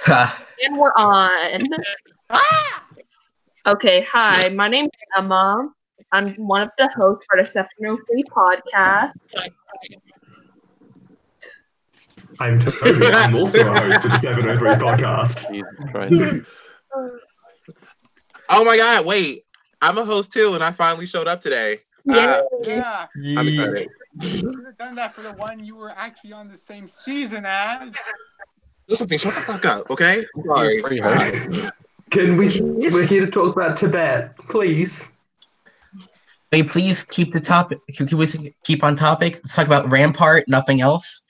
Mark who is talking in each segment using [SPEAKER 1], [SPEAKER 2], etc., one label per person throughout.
[SPEAKER 1] And we're on. Okay, hi. My name's Emma. I'm one of the hosts for the 703 podcast.
[SPEAKER 2] I'm Toby. I'm also a host of the 703 podcast.
[SPEAKER 3] Jesus Christ.
[SPEAKER 4] Oh my god, wait. I'm a host too, and I finally showed up today.
[SPEAKER 1] Yeah.
[SPEAKER 5] Yeah,
[SPEAKER 4] I'm excited.
[SPEAKER 5] you could have done that for the one you were actually on the same season as.
[SPEAKER 4] Listen, shut the fuck up, okay? I'm sorry.
[SPEAKER 3] Free host.
[SPEAKER 2] We're here to talk about Tibet, please.
[SPEAKER 6] May please keep the topic. Can we keep on topic? Let's talk about Rampart, nothing else.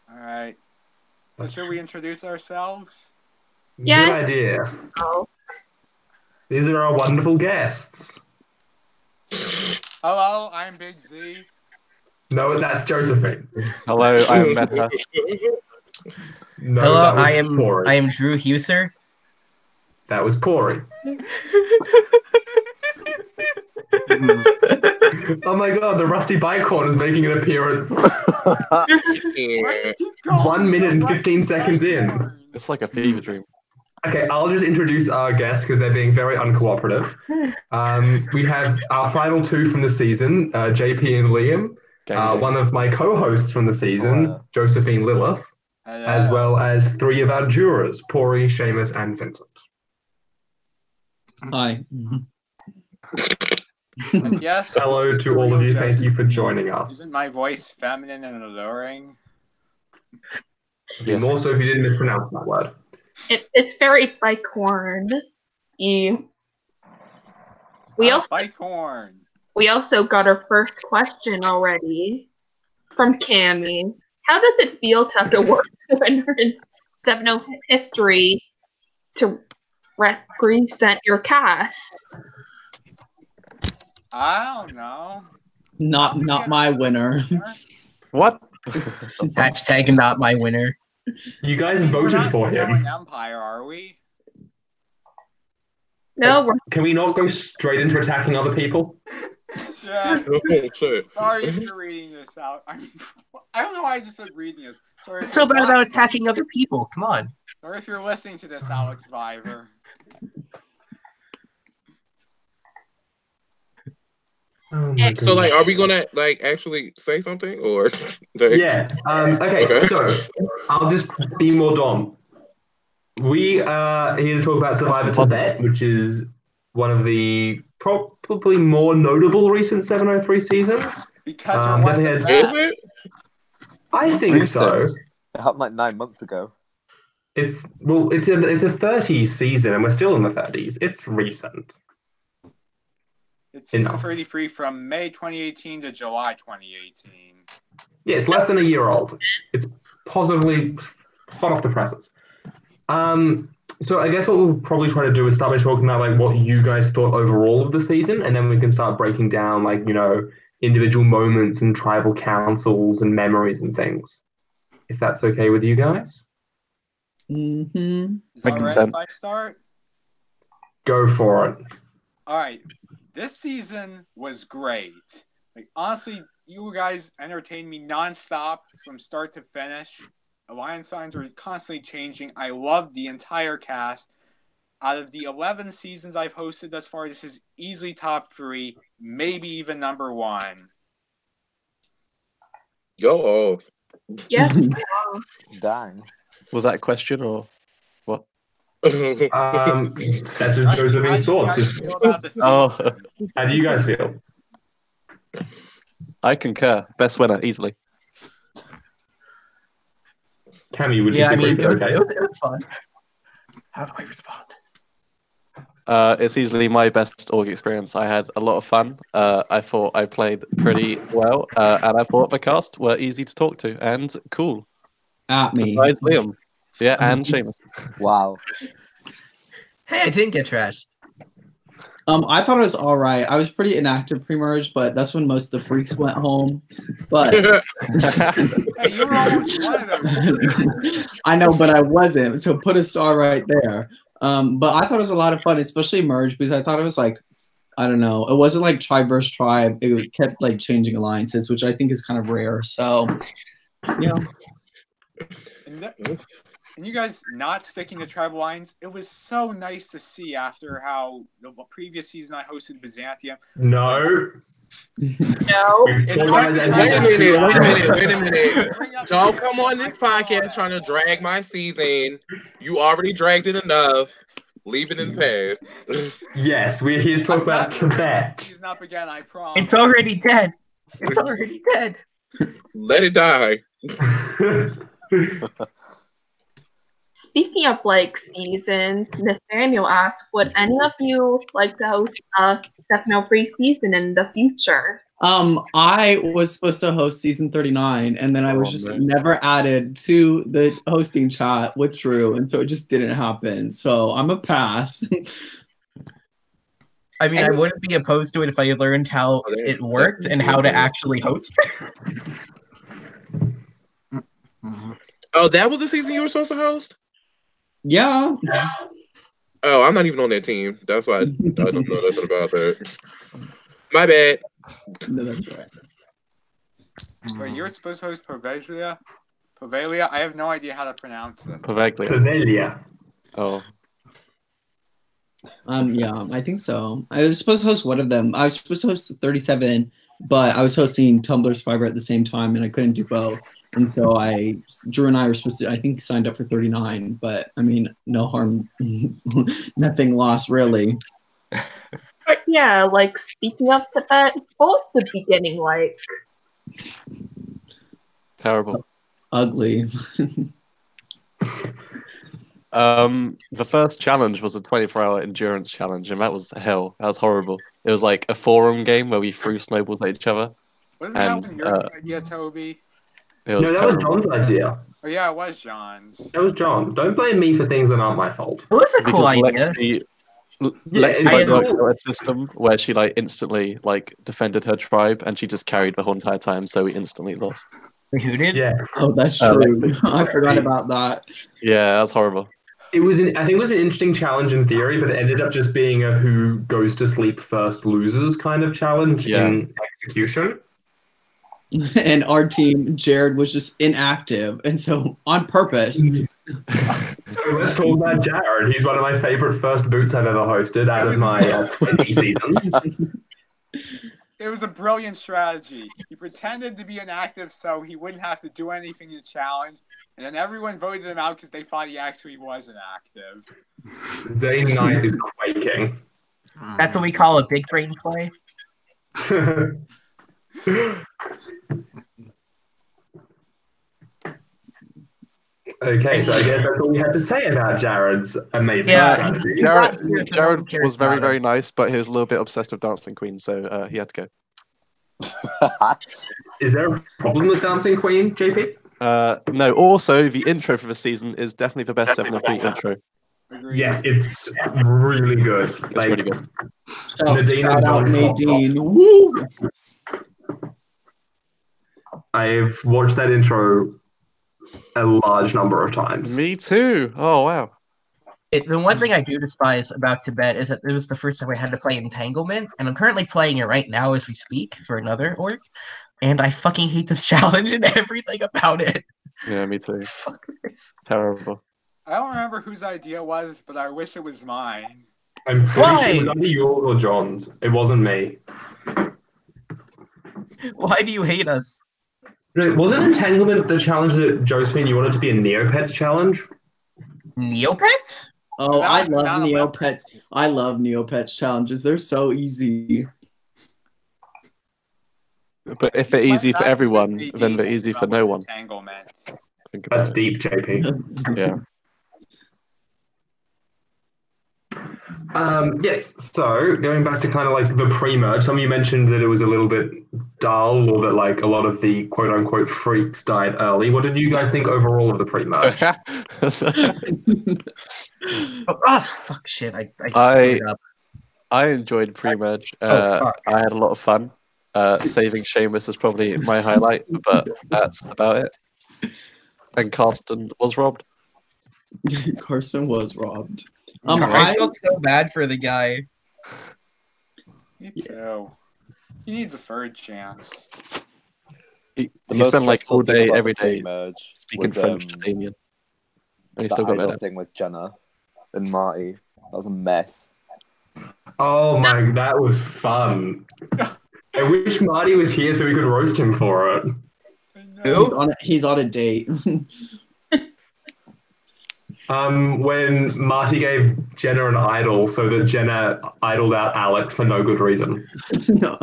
[SPEAKER 5] Alright. So should we introduce ourselves?
[SPEAKER 1] Yeah.
[SPEAKER 2] Good idea.
[SPEAKER 1] Oh.
[SPEAKER 2] These are our wonderful guests.
[SPEAKER 5] Hello, I'm Big Z.
[SPEAKER 2] No, that's Josephine.
[SPEAKER 3] Hello, I'm Meta.
[SPEAKER 2] No,
[SPEAKER 6] Hello,
[SPEAKER 2] that was
[SPEAKER 6] I am
[SPEAKER 2] Corey.
[SPEAKER 6] Drew Huser.
[SPEAKER 2] That was Corey. Oh my god, the rusty bike horn is making an appearance.
[SPEAKER 4] Yeah.
[SPEAKER 2] 1 minute and 15 seconds in.
[SPEAKER 3] It's like a fever dream.
[SPEAKER 2] Okay, I'll just introduce our guests because they're being very uncooperative. We have our final two from the season, JP and Liam. One of my co-hosts from the season, Josephine Lilith, as well as three of our jurors, Pori, Seamus, and Vincent.
[SPEAKER 7] Hi.
[SPEAKER 5] And yes,
[SPEAKER 2] Hello
[SPEAKER 5] this is
[SPEAKER 2] to
[SPEAKER 5] the
[SPEAKER 2] all of
[SPEAKER 5] real
[SPEAKER 2] you. Thank you for
[SPEAKER 5] Josephine.
[SPEAKER 2] joining us.
[SPEAKER 5] Isn't my voice feminine and alluring?
[SPEAKER 3] Yes.
[SPEAKER 2] More so if you didn't mispronounce that word.
[SPEAKER 1] It's very bicorn. We
[SPEAKER 5] Bike horn.
[SPEAKER 1] also got our first question already from Cammy. How does it feel to have to work in 7 history to represent your cast?
[SPEAKER 5] I don't know.
[SPEAKER 7] Not my winner.
[SPEAKER 3] What?
[SPEAKER 6] Hashtag not my winner.
[SPEAKER 2] You guys
[SPEAKER 5] We're
[SPEAKER 2] voted
[SPEAKER 5] not
[SPEAKER 2] for
[SPEAKER 5] an
[SPEAKER 2] him.
[SPEAKER 5] empire, are we?
[SPEAKER 1] No, we're
[SPEAKER 2] Can we not go straight into attacking other people?
[SPEAKER 5] Yeah.
[SPEAKER 4] Oh, shit.
[SPEAKER 5] Sorry if you're reading this out. I don't know why I just said reading this. Sorry.
[SPEAKER 6] What's so bad about attacking other people? Come on.
[SPEAKER 5] Or if you're listening to this, Alex Viver.
[SPEAKER 2] Oh my
[SPEAKER 4] So, like,
[SPEAKER 2] goodness.
[SPEAKER 4] are we gonna, like, actually say something? Or, like,
[SPEAKER 2] Yeah. Okay, so I'll just be more Dom. We are here to talk about Survivor Tibet, which is one of the probably more notable recent 703 seasons.
[SPEAKER 5] Because you're one of the
[SPEAKER 2] definitely
[SPEAKER 4] is
[SPEAKER 5] best.
[SPEAKER 4] it?
[SPEAKER 2] I think so.
[SPEAKER 8] Recent. It happened like 9 months ago.
[SPEAKER 2] It's a 30s season, and we're still in the 30s. It's recent.
[SPEAKER 5] It's season
[SPEAKER 2] Enough.
[SPEAKER 5] 33 from May 2018 to July 2018.
[SPEAKER 2] Yeah, it's less than a year old. It's positively hot off the presses. So I guess what we'll probably try to do is start by talking about like what you guys thought overall of the season, and then we can start breaking down like, you know, individual moments and tribal councils and memories and things. If that's okay with you guys?
[SPEAKER 7] Mm-hmm.
[SPEAKER 5] Is that
[SPEAKER 3] I
[SPEAKER 5] right
[SPEAKER 3] consent.
[SPEAKER 5] if I start?
[SPEAKER 2] Go for it.
[SPEAKER 5] All right. This season was great. Like, honestly, you guys entertained me nonstop from start to finish. Alliance signs were constantly changing. I loved the entire cast. Out of the 11 seasons I've hosted thus far, this is easily top 3, maybe even number 1.
[SPEAKER 4] Go off.
[SPEAKER 1] yeah.
[SPEAKER 8] Dang.
[SPEAKER 3] Was that a question or what?
[SPEAKER 2] That's just Josephine's
[SPEAKER 5] How do you
[SPEAKER 2] thoughts.
[SPEAKER 5] guys feel about the season?
[SPEAKER 3] Oh,
[SPEAKER 2] How do you guys feel?
[SPEAKER 3] I concur. Best winner, easily.
[SPEAKER 2] Cammy, would you
[SPEAKER 6] Yeah, I
[SPEAKER 2] agree?
[SPEAKER 6] mean,
[SPEAKER 2] Okay.
[SPEAKER 6] it was fun. How do I respond?
[SPEAKER 3] It's easily my best org experience. I had a lot of fun. I thought I played pretty well, and I thought the cast were easy to talk to and cool.
[SPEAKER 7] At me.
[SPEAKER 3] Besides Liam, yeah, and Seamus.
[SPEAKER 8] Wow.
[SPEAKER 6] Hey, I didn't get trashed.
[SPEAKER 7] I thought it was all right. I was pretty inactive pre-merge, but that's when most of the freaks went home. But
[SPEAKER 5] Hey, you were almost one of those.
[SPEAKER 7] I know, but I wasn't. So put a star right there. But I thought it was a lot of fun, especially merge, because I thought it was like, I don't know, it wasn't like tribe versus tribe. It kept like changing alliances, which I think is kind of rare. So, yeah.
[SPEAKER 5] And can you guys not sticking to tribal lines? It was so nice to see after how the previous season I hosted Byzantium.
[SPEAKER 2] No.
[SPEAKER 1] No.
[SPEAKER 5] It's
[SPEAKER 4] Wait a minute. Don't come on this podcast trying to drag my season. You already dragged it enough. Leave it in the past.
[SPEAKER 2] Yes, we're here to talk about Tibet.
[SPEAKER 5] Season up again, I promise.
[SPEAKER 6] It's already dead. It's already dead.
[SPEAKER 4] Let it die.
[SPEAKER 1] Speaking of like seasons, Nathaniel asked, would any of you like to host a Stefano free season in the future?
[SPEAKER 7] I was supposed to host season 39, and then I was just never added to the hosting chat with Drew, and so it just didn't happen. So I'm a pass.
[SPEAKER 6] I mean, I wouldn't be opposed to it if I learned how it worked and how to actually host.
[SPEAKER 4] Oh, that was the season you were supposed to host?
[SPEAKER 7] Yeah.
[SPEAKER 4] Oh, I'm not even on that team. That's why I don't know nothing about that. My bad.
[SPEAKER 7] No, that's right.
[SPEAKER 5] Wait, you were supposed to host Provelia? Provelia? I have no idea how to pronounce it.
[SPEAKER 2] Pavelia.
[SPEAKER 3] Oh.
[SPEAKER 7] Yeah, I think so. I was supposed to host one of them. I was supposed to host 37, but I was hosting Tumblr Survivor at the same time, and I couldn't do both. And so Drew and I were supposed to, I think, signed up for 39, but I mean, no harm, nothing lost, really.
[SPEAKER 1] But yeah, like speaking of Tibet, what was the beginning like?
[SPEAKER 3] Terrible.
[SPEAKER 7] Ugly.
[SPEAKER 3] The first challenge was a 24-hour endurance challenge, and that was hell. That was horrible. It was like a forum game where we threw snowballs at each other.
[SPEAKER 5] Wasn't that one your idea, Toby?
[SPEAKER 3] It was
[SPEAKER 2] No, that was John's idea.
[SPEAKER 5] Oh yeah, it was John's.
[SPEAKER 2] That was John. Don't blame me for things that aren't my fault.
[SPEAKER 6] It was a cool idea.
[SPEAKER 3] Lexi like worked out a system where she like instantly like defended her tribe, and she just carried the whole entire time, so we instantly lost.
[SPEAKER 6] Who did?
[SPEAKER 2] Yeah.
[SPEAKER 7] Oh, that's true. I forgot about that.
[SPEAKER 3] Yeah, that was horrible.
[SPEAKER 2] It was, I think, it was an interesting challenge in theory, but it ended up just being a who goes to sleep first loses kind of challenge in execution.
[SPEAKER 7] And our team, Jared, was just inactive, and so on purpose.
[SPEAKER 2] Let's talk about Jared. He's one of my favorite first boots I've ever hosted out of my 20 seasons.
[SPEAKER 5] It was a brilliant strategy. He pretended to be inactive so he wouldn't have to do anything in the challenge, and then everyone voted him out because they thought he actually was inactive.
[SPEAKER 2] Day 9 is quaking.
[SPEAKER 6] That's what we call a big brain play.
[SPEAKER 2] Okay, so I guess that's all we had to say about Jared's amazing strategy.
[SPEAKER 3] Jared was very, very nice, but he was a little bit obsessed with Dancing Queen, so he had to go.
[SPEAKER 2] Is there a problem with Dancing Queen, JP?
[SPEAKER 3] No, also, the intro for the season is definitely the best 7 of 3 intro.
[SPEAKER 2] Yes, it's really good.
[SPEAKER 3] It's really good.
[SPEAKER 7] Shout out Nadine. Woo!
[SPEAKER 2] I've watched that intro a large number of times.
[SPEAKER 3] Me too. Oh, wow.
[SPEAKER 6] The one thing I do despise about Tibet is that it was the first time I had to play Entanglement, and I'm currently playing it right now as we speak for another org, and I fucking hate this challenge and everything about it.
[SPEAKER 3] Yeah, me too. Terrible.
[SPEAKER 5] I don't remember whose idea it was, but I wish it was mine.
[SPEAKER 2] I'm pretty sure it was either yours or John's. It wasn't me.
[SPEAKER 6] Why do you hate us?
[SPEAKER 2] Wasn't Entanglement the challenge that Josephine, you wanted to be a Neopets challenge?
[SPEAKER 6] Neopets?
[SPEAKER 7] Oh, I love Neopets. I love Neopets challenges. They're so easy.
[SPEAKER 3] But if they're easy for everyone, then they're easy for no one.
[SPEAKER 2] That's deep, JP.
[SPEAKER 3] Yeah.
[SPEAKER 2] Yes, so going back to kind of like the pre-merge, some of you mentioned that it was a little bit dull or that like a lot of the quote-unquote freaks died early. What did you guys think overall of the pre-merge?
[SPEAKER 6] Fuck shit.
[SPEAKER 3] I enjoyed pre-merge. I had a lot of fun. Saving Seamus is probably my highlight, but that's about it. And Carsten was robbed.
[SPEAKER 7] Carsten was robbed.
[SPEAKER 6] I felt so bad for the guy.
[SPEAKER 5] Me too. He needs a third chance.
[SPEAKER 3] He spent like all day, every day, speaking French to Damien. and he
[SPEAKER 8] That
[SPEAKER 3] still got
[SPEAKER 8] idol
[SPEAKER 3] it.
[SPEAKER 8] thing with Jenna and Marty. That was a mess.
[SPEAKER 2] Oh my, that was fun. I wish Marty was here so we could roast him for it.
[SPEAKER 7] He's on a date.
[SPEAKER 2] When Marty gave Jenna an idol so that Jenna idoled out Alex for no good reason.
[SPEAKER 7] No.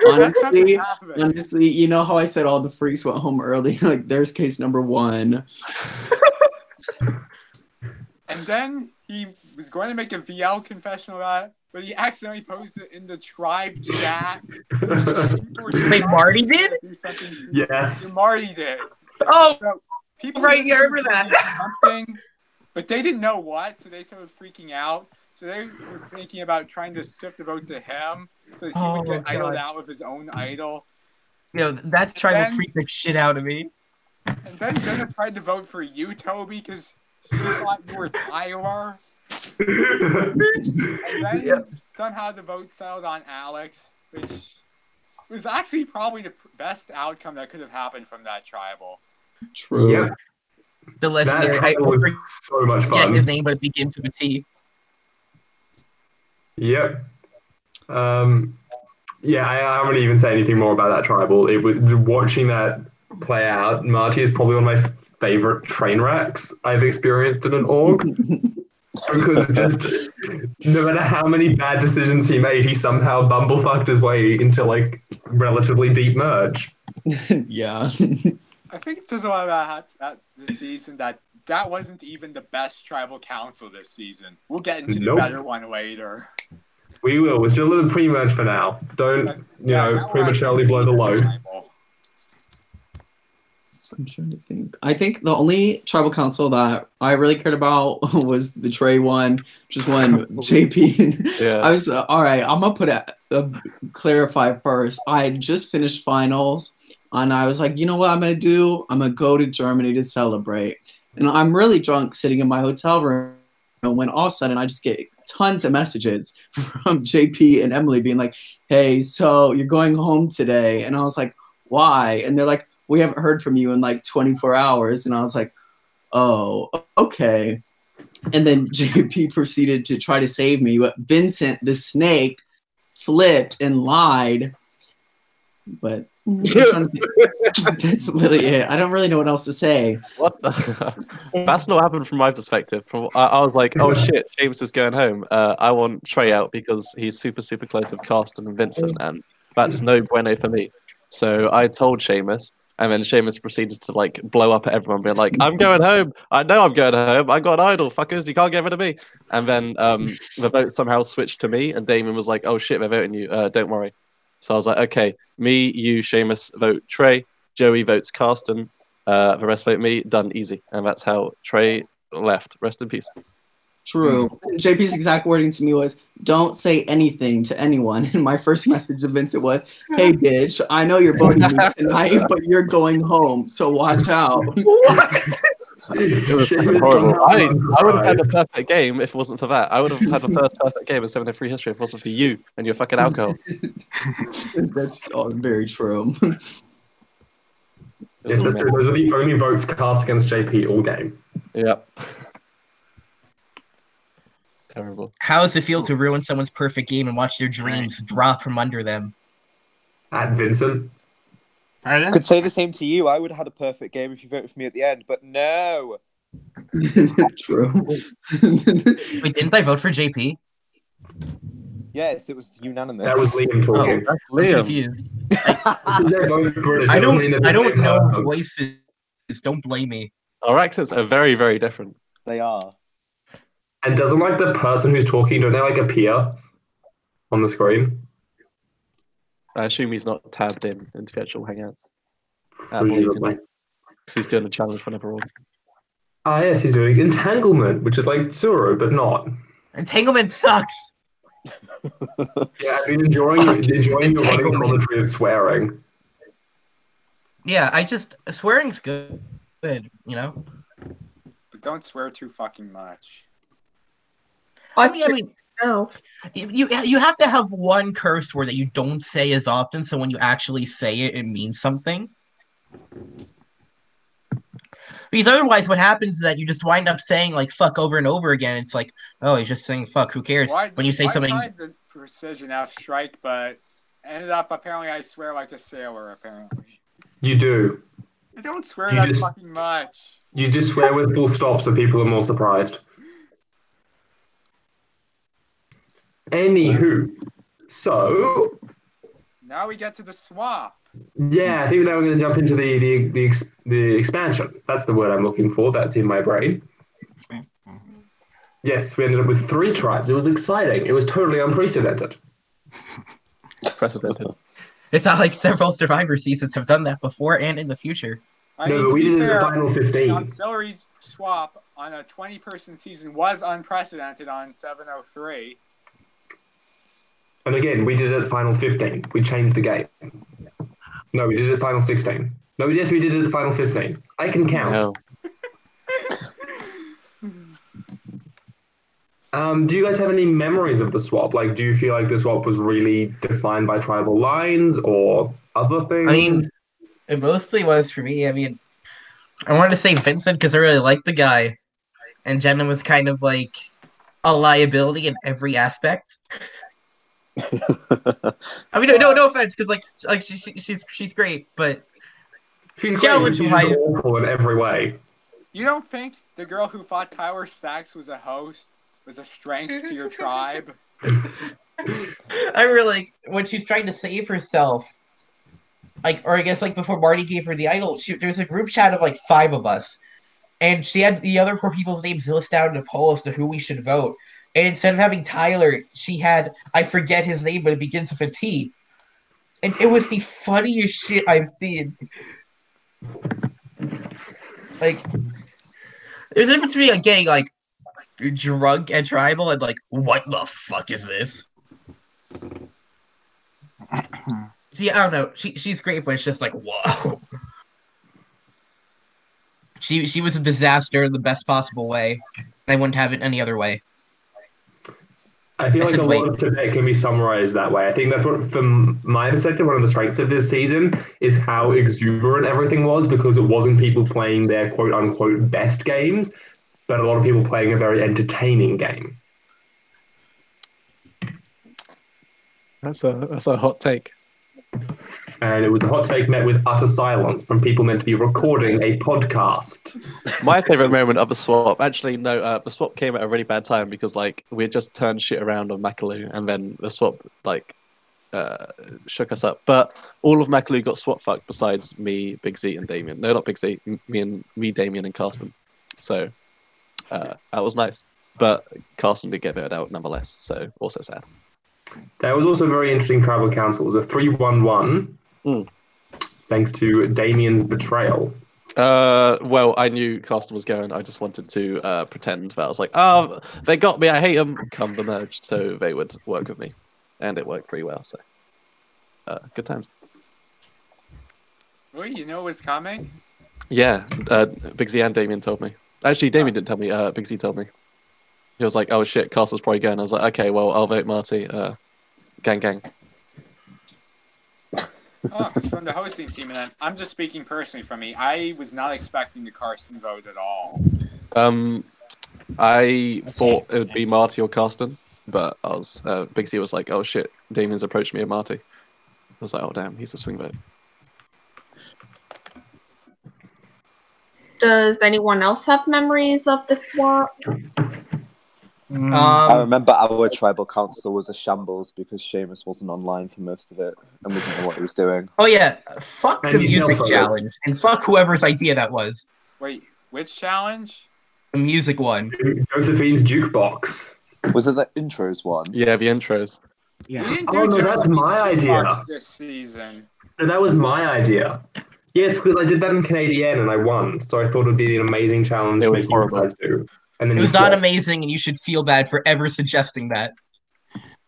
[SPEAKER 7] Honestly, you know how I said all the freaks went home early? Like, there's case number one.
[SPEAKER 5] And then he was going to make a VL confession of that, but he accidentally posted it in the tribe chat.
[SPEAKER 6] Wait, Marty did?
[SPEAKER 2] Yes.
[SPEAKER 5] Marty did.
[SPEAKER 6] Oh,
[SPEAKER 5] so people
[SPEAKER 6] right, I remember that.
[SPEAKER 5] Something, but they didn't know what, so they started freaking out. So they were thinking about trying to shift the vote to him, so he would get idled out with his own idol.
[SPEAKER 6] That tribe would freak the shit out of me.
[SPEAKER 5] And then Jenna tried to vote for you, Toby, because she thought you were Tyler. And then somehow the vote settled on Alex, which was actually probably the best outcome that could have happened from that tribal.
[SPEAKER 7] True.
[SPEAKER 2] Yep.
[SPEAKER 6] The legendary. I
[SPEAKER 2] was so much fun.
[SPEAKER 6] His name, but it begins with a T.
[SPEAKER 2] Yep. Yeah, I haven't even say anything more about that tribal. It was watching that play out. Marty is probably one of my favorite train wrecks I've experienced in an org. Because just no matter how many bad decisions he made, he somehow bumblefucked his way into like relatively deep merge.
[SPEAKER 7] Yeah.
[SPEAKER 5] I think it says a lot about this season that wasn't even the best tribal council this season. We'll get into the better one later.
[SPEAKER 2] We will. We're still in the pre-merge for now. Don't, prematurely blow the load.
[SPEAKER 7] I'm trying to think. I think the only tribal council that I really cared about was the Trey one, just when JP.
[SPEAKER 3] Yeah.
[SPEAKER 7] I was all right. I'm gonna put clarify first. I had just finished finals, and I was like, you know what I'm gonna do? I'm gonna go to Germany to celebrate. And I'm really drunk, sitting in my hotel room, and when all of a sudden I just get tons of messages from JP and Emily being like, "Hey, so you're going home today?" And I was like, "Why?" And they're like, "We haven't heard from you in like 24 hours. And I was like, oh, okay. And then JP proceeded to try to save me. But Vincent, the snake, flipped and lied. But that's literally it. I don't really know what else to say.
[SPEAKER 3] What the? That's not happened from my perspective. I was like, oh shit, James is going home. I want Trey out because he's super, super close with Carsten and Vincent. And that's no bueno for me. So I told Seamus. And then Seamus proceeded to like blow up at everyone, being like, "I'm going home. I know I'm going home. I got an idol, fuckers. You can't get rid of me." And then the vote somehow switched to me, and Damon was like, "Oh shit, they're voting you. Don't worry." So I was like, "Okay, me, you, Seamus vote Trey. Joey votes Carsten. The rest vote me. Done, easy." And that's how Trey left. Rest in peace.
[SPEAKER 7] True. JP's exact wording to me was, "Don't say anything to anyone." And my first message to Vincent was, "Hey, bitch, I know you're voting me tonight, but you're going home, so watch out."
[SPEAKER 3] It was horrible. I would have had a perfect game if it wasn't for that. I would have had the first perfect game in 703 history if it wasn't for you and your fucking alcohol.
[SPEAKER 7] That's very true.
[SPEAKER 2] Yes, that's true. Those are the only votes cast against JP all game.
[SPEAKER 3] Yep. Terrible.
[SPEAKER 6] How does it feel to ruin someone's perfect game and watch their dreams drop from under them?
[SPEAKER 2] And Vincent?
[SPEAKER 8] I could say the same to you. I would have had a perfect game if you voted for me at the end, but no.
[SPEAKER 7] True.
[SPEAKER 6] Wait, didn't I vote for JP?
[SPEAKER 8] Yes, it was unanimous.
[SPEAKER 2] That was Liam talking.
[SPEAKER 3] That's Liam.
[SPEAKER 6] Confused.
[SPEAKER 2] They're both British.
[SPEAKER 6] I
[SPEAKER 2] Doesn't mean they're the
[SPEAKER 6] don't
[SPEAKER 2] same
[SPEAKER 6] know
[SPEAKER 2] person.
[SPEAKER 6] voices. Don't blame me.
[SPEAKER 3] Our accents are very, very different.
[SPEAKER 8] They are.
[SPEAKER 2] And doesn't like the person who's talking, don't they like appear on the screen?
[SPEAKER 3] I assume he's not tabbed in into the actual Hangouts.
[SPEAKER 2] Presumably.
[SPEAKER 3] Because he's doing a challenge for another org.
[SPEAKER 2] Ah, yes, he's doing Entanglement, which is like Tsuru, but not.
[SPEAKER 6] Entanglement sucks.
[SPEAKER 2] Yeah, I've been enjoying your running commentary of swearing.
[SPEAKER 6] Yeah, swearing's good, you know?
[SPEAKER 5] But don't swear too fucking much.
[SPEAKER 6] I mean, you have to have one curse word that you don't say as often, so when you actually say it, it means something. Because otherwise, what happens is that you just wind up saying like "fuck" over and over again. It's like, oh, he's just saying "fuck." Who cares? When you say something,
[SPEAKER 5] I tried the precision F strike, but ended up apparently I swear like a sailor. Apparently,
[SPEAKER 2] You do.
[SPEAKER 5] I don't swear that fucking much.
[SPEAKER 2] You just swear with full stop, so people are more surprised. Anywho, so
[SPEAKER 5] now we get to the swap.
[SPEAKER 2] Yeah, I think now we're going to jump into the expansion. That's the word I'm looking for. That's in my brain. Yes, we ended up with 3 tribes. It was exciting. It was totally unprecedented.
[SPEAKER 3] Precedented.
[SPEAKER 6] It's not like several Survivor seasons have done that before and in the future.
[SPEAKER 5] I mean,
[SPEAKER 2] but we did it in the final 15.
[SPEAKER 5] An auxiliary swap on a 20-person season was unprecedented on 703.
[SPEAKER 2] And again, we did it at final 15. We changed the game. No, we did it at final 16. No, yes, we did it at final 15. I can count.
[SPEAKER 3] No.
[SPEAKER 2] Do you guys have any memories of the swap? Like, do you feel like the swap was really defined by tribal lines or other things?
[SPEAKER 6] I mean, it mostly was for me. I mean, I wanted to say Vincent because I really liked the guy, and Jenna was kind of like a liability in every aspect. I mean, no offense, because like she's great, but
[SPEAKER 2] she's awful in every way.
[SPEAKER 5] You don't think the girl who fought Tower Stacks was a host? Was a strength to your tribe?
[SPEAKER 6] I really, when she's trying to save herself, or I guess before Marty gave her the idol, there was a group chat of 5 of us, and she had the other 4 people's names listed down in a poll as to who we should vote. And instead of having Tyler, she had, I forget his name, but it begins with a T. And it was the funniest shit I've seen. There's a difference between getting drunk and tribal and what the fuck is this? See, I don't know. She's great, but it's just whoa. She was a disaster in the best possible way. I wouldn't have it any other way.
[SPEAKER 2] I feel like a lot of Tibet can be summarized that way. I think that's what, from my perspective, one of the strengths of this season is how exuberant everything was, because it wasn't people playing their quote-unquote best games, but a lot of people playing a very entertaining game.
[SPEAKER 3] That's a hot take.
[SPEAKER 2] And it was a hot take met with utter silence from people meant to be recording a podcast.
[SPEAKER 3] My favorite moment of the swap, actually, no, the swap came at a really bad time because we had just turned shit around on Macaloo, and then the swap shook us up. But all of Macaloo got swap fucked besides me, Big Z, and Damien. No, not Big Z. Me, Damien, and Carsten. So that was nice. But Carsten did get voted out nonetheless. So also sad.
[SPEAKER 2] That was also a very interesting tribal council. It was a 3-1-1. Thanks to Damien's betrayal.
[SPEAKER 3] Well, I knew Carsten was going. I just wanted to pretend that I was like, oh, they got me. I hate them. Come the merge, so they would work with me, and it worked pretty well. So, good times.
[SPEAKER 5] Well, you know what's coming.
[SPEAKER 3] Yeah, Big Z and Damien told me. Actually, Damien didn't tell me. Big Z told me. He was like, "Oh shit, Carsten's probably going." I was like, "Okay, well, I'll vote Marty." Gang.
[SPEAKER 5] Oh, it's from the hosting team, and I'm just speaking personally from me. I was not expecting the Carsten vote at all.
[SPEAKER 3] I thought it would be Marty or Carsten, but I was Big Z was like, "Oh shit, Damien's approached me and Marty." I was like, "Oh damn, he's a swing vote."
[SPEAKER 1] Does anyone else have memories of the swap?
[SPEAKER 8] I remember our tribal council was a shambles because Seamus wasn't online for most of it, and we didn't know what he was doing.
[SPEAKER 6] Oh yeah, fuck the music challenge, and fuck whoever's idea that was.
[SPEAKER 5] Wait, which challenge?
[SPEAKER 6] The music one.
[SPEAKER 2] Josephine's jukebox.
[SPEAKER 8] Was it the intros one?
[SPEAKER 3] Yeah, the intros.
[SPEAKER 5] Yeah. We didn't do
[SPEAKER 2] that's my idea.
[SPEAKER 5] This season.
[SPEAKER 2] No, that was my idea. Yes, because I did that in Canadian and I won, so I thought it would be an amazing challenge to make you guys do. And then
[SPEAKER 6] it was not amazing, and you should feel bad for ever suggesting that.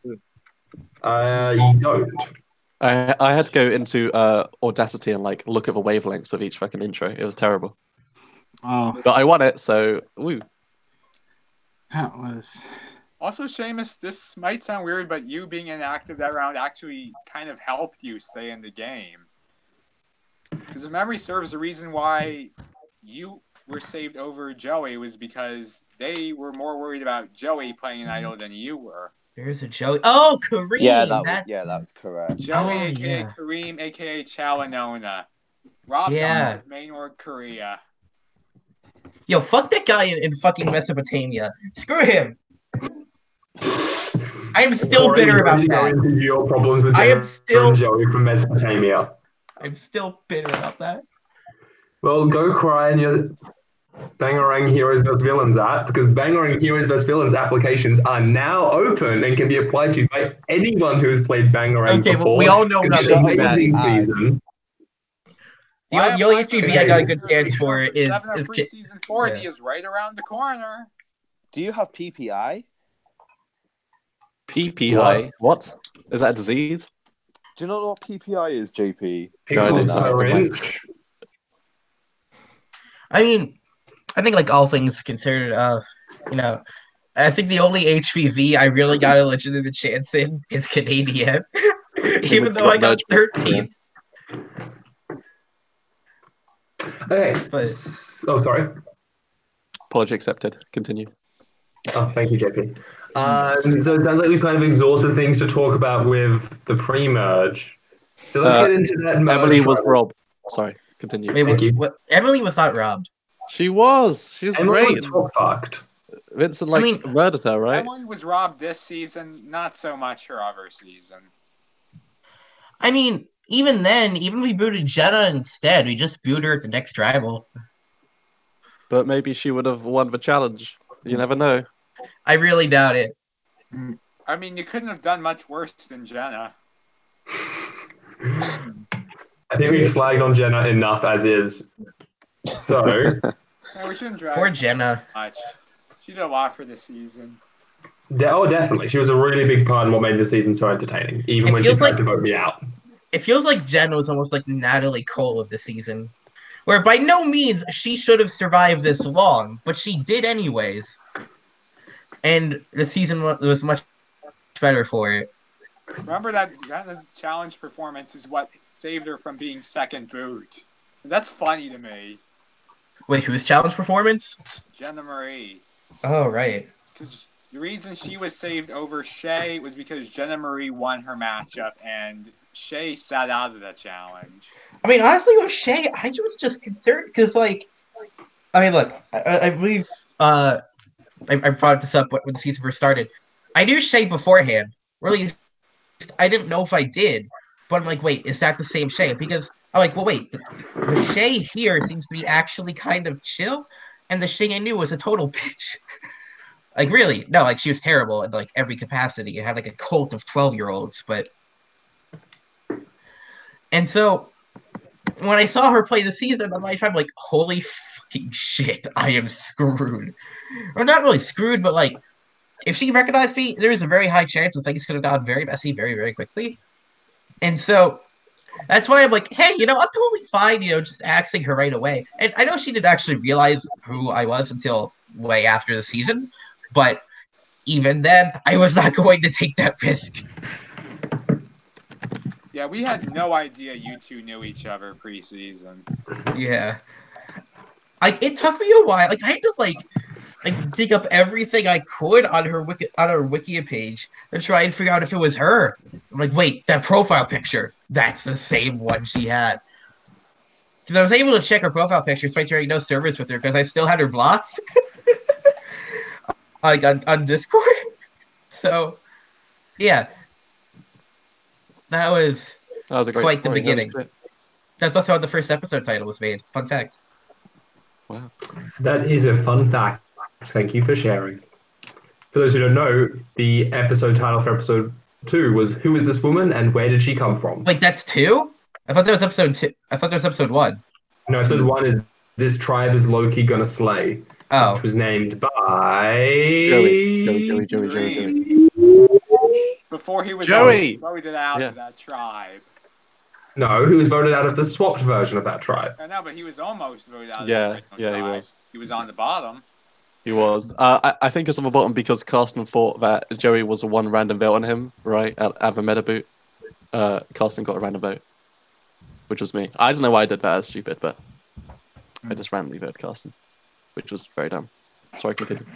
[SPEAKER 2] You don't.
[SPEAKER 3] I had to go into Audacity and look at the wavelengths of each fucking intro. It was terrible.
[SPEAKER 9] Oh.
[SPEAKER 3] But I won it, so woo.
[SPEAKER 9] That was.
[SPEAKER 5] Also, Seamus, this might sound weird, but you being inactive that round actually kind of helped you stay in the game. Because if memory serves, the reason why you were saved over Joey was because they were more worried about Joey playing an idol than you were.
[SPEAKER 6] There's a Joey. Oh, Kareem.
[SPEAKER 8] Yeah, that was correct.
[SPEAKER 5] Joey,
[SPEAKER 6] Oh,
[SPEAKER 5] aka
[SPEAKER 6] yeah.
[SPEAKER 5] Kareem, aka Chawanona. Rob
[SPEAKER 6] Yeah.
[SPEAKER 5] Dons of Maynard, Korea.
[SPEAKER 6] Yo, fuck that guy in fucking Mesopotamia. Screw him. I am still bitter about that.
[SPEAKER 2] Into your problems with
[SPEAKER 6] I am still
[SPEAKER 2] Joey from Mesopotamia.
[SPEAKER 6] I'm still bitter about that.
[SPEAKER 2] Well, go cry in your Bangarang Heroes vs. Villains app, because Bangarang Heroes vs. Villains applications are now open and can be applied to by anyone who's played Bangarang
[SPEAKER 6] Okay,
[SPEAKER 2] before.
[SPEAKER 6] well, we all know
[SPEAKER 2] It's
[SPEAKER 6] nothing
[SPEAKER 2] an amazing season.
[SPEAKER 6] The only HGV I got a good chance for is
[SPEAKER 5] 703 Season 4, and he is right around the corner.
[SPEAKER 8] Do you have PPI?
[SPEAKER 3] PPI? What? Is that a disease?
[SPEAKER 8] Do you not know what PPI is, JP?
[SPEAKER 6] I mean, I think like all things considered, I think the only HPV I really got a legitimate chance in is Canadian, even though I got 13th.
[SPEAKER 2] Okay. Oh, sorry.
[SPEAKER 3] Apology accepted. Continue.
[SPEAKER 2] Oh, thank you, JP. So it sounds like we kind of exhausted things to talk about with the pre-merge. So let's get into that merge.
[SPEAKER 3] Emily was robbed. Sorry, continue.
[SPEAKER 2] Thank you.
[SPEAKER 6] Emily was not robbed.
[SPEAKER 3] She was. She was
[SPEAKER 2] Emily
[SPEAKER 3] great.
[SPEAKER 2] was fucked.
[SPEAKER 3] Vincent murdered her, right?
[SPEAKER 5] Emily was robbed this season, not so much her other season.
[SPEAKER 6] I mean, even then, even if we booted Jenna instead, we just booted her at the next rival.
[SPEAKER 3] But maybe she would have won the challenge. You never know.
[SPEAKER 6] I really doubt it.
[SPEAKER 5] I mean, you couldn't have done much worse than Jenna.
[SPEAKER 2] I think we slagged on Jenna enough as is. So
[SPEAKER 5] we shouldn't drag
[SPEAKER 6] poor Jenna.
[SPEAKER 5] Much. She did a lot for this season.
[SPEAKER 2] Definitely. She was a really big part in what made the season so entertaining, even when she tried to vote me out.
[SPEAKER 6] It feels like Jen was almost like Natalie Cole of the season, where by no means she should have survived this long, but she did anyways. And the season was much better for it.
[SPEAKER 5] Remember that challenge performance is what saved her from being second boot. That's funny to me.
[SPEAKER 6] Wait, whose challenge performance?
[SPEAKER 5] Jenna Marie.
[SPEAKER 6] Oh, right.
[SPEAKER 5] Because the reason she was saved over Shay was because Jenna Marie won her matchup and Shay sat out of the challenge.
[SPEAKER 6] I mean, honestly, with Shay, I was just concerned because, look, I believe I brought this up when the season first started. I knew Shay beforehand. Really, I didn't know if I did. But I'm like, wait, is that the same Shay? Because I'm like, well, wait, the Shay here seems to be actually kind of chill, and the Shay I knew was a total bitch. Like, really, no, like, she was terrible in, like, every capacity. It had, like, a cult of 12-year-olds, but... And so, when I saw her play the season, I'm like, holy fucking shit, I am screwed. Or not really screwed, but, like, if she recognized me, there was a very high chance that things could have gone very messy very, very quickly. And so, that's why I'm like, hey, I'm totally fine, just axing her right away. And I know she didn't actually realize who I was until way after the season, but even then, I was not going to take that risk.
[SPEAKER 5] Yeah, we had no idea you two knew each other pre-season.
[SPEAKER 6] Yeah. It took me a while. I had to, dig up everything I could on her Wikia page to try and figure out if it was her. I'm like, wait, that profile picture, that's the same one she had. Because I was able to check her profile picture, despite sharing no service with her, because I still had her blocked. On Discord. So, yeah. That was
[SPEAKER 3] a great
[SPEAKER 6] quite the
[SPEAKER 3] story.
[SPEAKER 6] beginning. That's also how the first episode title was made. Fun fact.
[SPEAKER 3] Wow.
[SPEAKER 2] That is a fun fact. Thank you for sharing. For those who don't know, the episode title for episode 2 was Who is this woman and where did she come from?
[SPEAKER 6] Wait, that's 2? I thought that was episode 2. I thought that was episode 1.
[SPEAKER 2] No, episode 1 is This Tribe is Loki Gonna Slay.
[SPEAKER 6] Oh.
[SPEAKER 2] Which was named by...
[SPEAKER 3] Joey.
[SPEAKER 5] Before he was voted out of that tribe.
[SPEAKER 2] No, he was voted out of the swapped version of that tribe.
[SPEAKER 5] I know, but he was almost voted out of
[SPEAKER 3] the
[SPEAKER 5] tribe.
[SPEAKER 3] he was.
[SPEAKER 5] He was on the bottom.
[SPEAKER 3] He was. I think it's on the bottom because Carsten thought that Joey was the one random vote on him, right? At the meta boot. Carsten got a random vote. Which was me. I don't know why I did that. That's stupid, but I just randomly voted Carsten. which was very dumb. Sorry, continue.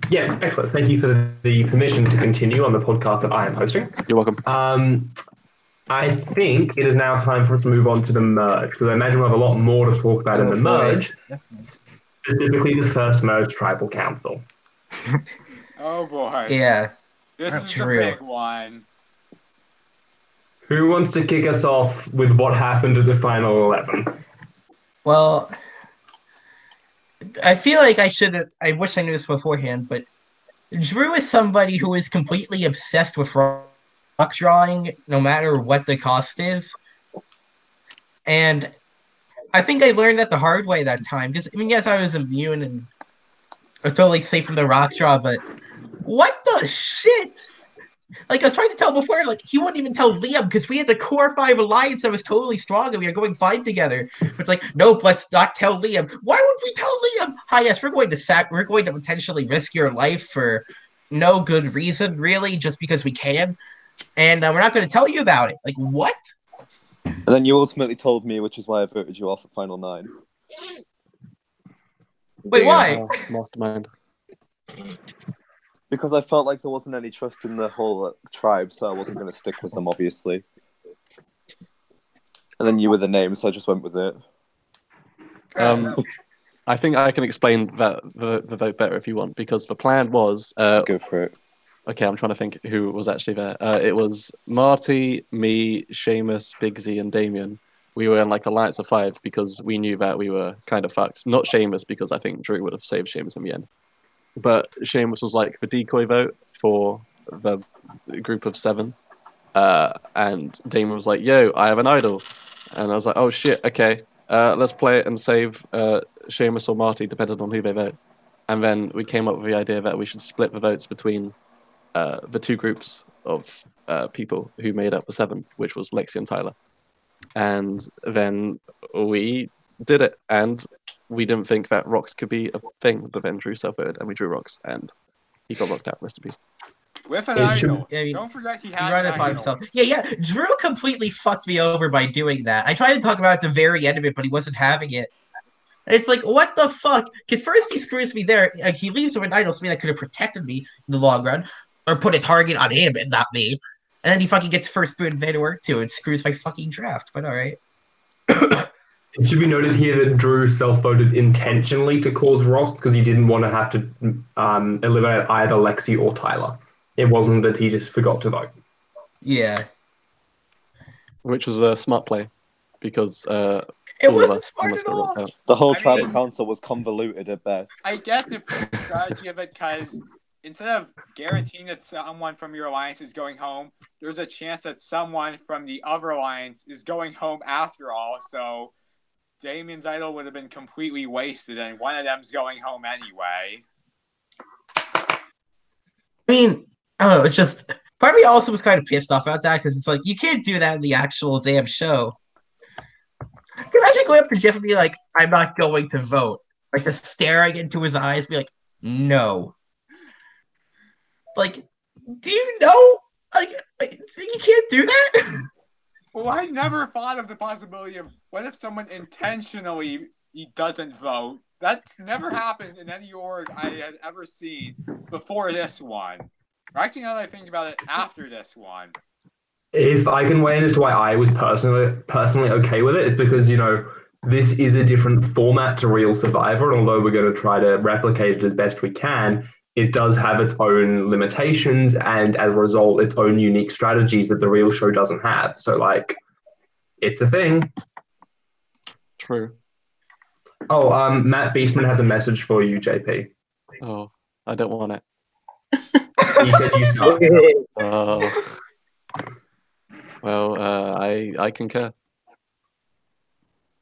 [SPEAKER 2] Yes, excellent. Thank you for the permission to continue on the podcast that I am hosting.
[SPEAKER 3] You're welcome.
[SPEAKER 2] I think it is now time for us to move on to the merge, because I imagine we'll have a lot more to talk about in the merge, specifically the first merge tribal council.
[SPEAKER 5] Oh boy.
[SPEAKER 6] Yeah.
[SPEAKER 5] This
[SPEAKER 6] That's
[SPEAKER 5] is
[SPEAKER 6] true.
[SPEAKER 5] the big one.
[SPEAKER 2] Who wants to kick us off with what happened at the final 11?
[SPEAKER 6] Well, I feel like I wish I knew this beforehand, but Drew is somebody who is completely obsessed with rock drawing, no matter what the cost is. And I think I learned that the hard way that time. Because, I mean, yes, I was immune and I was totally safe from the rock draw, but what the shit? Like, I was trying to tell before, like, he wouldn't even tell Liam because we had the core 5 alliance that was totally strong and we were going fine together. It's like, nope, let's not tell Liam. Why would we tell Liam? Hi, yes, we're going to potentially risk your life for no good reason, really, just because we can. And we're not going to tell you about it. Like, what?
[SPEAKER 8] And then you ultimately told me, which is why I voted you off at Final 9.
[SPEAKER 6] Wait, why?
[SPEAKER 3] Mastermind.
[SPEAKER 8] Because I felt like there wasn't any trust in the whole tribe, so I wasn't going to stick with them, obviously. And then you were the name, so I just went with it.
[SPEAKER 3] I think I can explain that the vote better if you want, because the plan was...
[SPEAKER 8] Go for it.
[SPEAKER 3] Okay, I'm trying to think who was actually there. It was Marty, me, Seamus, Big Z, and Damien. We were in like alliance of 5 because we knew that we were kind of fucked. Not Seamus, because I think Drew would have saved Seamus in the end. But Seamus was like the decoy vote for the group of 7. And Damon was like, yo, I have an idol. And I was like, oh shit, okay. Let's play it and save Seamus or Marty, depending on who they vote. And then we came up with the idea that we should split the votes between the 2 groups of people who made up the 7, which was Lexi and Tyler. And then we did it. And we didn't think that rocks could be a thing, but then Drew self-voted and we drew rocks, and he got locked out. Rest in peace.
[SPEAKER 5] With an idol.
[SPEAKER 6] Yeah,
[SPEAKER 5] Don't forget he had
[SPEAKER 6] ran
[SPEAKER 5] an
[SPEAKER 6] it by
[SPEAKER 5] idol.
[SPEAKER 6] himself. Yeah. Drew completely fucked me over by doing that. I tried to talk about it at the very end of it, but he wasn't having it. And it's like, what the fuck? Because first he screws me there. Like, he leaves with an idol, something that could have protected me in the long run, or put a target on him and not me. And then he fucking gets first spoon invader work too and screws my fucking draft. But all right.
[SPEAKER 2] It should be noted here that Drew self-voted intentionally to cause rocks because he didn't want to have to eliminate either Lexi or Tyler. It wasn't that he just forgot to vote.
[SPEAKER 6] Yeah.
[SPEAKER 3] Which was a smart play, because
[SPEAKER 6] it wasn't smart at all.
[SPEAKER 8] The whole tribal council was convoluted at best.
[SPEAKER 5] I get the strategy of it because instead of guaranteeing that someone from your alliance is going home, there's a chance that someone from the other alliance is going home after all. So Damien's idol would have been completely wasted, and one of them's going home anyway.
[SPEAKER 6] I mean, I don't know. It's just part of me also was kind of pissed off about that because it's like you can't do that in the actual damn show. Can you imagine going up to Jeff and be like, "I'm not going to vote," like just staring into his eyes, be like, "No." Like, do you know? Like you can't do that.
[SPEAKER 5] Well, I never thought of the possibility of what if someone intentionally doesn't vote. That's never happened in any org I had ever seen before this one. Or actually, now that I think about it, after this one.
[SPEAKER 2] If I can weigh in as to why I was personally okay with it, it's because, you know, this is a different format to Real Survivor, and although we're going to try to replicate it as best we can, it does have its own limitations and, as a result, its own unique strategies that the real show doesn't have. So, like, it's a thing.
[SPEAKER 3] True.
[SPEAKER 2] Oh, Matt Beastman has a message for you, JP.
[SPEAKER 3] Oh, I don't want it.
[SPEAKER 2] He said you suck.
[SPEAKER 3] Oh. Well, I concur.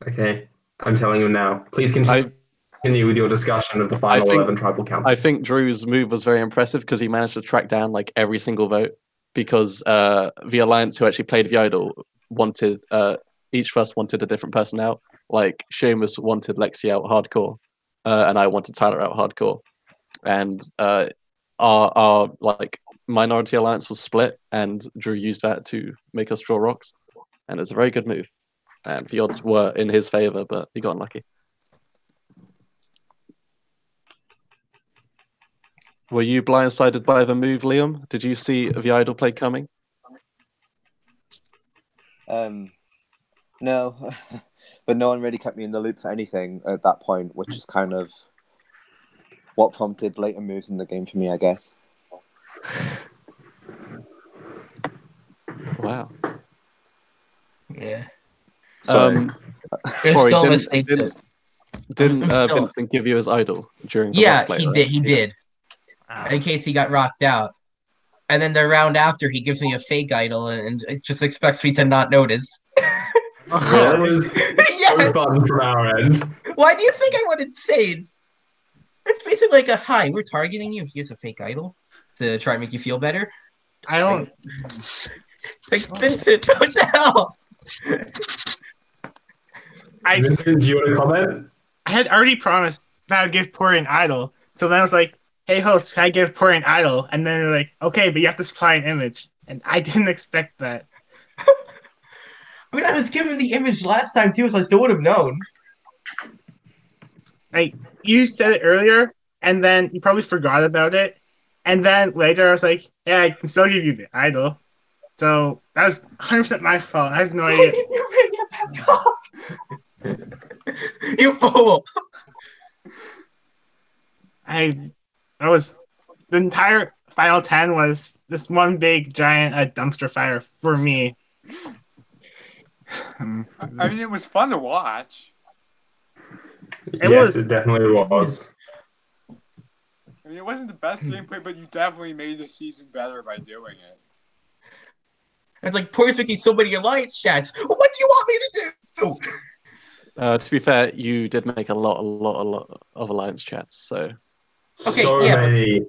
[SPEAKER 2] Okay, I'm telling you now. Please continue with your discussion of the final 11 tribal council.
[SPEAKER 3] I think Drew's move was very impressive because he managed to track down like every single vote, because the alliance who actually played the idol wanted each of us wanted a different person out. Like Seamus wanted Lexi out hardcore, and I wanted Tyler out hardcore, and our like minority alliance was split, and Drew used that to make us draw rocks, and it's a very good move. And the odds were in his favor, but he got unlucky. Were you blindsided by the move, Liam? Did you see the idol play coming?
[SPEAKER 8] No, but no one really kept me in the loop for anything at that point, which is kind of what prompted later moves in the game for me, I guess.
[SPEAKER 3] Wow.
[SPEAKER 6] Yeah.
[SPEAKER 8] Sorry.
[SPEAKER 6] There's still
[SPEAKER 3] didn't Vincent give you his idol during the
[SPEAKER 6] Yeah,
[SPEAKER 3] roleplay,
[SPEAKER 6] he
[SPEAKER 3] right?
[SPEAKER 6] did. He did. In case he got rocked out. And then the round after, he gives me a fake idol and it just expects me to not notice.
[SPEAKER 2] That was fun from our end.
[SPEAKER 6] Why do you think I went insane? It's basically like a hi, we're targeting you. Here's a fake idol to try and make you feel better.
[SPEAKER 10] I don't.
[SPEAKER 6] Like, Vincent, what the hell?
[SPEAKER 2] Vincent, do you want to comment?
[SPEAKER 10] I had already promised that I'd give Pori an idol. So then I was like, hey, host, can I give Pori an idol? And then they're like, okay, but you have to supply an image. And I didn't expect that.
[SPEAKER 6] I mean, I was given the image last time too, so I still would have known.
[SPEAKER 10] Like, you said it earlier, and then you probably forgot about it. And then later I was like, yeah, I can still give you the idol. So that was 100% my fault. I have no idea.
[SPEAKER 6] You fool!
[SPEAKER 10] The entire Final 10 was this one big giant dumpster fire for me.
[SPEAKER 5] I mean, it was fun to watch.
[SPEAKER 2] It definitely was.
[SPEAKER 5] I mean, it wasn't the best gameplay, but you definitely made the season better by doing it.
[SPEAKER 6] It's like, Pori's making so many alliance chats. What do you want me to do?
[SPEAKER 3] To be fair, you did make a lot of alliance chats, so.
[SPEAKER 6] Okay,
[SPEAKER 2] so
[SPEAKER 6] yeah.
[SPEAKER 2] many.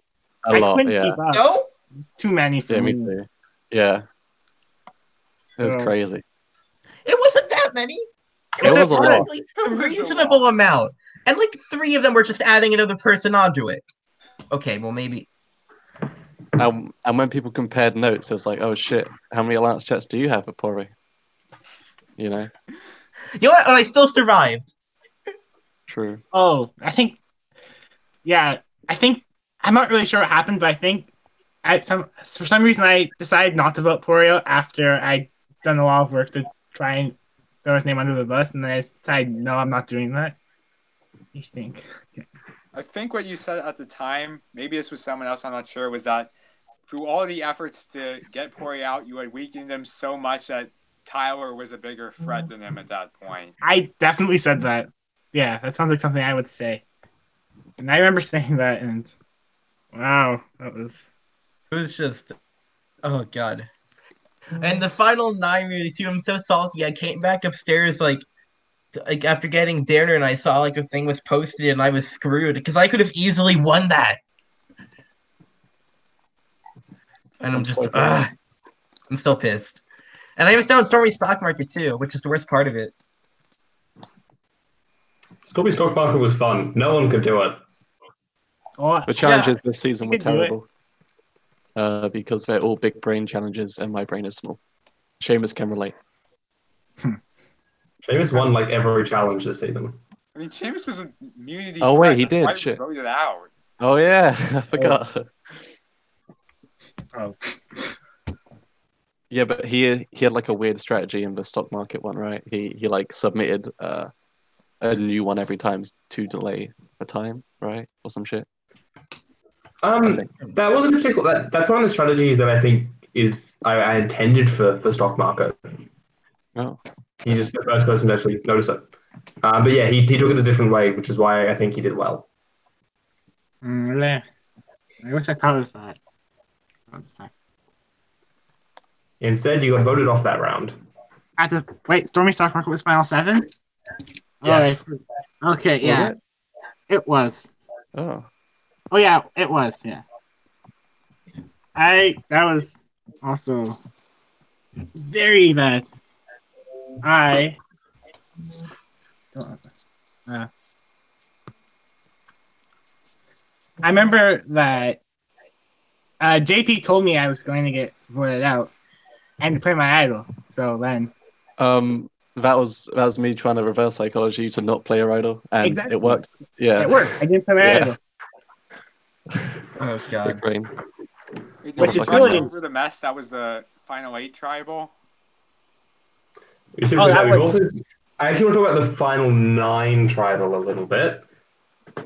[SPEAKER 3] A lot,
[SPEAKER 10] couldn't
[SPEAKER 3] yeah.
[SPEAKER 10] keep up.
[SPEAKER 6] No?
[SPEAKER 10] It's too many for
[SPEAKER 3] Yeah,
[SPEAKER 10] me.
[SPEAKER 3] me too. Yeah. It was
[SPEAKER 10] So-
[SPEAKER 3] crazy.
[SPEAKER 6] It wasn't that many.
[SPEAKER 3] It was a lot.
[SPEAKER 6] Like, a reasonable amount. And like 3 of them were just adding another person onto it. Okay, well maybe.
[SPEAKER 3] And when people compared notes, it was like, oh shit, how many alliance chats do you have with Pori? You know?
[SPEAKER 6] You know what? I still survived.
[SPEAKER 3] True.
[SPEAKER 10] Oh, I think I'm not really sure what happened, but I think for some reason I decided not to vote Porio after I'd done a lot of work to try and throw his name under the bus, and then I decided, no, I'm not doing that. You think? Okay.
[SPEAKER 5] I think what you said at the time, maybe this was someone else, I'm not sure, was that through all the efforts to get Pori out, you had weakened him so much that Tyler was a bigger threat than him at that point.
[SPEAKER 10] I definitely said that. Yeah, that sounds like something I would say. And I remember saying that, and wow, that was...
[SPEAKER 6] It was just... Oh, God. And the final 9 really too, I'm so salty. I came back upstairs like after getting dinner and I saw like the thing was posted and I was screwed because I could have easily won that. And I'm just I'm still pissed. And I was down Stormy Stock Market too, which is the worst part of it.
[SPEAKER 2] Stormy Stock Market was fun. No one could do it.
[SPEAKER 10] Oh,
[SPEAKER 3] The challenges this season were
[SPEAKER 10] could do it.
[SPEAKER 3] terrible. Because they're all big brain challenges and my brain is small. Seamus can relate.
[SPEAKER 2] Seamus won like every challenge this season.
[SPEAKER 5] I mean, Seamus was a immunity
[SPEAKER 3] Oh, wait,
[SPEAKER 5] threat.
[SPEAKER 3] he
[SPEAKER 5] That's
[SPEAKER 3] did,
[SPEAKER 5] why he was
[SPEAKER 3] shit.
[SPEAKER 5] voted out.
[SPEAKER 3] Oh yeah, I forgot.
[SPEAKER 10] Oh.
[SPEAKER 3] Yeah, but he had like a weird strategy in the stock market one, right? He like submitted a new one every time to delay the time, right? Or some shit.
[SPEAKER 2] That wasn't particular. That's one of the strategies that I think is I intended for stock market.
[SPEAKER 3] Oh.
[SPEAKER 2] He's just the first person to actually notice it. But yeah, he took it a different way, which is why I think he did well.
[SPEAKER 10] I wish I thought of that.
[SPEAKER 2] Instead, you got voted off that round.
[SPEAKER 10] Wait, Stormy Stock Market was final 7?
[SPEAKER 2] Yes.
[SPEAKER 10] Oh, okay, yeah. It was.
[SPEAKER 3] Oh.
[SPEAKER 10] Oh yeah, it was, yeah. That was also very bad. I remember that JP told me I was going to get voted out and to play my idol. So then
[SPEAKER 3] that was me trying to reverse psychology to not play your idol, and
[SPEAKER 10] exactly.
[SPEAKER 3] it worked. Yeah,
[SPEAKER 10] it worked. I didn't play my idol.
[SPEAKER 6] Oh god.
[SPEAKER 3] Brain.
[SPEAKER 5] Did
[SPEAKER 10] Which
[SPEAKER 5] we
[SPEAKER 10] is
[SPEAKER 5] brush
[SPEAKER 10] really-
[SPEAKER 5] over the mess that was the final 8 tribal?
[SPEAKER 2] We should
[SPEAKER 10] Oh,
[SPEAKER 2] do
[SPEAKER 10] that
[SPEAKER 2] that. We've
[SPEAKER 10] was-
[SPEAKER 2] also, I actually want to talk about the final 9 tribal a little bit,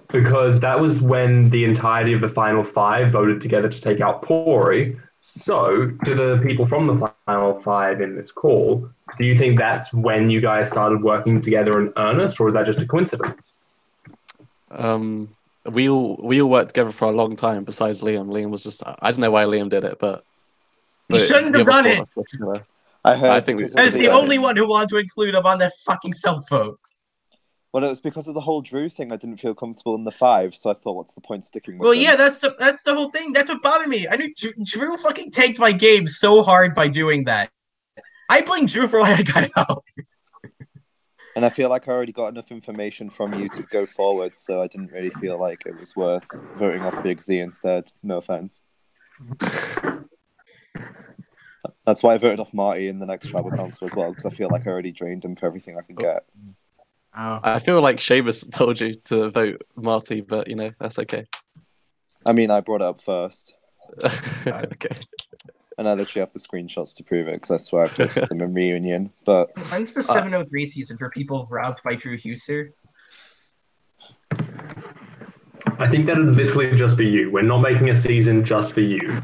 [SPEAKER 2] because that was when the entirety of the final 5 voted together to take out Pori. So, to the people from the final 5 in this call, do you think that's when you guys started working together in earnest, or is that just a coincidence?
[SPEAKER 3] We all worked together for a long time. Besides Liam, Liam was just I don't know why Liam did it, but
[SPEAKER 6] He shouldn't
[SPEAKER 3] the
[SPEAKER 6] have
[SPEAKER 3] other
[SPEAKER 6] done
[SPEAKER 3] four
[SPEAKER 6] it.
[SPEAKER 3] of us worked together.
[SPEAKER 8] I heard
[SPEAKER 3] I think
[SPEAKER 8] because
[SPEAKER 3] we-
[SPEAKER 8] of
[SPEAKER 6] As the only one who wanted to include him on that fucking self-vote.
[SPEAKER 8] Well, it was because of the whole Drew thing. I didn't feel comfortable in the 5, so I thought, what's the point sticking with
[SPEAKER 6] Well,
[SPEAKER 8] them?
[SPEAKER 6] yeah, that's the whole thing. That's what bothered me. I knew Drew fucking tanked my game so hard by doing that. I blame Drew for why I got out.
[SPEAKER 8] And I feel like I already got enough information from you to go forward, so I didn't really feel like it was worth voting off Big Z instead. No offense. That's why I voted off Marty in the next tribal council as well, because I feel like I already drained him for everything I could get.
[SPEAKER 9] Oh.
[SPEAKER 3] I feel like Seamus told you to vote Marty, but you know that's okay.
[SPEAKER 8] I mean, I brought it up first,
[SPEAKER 3] Okay.
[SPEAKER 8] and I literally have the screenshots to prove it, because I swear I posted them in reunion. But
[SPEAKER 6] When's the 703 season for people robbed by Drew Huser?
[SPEAKER 2] I think that'd literally just be you. We're not making a season just for you.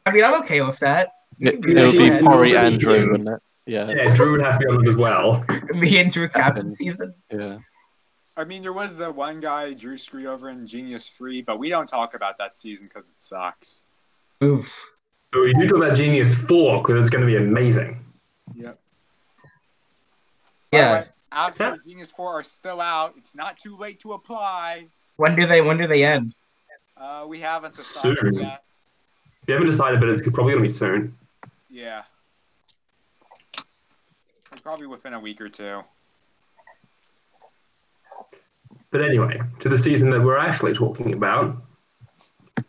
[SPEAKER 6] I mean, I'm okay with that.
[SPEAKER 3] It
[SPEAKER 6] be
[SPEAKER 3] would be
[SPEAKER 6] ahead.
[SPEAKER 3] Pori and Drew, wouldn't it? Yeah.
[SPEAKER 2] Yeah, Drew would have to be on it as well.
[SPEAKER 6] Me and Drew captain season.
[SPEAKER 3] Yeah.
[SPEAKER 5] I mean, there was the one guy Drew screwed over in Genius Free, but we don't talk about that season because it sucks.
[SPEAKER 6] Oof.
[SPEAKER 2] But we do talk about Genius 4 because it's going to be amazing.
[SPEAKER 5] Yep.
[SPEAKER 6] Yeah.
[SPEAKER 5] By the way, after Genius 4 are still out, it's not too late to apply.
[SPEAKER 6] When do they end?
[SPEAKER 5] We haven't decided
[SPEAKER 2] Soon.
[SPEAKER 5] yet.
[SPEAKER 2] We haven't decided, but it's probably going to be soon.
[SPEAKER 5] Yeah. Probably within a week or two.
[SPEAKER 2] But anyway, to the season that we're actually talking about,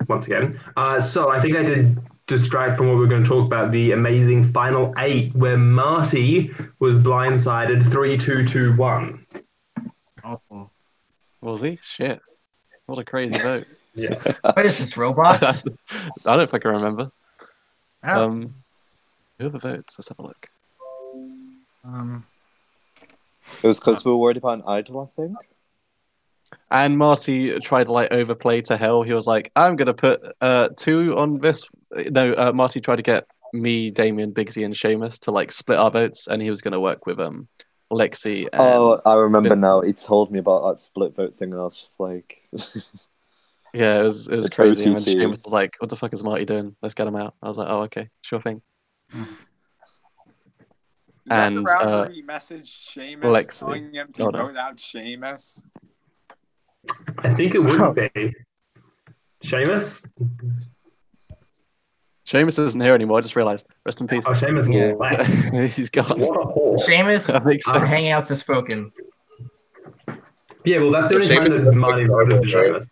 [SPEAKER 2] once again. So I think I did distract from what we were going to talk about, the amazing Final 8, where Marty was blindsided 3-2-2-1.
[SPEAKER 9] Oh.
[SPEAKER 3] Was he? Shit. What a crazy vote.
[SPEAKER 2] Yeah.
[SPEAKER 6] What is this, robots?
[SPEAKER 3] I don't fucking remember.
[SPEAKER 10] Oh.
[SPEAKER 3] Who are the votes? Let's have a look.
[SPEAKER 8] it was because we were worried about an idol, I think.
[SPEAKER 3] And Marty tried to like overplay to hell. He was like, I'm gonna put 2 on this. No, Marty tried to get me, Damien, Bigsy, and Seamus to like split our votes, and he was gonna work with Lexi. And
[SPEAKER 8] Oh, I remember
[SPEAKER 3] Vincent.
[SPEAKER 8] now. He told me about that split vote thing, and I was just like,
[SPEAKER 3] Yeah, it was
[SPEAKER 8] It's
[SPEAKER 3] crazy. And then
[SPEAKER 8] OTT.
[SPEAKER 3] Seamus was like, "What the fuck is Marty doing? Let's get him out." I was like, "Oh, okay, sure thing."
[SPEAKER 5] Is that the
[SPEAKER 3] And
[SPEAKER 5] round where he messaged Seamus
[SPEAKER 3] Lexi.
[SPEAKER 5] telling him to
[SPEAKER 3] Hold on.
[SPEAKER 5] vote out Seamus?
[SPEAKER 2] I think it would be. Seamus?
[SPEAKER 3] Seamus isn't here anymore. I just realized. Rest in peace.
[SPEAKER 2] Oh, Seamus
[SPEAKER 6] Yeah.
[SPEAKER 2] left.
[SPEAKER 3] He's gone.
[SPEAKER 2] What a whore.
[SPEAKER 6] Seamus,
[SPEAKER 3] That makes sense.
[SPEAKER 6] hangouts have spoken.
[SPEAKER 2] Yeah, well, that's the only time
[SPEAKER 3] Seamus-
[SPEAKER 2] that Marty voted for Seamus.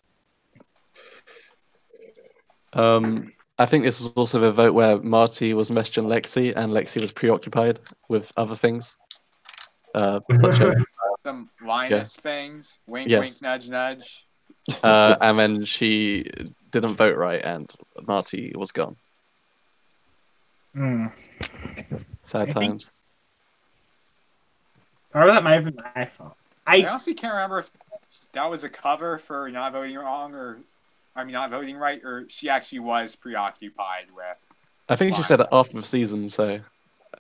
[SPEAKER 3] I think this is also the vote where Marty was messaging Lexi, and Lexi was preoccupied with other things, such as,
[SPEAKER 5] Some Linus things. Wink,
[SPEAKER 3] Yes.
[SPEAKER 5] wink, nudge, nudge.
[SPEAKER 3] and then she didn't vote right, and Marty was gone.
[SPEAKER 10] Hmm.
[SPEAKER 3] Sad
[SPEAKER 10] I think-
[SPEAKER 3] times.
[SPEAKER 10] Or that might have been my fault.
[SPEAKER 5] I honestly can't remember if that was a cover for not voting wrong, or not voting right, or she actually was preoccupied with.
[SPEAKER 3] I think she said it after the season, so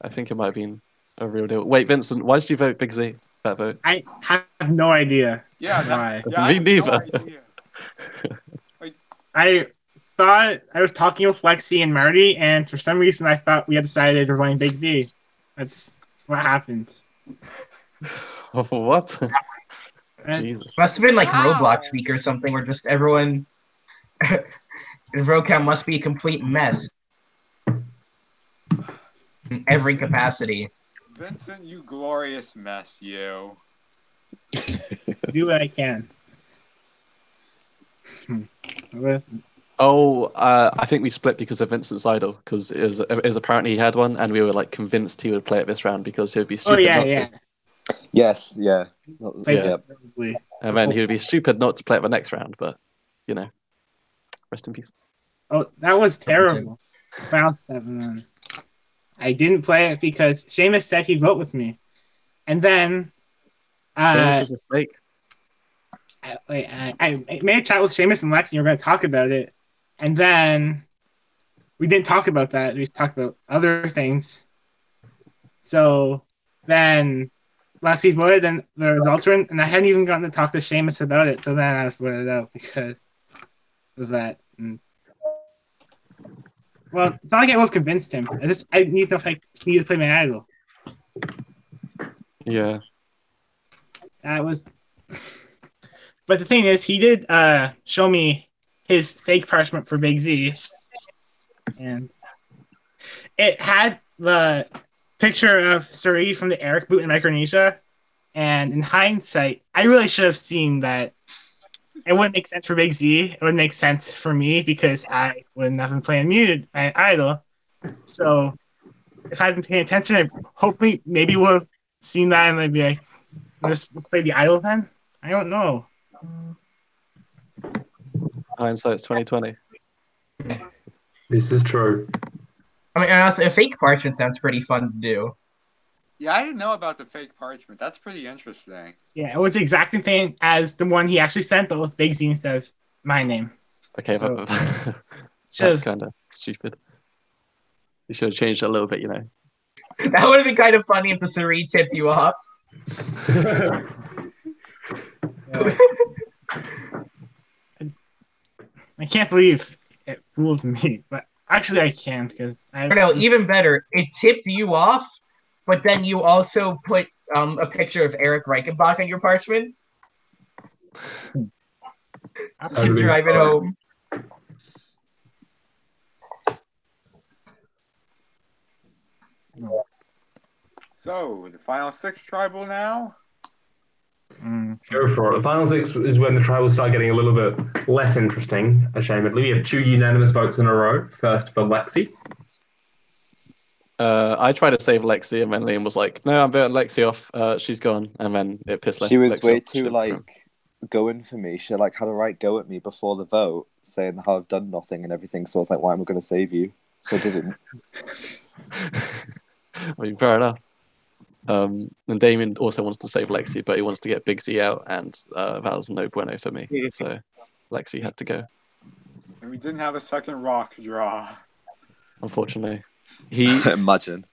[SPEAKER 3] I think it might have been a real deal. Wait, Vincent, why did you vote Big Z? That vote?
[SPEAKER 10] I have no idea.
[SPEAKER 5] Yeah,
[SPEAKER 10] why.
[SPEAKER 5] yeah, I
[SPEAKER 3] Me
[SPEAKER 5] have
[SPEAKER 3] neither.
[SPEAKER 5] No idea.
[SPEAKER 10] I thought I was talking with Lexi and Marty, and for some reason I thought we had decided we're going Big Z. That's what happened.
[SPEAKER 3] What?
[SPEAKER 10] And
[SPEAKER 3] Jesus.
[SPEAKER 6] Must have been like
[SPEAKER 5] Wow.
[SPEAKER 6] Roblox week or something, where just everyone. The vote count must be a complete mess. In every capacity.
[SPEAKER 5] Vincent, you glorious mess, you.
[SPEAKER 10] do what I can.
[SPEAKER 3] Oh, I think we split because of Vincent's idol, because it was apparently he had one, and we were like convinced he would play it this round because he would be
[SPEAKER 10] Oh
[SPEAKER 3] stupid
[SPEAKER 10] yeah,
[SPEAKER 3] not
[SPEAKER 10] yeah.
[SPEAKER 3] to.
[SPEAKER 8] yes, yeah. That was,
[SPEAKER 10] Like,
[SPEAKER 3] Yeah.
[SPEAKER 8] yeah.
[SPEAKER 10] probably.
[SPEAKER 3] And then he would be stupid not to play it the next round, but you know. Rest in peace.
[SPEAKER 10] Oh, that was terrible. Final 7. I didn't play it because Seamus said he'd vote with me. And then
[SPEAKER 3] Seamus is a snake.
[SPEAKER 10] I made a chat with Seamus and Lexi and we were going to talk about it. And then we didn't talk about that. We talked about other things. So then Lexi voted and the results were in, and I hadn't even gotten to talk to Seamus about it. So then I was voted out because it was that. Well, it's not like I would have convinced him. I need to know if I need to play my idol.
[SPEAKER 3] Yeah.
[SPEAKER 10] That was. But the thing is, he did show me his fake parchment for Big Z, and it had the picture of Suri from the Eric boot in Micronesia. And in hindsight, I really should have seen that. It wouldn't make sense for Big Z. It would make sense for me because I wouldn't have been playing muted idol. So if I had been paying attention, I hopefully maybe would have seen that and I'd be like, let's play the idol then. I don't know.
[SPEAKER 3] Hindsight's 2020.
[SPEAKER 2] This is true.
[SPEAKER 6] I mean, honestly, a fake parchment sounds pretty fun to do.
[SPEAKER 5] Yeah, I didn't know about the fake parchment. That's pretty interesting.
[SPEAKER 10] Yeah, it was the exact same thing as the one he actually sent, but with Big Z instead of my name.
[SPEAKER 3] Okay,
[SPEAKER 10] So,
[SPEAKER 3] but that's kind of stupid. You should have changed it a little bit, you know.
[SPEAKER 6] That would have been kind of funny if the Suri tipped you off.
[SPEAKER 10] I can't believe it fooled me, but actually I can't because I
[SPEAKER 6] No, even better, it tipped you off, but then you also put a picture of Eric Reichenbach on your parchment. To drive it home.
[SPEAKER 5] So, the final 6 tribal now?
[SPEAKER 2] Go for it. The final 6 is when the tribals start getting a little bit less interesting, ashamedly. We have 2 unanimous votes in a row. First for Lexi.
[SPEAKER 3] I tried to save Lexi, and then Liam was like, "No, I'm voting Lexi off. She's gone." And then it pissed Lexi.
[SPEAKER 8] She was
[SPEAKER 3] Lexi
[SPEAKER 8] way
[SPEAKER 3] off.
[SPEAKER 8] too going for me. She had a right go at me before the vote, saying how I've done nothing and everything. So I was like, "Why am I going to save you?" So I didn't.
[SPEAKER 3] I mean, fair enough. And Damien also wants to save Lexi, but he wants to get Big Z out, and that was no bueno for me. So Lexi had to go.
[SPEAKER 5] And we didn't have a second rock draw.
[SPEAKER 3] Unfortunately.
[SPEAKER 8] Imagine.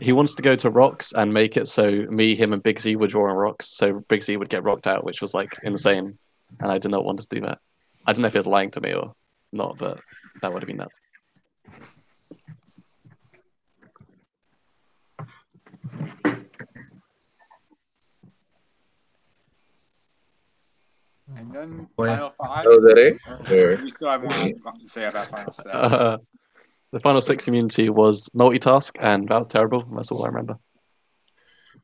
[SPEAKER 3] He wants to go to rocks and make it so me, him, and Big Z were drawing rocks, so Big Z would get rocked out, which was like insane, and I did not want to do that. I don't know if he was lying to me or not, but that would have been nuts.
[SPEAKER 5] And then final 5.
[SPEAKER 4] Oh, did it?
[SPEAKER 5] We still have more to say about final 6.
[SPEAKER 3] The final 6 immunity was multitask, and that was terrible. That's all I remember.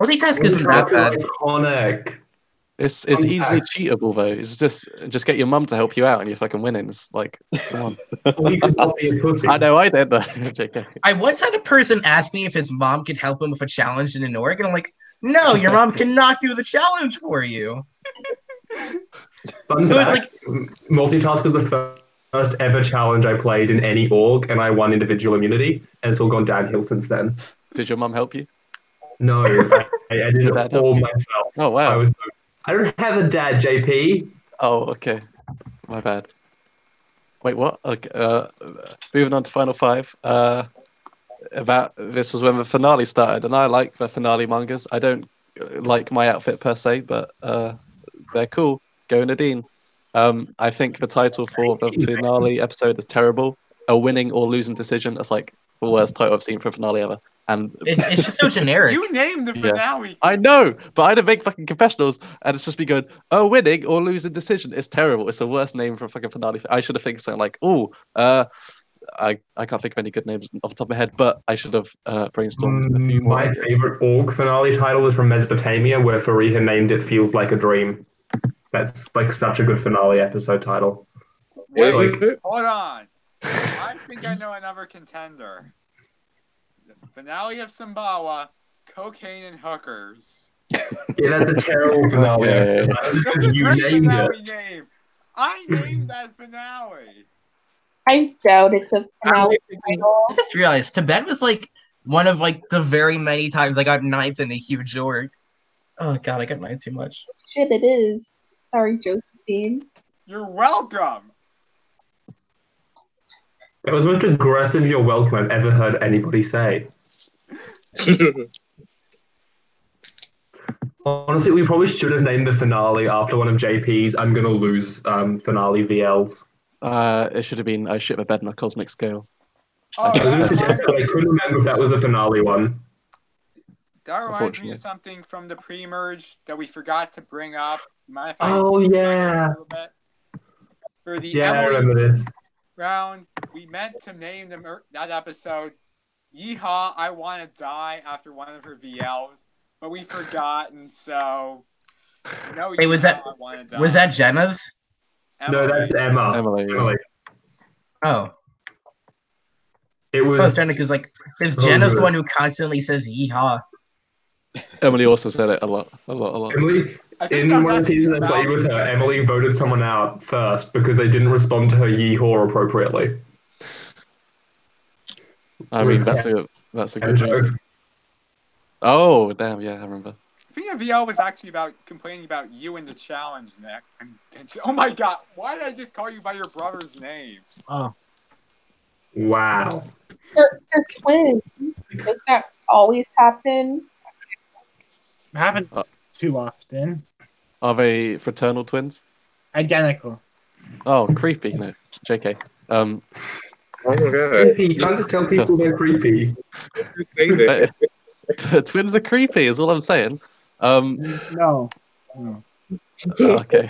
[SPEAKER 6] Multitask isn't that bad.
[SPEAKER 2] Iconic.
[SPEAKER 3] It's easily cheatable though. It's just get your mum to help you out, and you're fucking winning. It's like, come on.
[SPEAKER 2] Well, you could not be a pussy.
[SPEAKER 3] I know I did that. JK.
[SPEAKER 6] I once had a person ask me if his mom could help him with a challenge in an org, and I'm like, no, your mom cannot do the challenge for you.
[SPEAKER 2] Fun fact, multitask was the first ever challenge I played in any org, and I won individual immunity, and it's all gone downhill since then.
[SPEAKER 3] Did your mum help you?
[SPEAKER 2] No, I did it all myself.
[SPEAKER 3] Oh wow!
[SPEAKER 2] I don't have a dad, JP.
[SPEAKER 3] Oh, okay. My bad. Wait, what? Okay, moving on to final 5. This was when the finale started, and I like the finale mangas. I don't like my outfit per se, but they're cool. Go Nadine. I think the title for the finale episode is terrible. A winning or losing decision. That's like the worst title I've seen for a finale ever. And
[SPEAKER 6] it's just so generic.
[SPEAKER 5] You named the finale.
[SPEAKER 3] I know, but I didn't make fucking confessionals, and it's just me going, "Oh, winning or losing decision." It's terrible. It's the worst name for a fucking finale. I should have think something like, I can't think of any good names off the top of my head, but I should have brainstormed a few more.
[SPEAKER 2] My favorite org finale title is from Mesopotamia, where Fariha named it "Feels Like a Dream." That's like such a good finale episode title.
[SPEAKER 5] Wait, hold on. I think I know another contender. The finale of Simbawa, cocaine and hookers.
[SPEAKER 2] Yeah, that's a terrible finale.
[SPEAKER 3] Okay.
[SPEAKER 2] Just
[SPEAKER 5] That's
[SPEAKER 2] because
[SPEAKER 5] a
[SPEAKER 2] you
[SPEAKER 5] great
[SPEAKER 2] named
[SPEAKER 5] finale
[SPEAKER 2] it.
[SPEAKER 5] name. I named that finale.
[SPEAKER 1] I doubt it's a finale title.
[SPEAKER 6] I just realized Tibet was like one of like the very many times I got ninth in a huge org. Oh god, I got ninth too much.
[SPEAKER 1] Shit, it is. Sorry, Josephine.
[SPEAKER 5] You're welcome.
[SPEAKER 2] It was the most aggressive "you're welcome" I've ever heard anybody say. Honestly, we probably should have named the finale after one of JP's "I'm gonna lose" finale VLs.
[SPEAKER 3] It should have been "I shit my bed on a cosmic scale."
[SPEAKER 5] Oh,
[SPEAKER 2] I was going
[SPEAKER 5] that
[SPEAKER 2] to suggest,
[SPEAKER 5] reminds
[SPEAKER 2] but I
[SPEAKER 5] me of
[SPEAKER 2] couldn't remember if that was the finale one.
[SPEAKER 5] That reminds me
[SPEAKER 3] Unfortunately.
[SPEAKER 5] of something from the pre-merge that we forgot to bring up. Mind if I
[SPEAKER 2] Oh
[SPEAKER 5] bring it
[SPEAKER 2] yeah,
[SPEAKER 5] up a little bit? For the
[SPEAKER 2] yeah, I
[SPEAKER 5] Emily
[SPEAKER 2] remember this.
[SPEAKER 5] round, we meant to name that episode "Yeehaw, I Want to Die" after one of her VLs, but we forgot, and so no.
[SPEAKER 6] Wait, was
[SPEAKER 5] Yeehaw,
[SPEAKER 6] that
[SPEAKER 5] I Want to Die.
[SPEAKER 6] was that Jenna's?
[SPEAKER 2] No, that's Emma.
[SPEAKER 3] Emily.
[SPEAKER 2] Emily.
[SPEAKER 6] Oh.
[SPEAKER 2] It
[SPEAKER 6] I was
[SPEAKER 2] was.
[SPEAKER 6] trying to, because like, because
[SPEAKER 2] Oh,
[SPEAKER 6] Jenna's the
[SPEAKER 2] good.
[SPEAKER 6] one who constantly says "yeehaw."
[SPEAKER 3] Emily also said it a lot.
[SPEAKER 2] Emily,
[SPEAKER 5] I think
[SPEAKER 2] in
[SPEAKER 5] that was
[SPEAKER 2] one of the
[SPEAKER 5] actually
[SPEAKER 2] seasons I played
[SPEAKER 5] about
[SPEAKER 2] with her,
[SPEAKER 5] you,
[SPEAKER 2] Emily
[SPEAKER 5] Vince.
[SPEAKER 2] voted someone out first because they didn't respond to her yeehaw appropriately.
[SPEAKER 3] I mean, that's a good
[SPEAKER 2] And so,
[SPEAKER 3] reason. Oh damn, yeah, I remember.
[SPEAKER 5] I think the VL was actually about complaining about you in the challenge, Nick. And oh my god, why did I just call you by your brother's name?
[SPEAKER 6] Oh.
[SPEAKER 2] wow.
[SPEAKER 1] They're twins. Does that always happen?
[SPEAKER 10] It happens too often.
[SPEAKER 3] Are they fraternal twins?
[SPEAKER 10] Identical.
[SPEAKER 3] Oh, creepy. No, JK.
[SPEAKER 4] Oh my god.
[SPEAKER 2] Creepy. You can't just tell people they're creepy.
[SPEAKER 4] Say that.
[SPEAKER 3] Twins are creepy, is all I'm saying.
[SPEAKER 10] No.
[SPEAKER 3] Okay.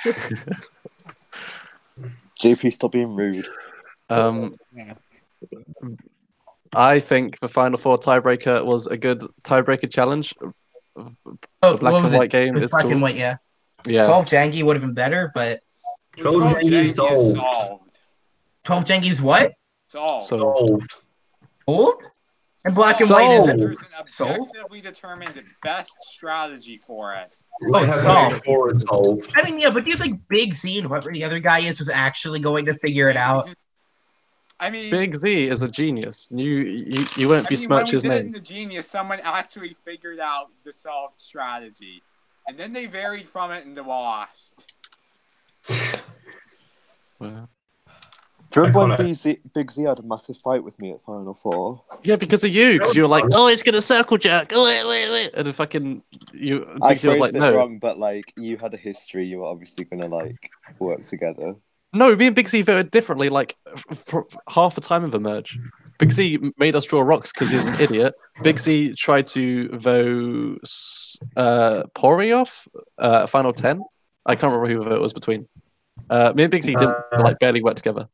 [SPEAKER 8] JP, stop being rude.
[SPEAKER 10] Yeah.
[SPEAKER 3] I think the Final Four tiebreaker was a good tiebreaker challenge.
[SPEAKER 6] Oh,
[SPEAKER 3] The black
[SPEAKER 6] what was
[SPEAKER 3] and white
[SPEAKER 6] it?
[SPEAKER 3] game
[SPEAKER 6] It was
[SPEAKER 3] is
[SPEAKER 6] black
[SPEAKER 3] cool.
[SPEAKER 6] and white, yeah.
[SPEAKER 3] Yeah.
[SPEAKER 6] 12 Janky would have been better, but
[SPEAKER 2] 12
[SPEAKER 5] 12
[SPEAKER 2] Janky
[SPEAKER 5] Janky is
[SPEAKER 2] solved.
[SPEAKER 5] solved.
[SPEAKER 6] 12 Janky's what?
[SPEAKER 5] Solved.
[SPEAKER 2] Solved.
[SPEAKER 6] Old? And black and
[SPEAKER 3] Solved.
[SPEAKER 6] white isn't.
[SPEAKER 5] There's an
[SPEAKER 6] Solved?
[SPEAKER 5] objectively determined best strategy for it.
[SPEAKER 2] Like
[SPEAKER 6] Oh,
[SPEAKER 2] how
[SPEAKER 6] solved.
[SPEAKER 2] 4 is solved.
[SPEAKER 6] I mean, yeah, but do you think Big Z and whoever the other guy is was actually going to figure it out?
[SPEAKER 5] I mean,
[SPEAKER 3] Big Z is a genius. You won't
[SPEAKER 5] when
[SPEAKER 3] besmirch
[SPEAKER 5] we
[SPEAKER 3] his
[SPEAKER 5] did it in
[SPEAKER 3] name.
[SPEAKER 5] the Genius, someone actually figured out the solved strategy, and then they varied from it and lost.
[SPEAKER 3] Well,
[SPEAKER 8] Do you remember when
[SPEAKER 2] Iconic.
[SPEAKER 8] Big Z had a massive fight with me at Final Four?
[SPEAKER 3] yeah, because of you. Because you were like, oh, it's gonna circle jerk. Oh, wait. And then fucking
[SPEAKER 8] I
[SPEAKER 3] Big Z was
[SPEAKER 8] phrased
[SPEAKER 3] like,
[SPEAKER 8] it
[SPEAKER 3] no.
[SPEAKER 8] wrong, but like you had a history, you were obviously gonna like work together.
[SPEAKER 3] No, me and Big Z voted differently, like for half the time of the merge. Big Z made us draw rocks because he was an idiot. Big Z tried to vote Pori off final 10. I can't remember who the vote was between. Me and Big Z didn't like barely work together.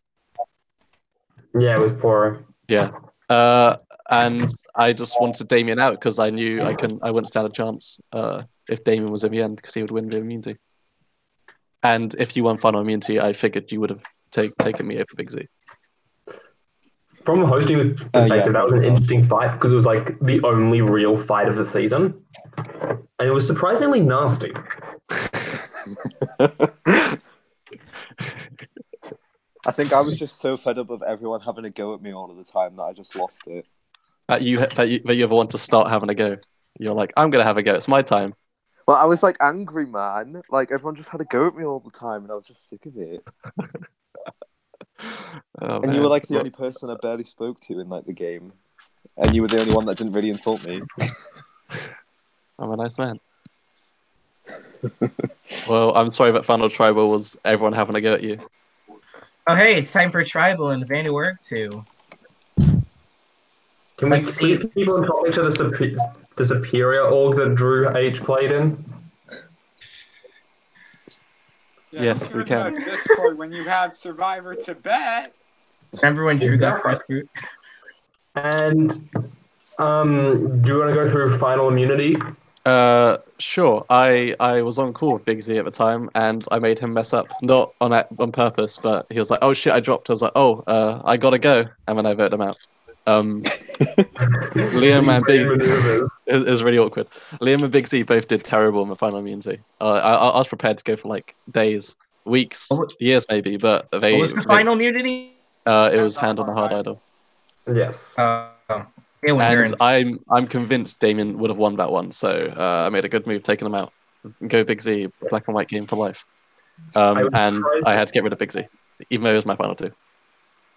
[SPEAKER 2] Yeah, it was poor.
[SPEAKER 3] Yeah. And I just wanted Damien out because I knew I wouldn't stand a chance if Damien was in the end because he would win the immunity. And if you won final immunity, I figured you would have taken me over Big Z.
[SPEAKER 2] From a hosting perspective, that was an interesting fight because it was like the only real fight of the season. And it was surprisingly nasty.
[SPEAKER 8] I think I was just so fed up of everyone having a go at me all of the time that I just lost it.
[SPEAKER 3] That you ever want to start having a go. You're like, I'm gonna have a go. It's my time.
[SPEAKER 8] Well, I was like angry, man. Like everyone just had a go at me all the time, and I was just sick of it.
[SPEAKER 3] Oh,
[SPEAKER 8] and you were like the only person I barely spoke to in like the game, and you were the only one that didn't really insult me.
[SPEAKER 3] I'm a nice man. Well, I'm sorry that final tribal was everyone having a go at you.
[SPEAKER 6] Oh, hey, it's time for Tribal and Vanny Work too.
[SPEAKER 2] Can we please keep on topic to the superior org that Drew H played in?
[SPEAKER 5] Yeah,
[SPEAKER 3] Yes, we can.
[SPEAKER 5] Discord when you have Survivor Tibet.
[SPEAKER 6] Remember when Drew got first group?
[SPEAKER 2] And do you want to go through final immunity?
[SPEAKER 3] Sure. I was on call with Big Z at the time, and I made him mess up, not on purpose, but he was like, "Oh shit, I dropped." I was like, "Oh, I gotta go," and then I voted him out. Liam and Big it was really awkward. Liam and Big Z both did terrible in the final immunity. I was prepared to go for like days, weeks, years maybe, but they.
[SPEAKER 6] What was the final immunity?
[SPEAKER 3] It was Hand on a Hard Idol.
[SPEAKER 2] Yes.
[SPEAKER 3] And I'm convinced Damien would have won that one, so I made a good move taking him out. Go Big Z, black and white game for life. And I had to get rid of Big Z, even though it was my final two.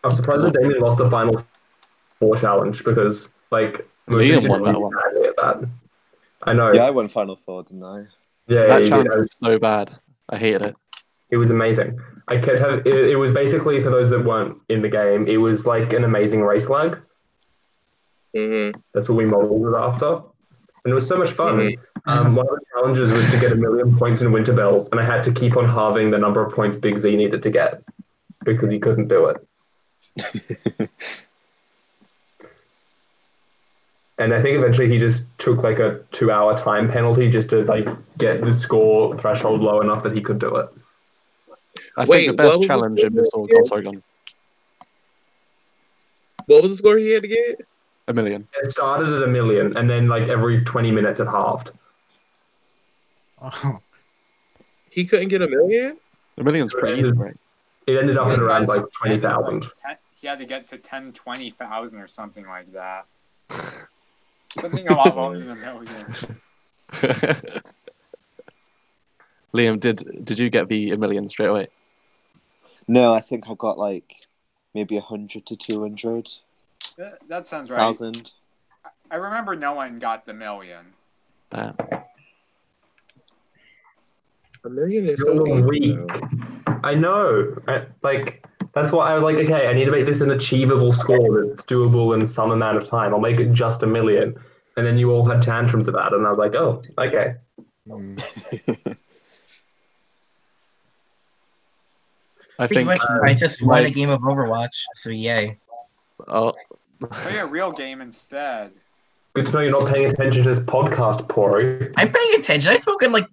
[SPEAKER 2] I was surprised that Damien lost the final 4 challenge because, like,
[SPEAKER 3] Liam won that one.
[SPEAKER 2] That. I know.
[SPEAKER 8] Yeah, I won final 4, didn't I?
[SPEAKER 2] Yeah,
[SPEAKER 3] that challenge was so bad. I hated it.
[SPEAKER 2] It was amazing. I kept having, it was basically, for those that weren't in the game, it was like an amazing race lag. That's what we modeled it after. And it was so much fun. One of the challenges was to get 1 million points in Winter Bells, and I had to keep on halving the number of points Big Z needed to get because he couldn't do it. And I think eventually he just took like a 2-hour time penalty just to like get the score threshold low enough that he could do it.
[SPEAKER 3] I think the best challenge in this whole console gun.
[SPEAKER 4] What was the score he had to get?
[SPEAKER 3] 1 million.
[SPEAKER 2] It started at 1 million, and then like every 20 minutes it halved.
[SPEAKER 4] He couldn't get 1 million?
[SPEAKER 3] 1 million's pretty easy, right?
[SPEAKER 2] It ended up at around like 20,000.
[SPEAKER 5] He had to get to 10, 20,000 or something like that. Something a lot longer than 1 million.
[SPEAKER 3] Liam, did you get the 1 million straight away?
[SPEAKER 8] No, I think I got like maybe 100 to 200.
[SPEAKER 5] That sounds right.
[SPEAKER 8] 1,000.
[SPEAKER 5] I remember no one got the 1 million.
[SPEAKER 4] 1 million is
[SPEAKER 2] so
[SPEAKER 4] weak.
[SPEAKER 2] I know. That's why I was like, okay, I need to make this an achievable score that's doable in some amount of time. I'll make it just 1 million. And then you all had tantrums about it, and I was like, oh, okay.
[SPEAKER 6] I just won a game of Overwatch, so yay.
[SPEAKER 3] Oh.
[SPEAKER 5] Play a real game instead.
[SPEAKER 2] Good to know you're not paying attention to this podcast, Pori.
[SPEAKER 6] I'm paying attention. I've spoken not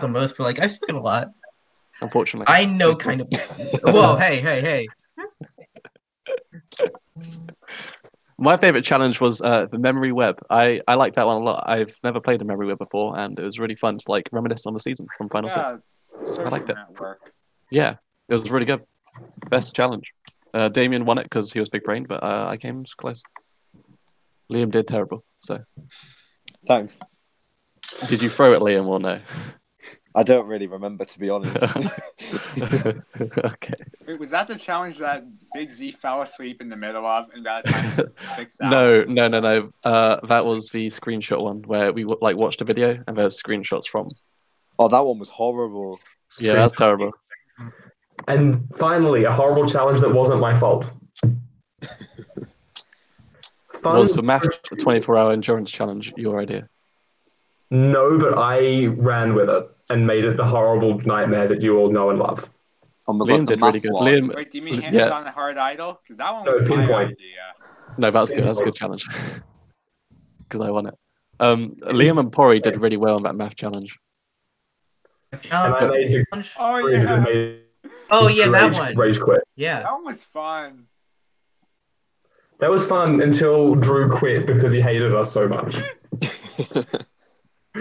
[SPEAKER 6] the most, but I've spoken a lot.
[SPEAKER 3] Unfortunately.
[SPEAKER 6] I know kind of. Whoa, hey.
[SPEAKER 3] My favorite challenge was the memory web. I like that one a lot. I've never played a memory web before, and it was really fun to reminisce on the season from Final 6. I liked it.
[SPEAKER 5] Network.
[SPEAKER 3] Yeah, it was really good. Best challenge. Damien won it because he was big brain, but I came close. Liam did terrible. So.
[SPEAKER 8] Thanks.
[SPEAKER 3] Did you throw at Liam or no?
[SPEAKER 8] I don't really remember, to be honest.
[SPEAKER 3] Okay.
[SPEAKER 5] Wait, was that the challenge that Big Z fell asleep in the middle of and got 6 hours?
[SPEAKER 3] No. That was the screenshot one where we watched a video and there's screenshots from.
[SPEAKER 8] Oh, that one was horrible.
[SPEAKER 3] Yeah, that's terrible.
[SPEAKER 2] And finally, a horrible challenge that wasn't my fault.
[SPEAKER 3] Was the match 24-hour endurance challenge your idea?
[SPEAKER 2] No, but I ran with it and made it the horrible nightmare that you all know and love.
[SPEAKER 8] Oh my
[SPEAKER 3] Liam
[SPEAKER 8] God,
[SPEAKER 3] did really good. Liam,
[SPEAKER 5] Wait, do you mean Hands on a Hard Idol? Because that one was my
[SPEAKER 2] Pinpoint.
[SPEAKER 5] idea.
[SPEAKER 3] No, that was good. That was a good challenge. Because I won it. Liam and Pori did really well on that math challenge.
[SPEAKER 2] And I made the
[SPEAKER 6] that one.
[SPEAKER 2] Rage quit.
[SPEAKER 6] Yeah.
[SPEAKER 5] That one was fun.
[SPEAKER 2] That was fun until Drew quit because he hated us so much.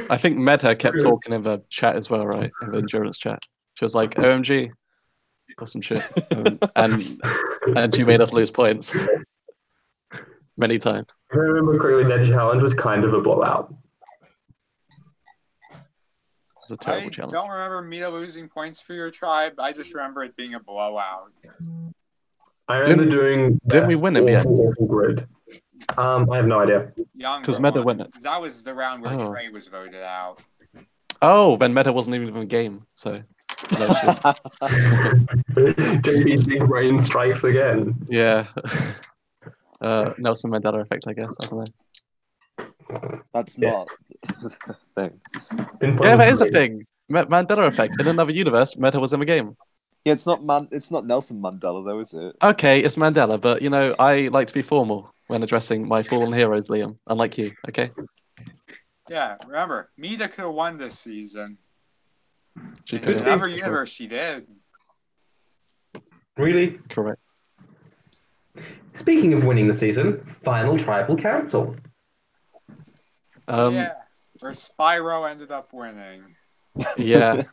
[SPEAKER 3] I think Meta kept talking in the chat as well, right? In the endurance chat. She was like, OMG. Or some shit. And she made us lose points. Many times.
[SPEAKER 2] I remember correctly, that challenge was kind of a blowout.
[SPEAKER 3] It's a terrible challenge.
[SPEAKER 5] I don't remember Mita losing points for your tribe. I just remember it being a blowout.
[SPEAKER 2] I remember
[SPEAKER 3] didn't we win in the end?
[SPEAKER 2] Awful grid. I have no idea.
[SPEAKER 3] Because Meta won it.
[SPEAKER 5] That was the round where Trey was voted out.
[SPEAKER 3] Oh, then Meta wasn't even in the game, so.
[SPEAKER 2] JP's big brain strikes again.
[SPEAKER 3] Yeah. Nelson Mandela effect, I guess. I don't know.
[SPEAKER 8] That's not the thing.
[SPEAKER 3] Yeah, that is a thing. Mandela effect. In another universe, Meta was in the game.
[SPEAKER 8] Yeah, it's not Nelson Mandela though, is it?
[SPEAKER 3] Okay, it's Mandela, but I like to be formal when addressing my fallen heroes, Liam. Unlike you, okay?
[SPEAKER 5] Yeah, remember, Mita could have won this season.
[SPEAKER 3] She
[SPEAKER 5] in
[SPEAKER 3] could have.
[SPEAKER 5] another universe, she did.
[SPEAKER 2] Really?
[SPEAKER 3] Correct.
[SPEAKER 2] Speaking of winning the season, final tribal council.
[SPEAKER 5] Yeah, where Spyro ended up winning.
[SPEAKER 3] Yeah.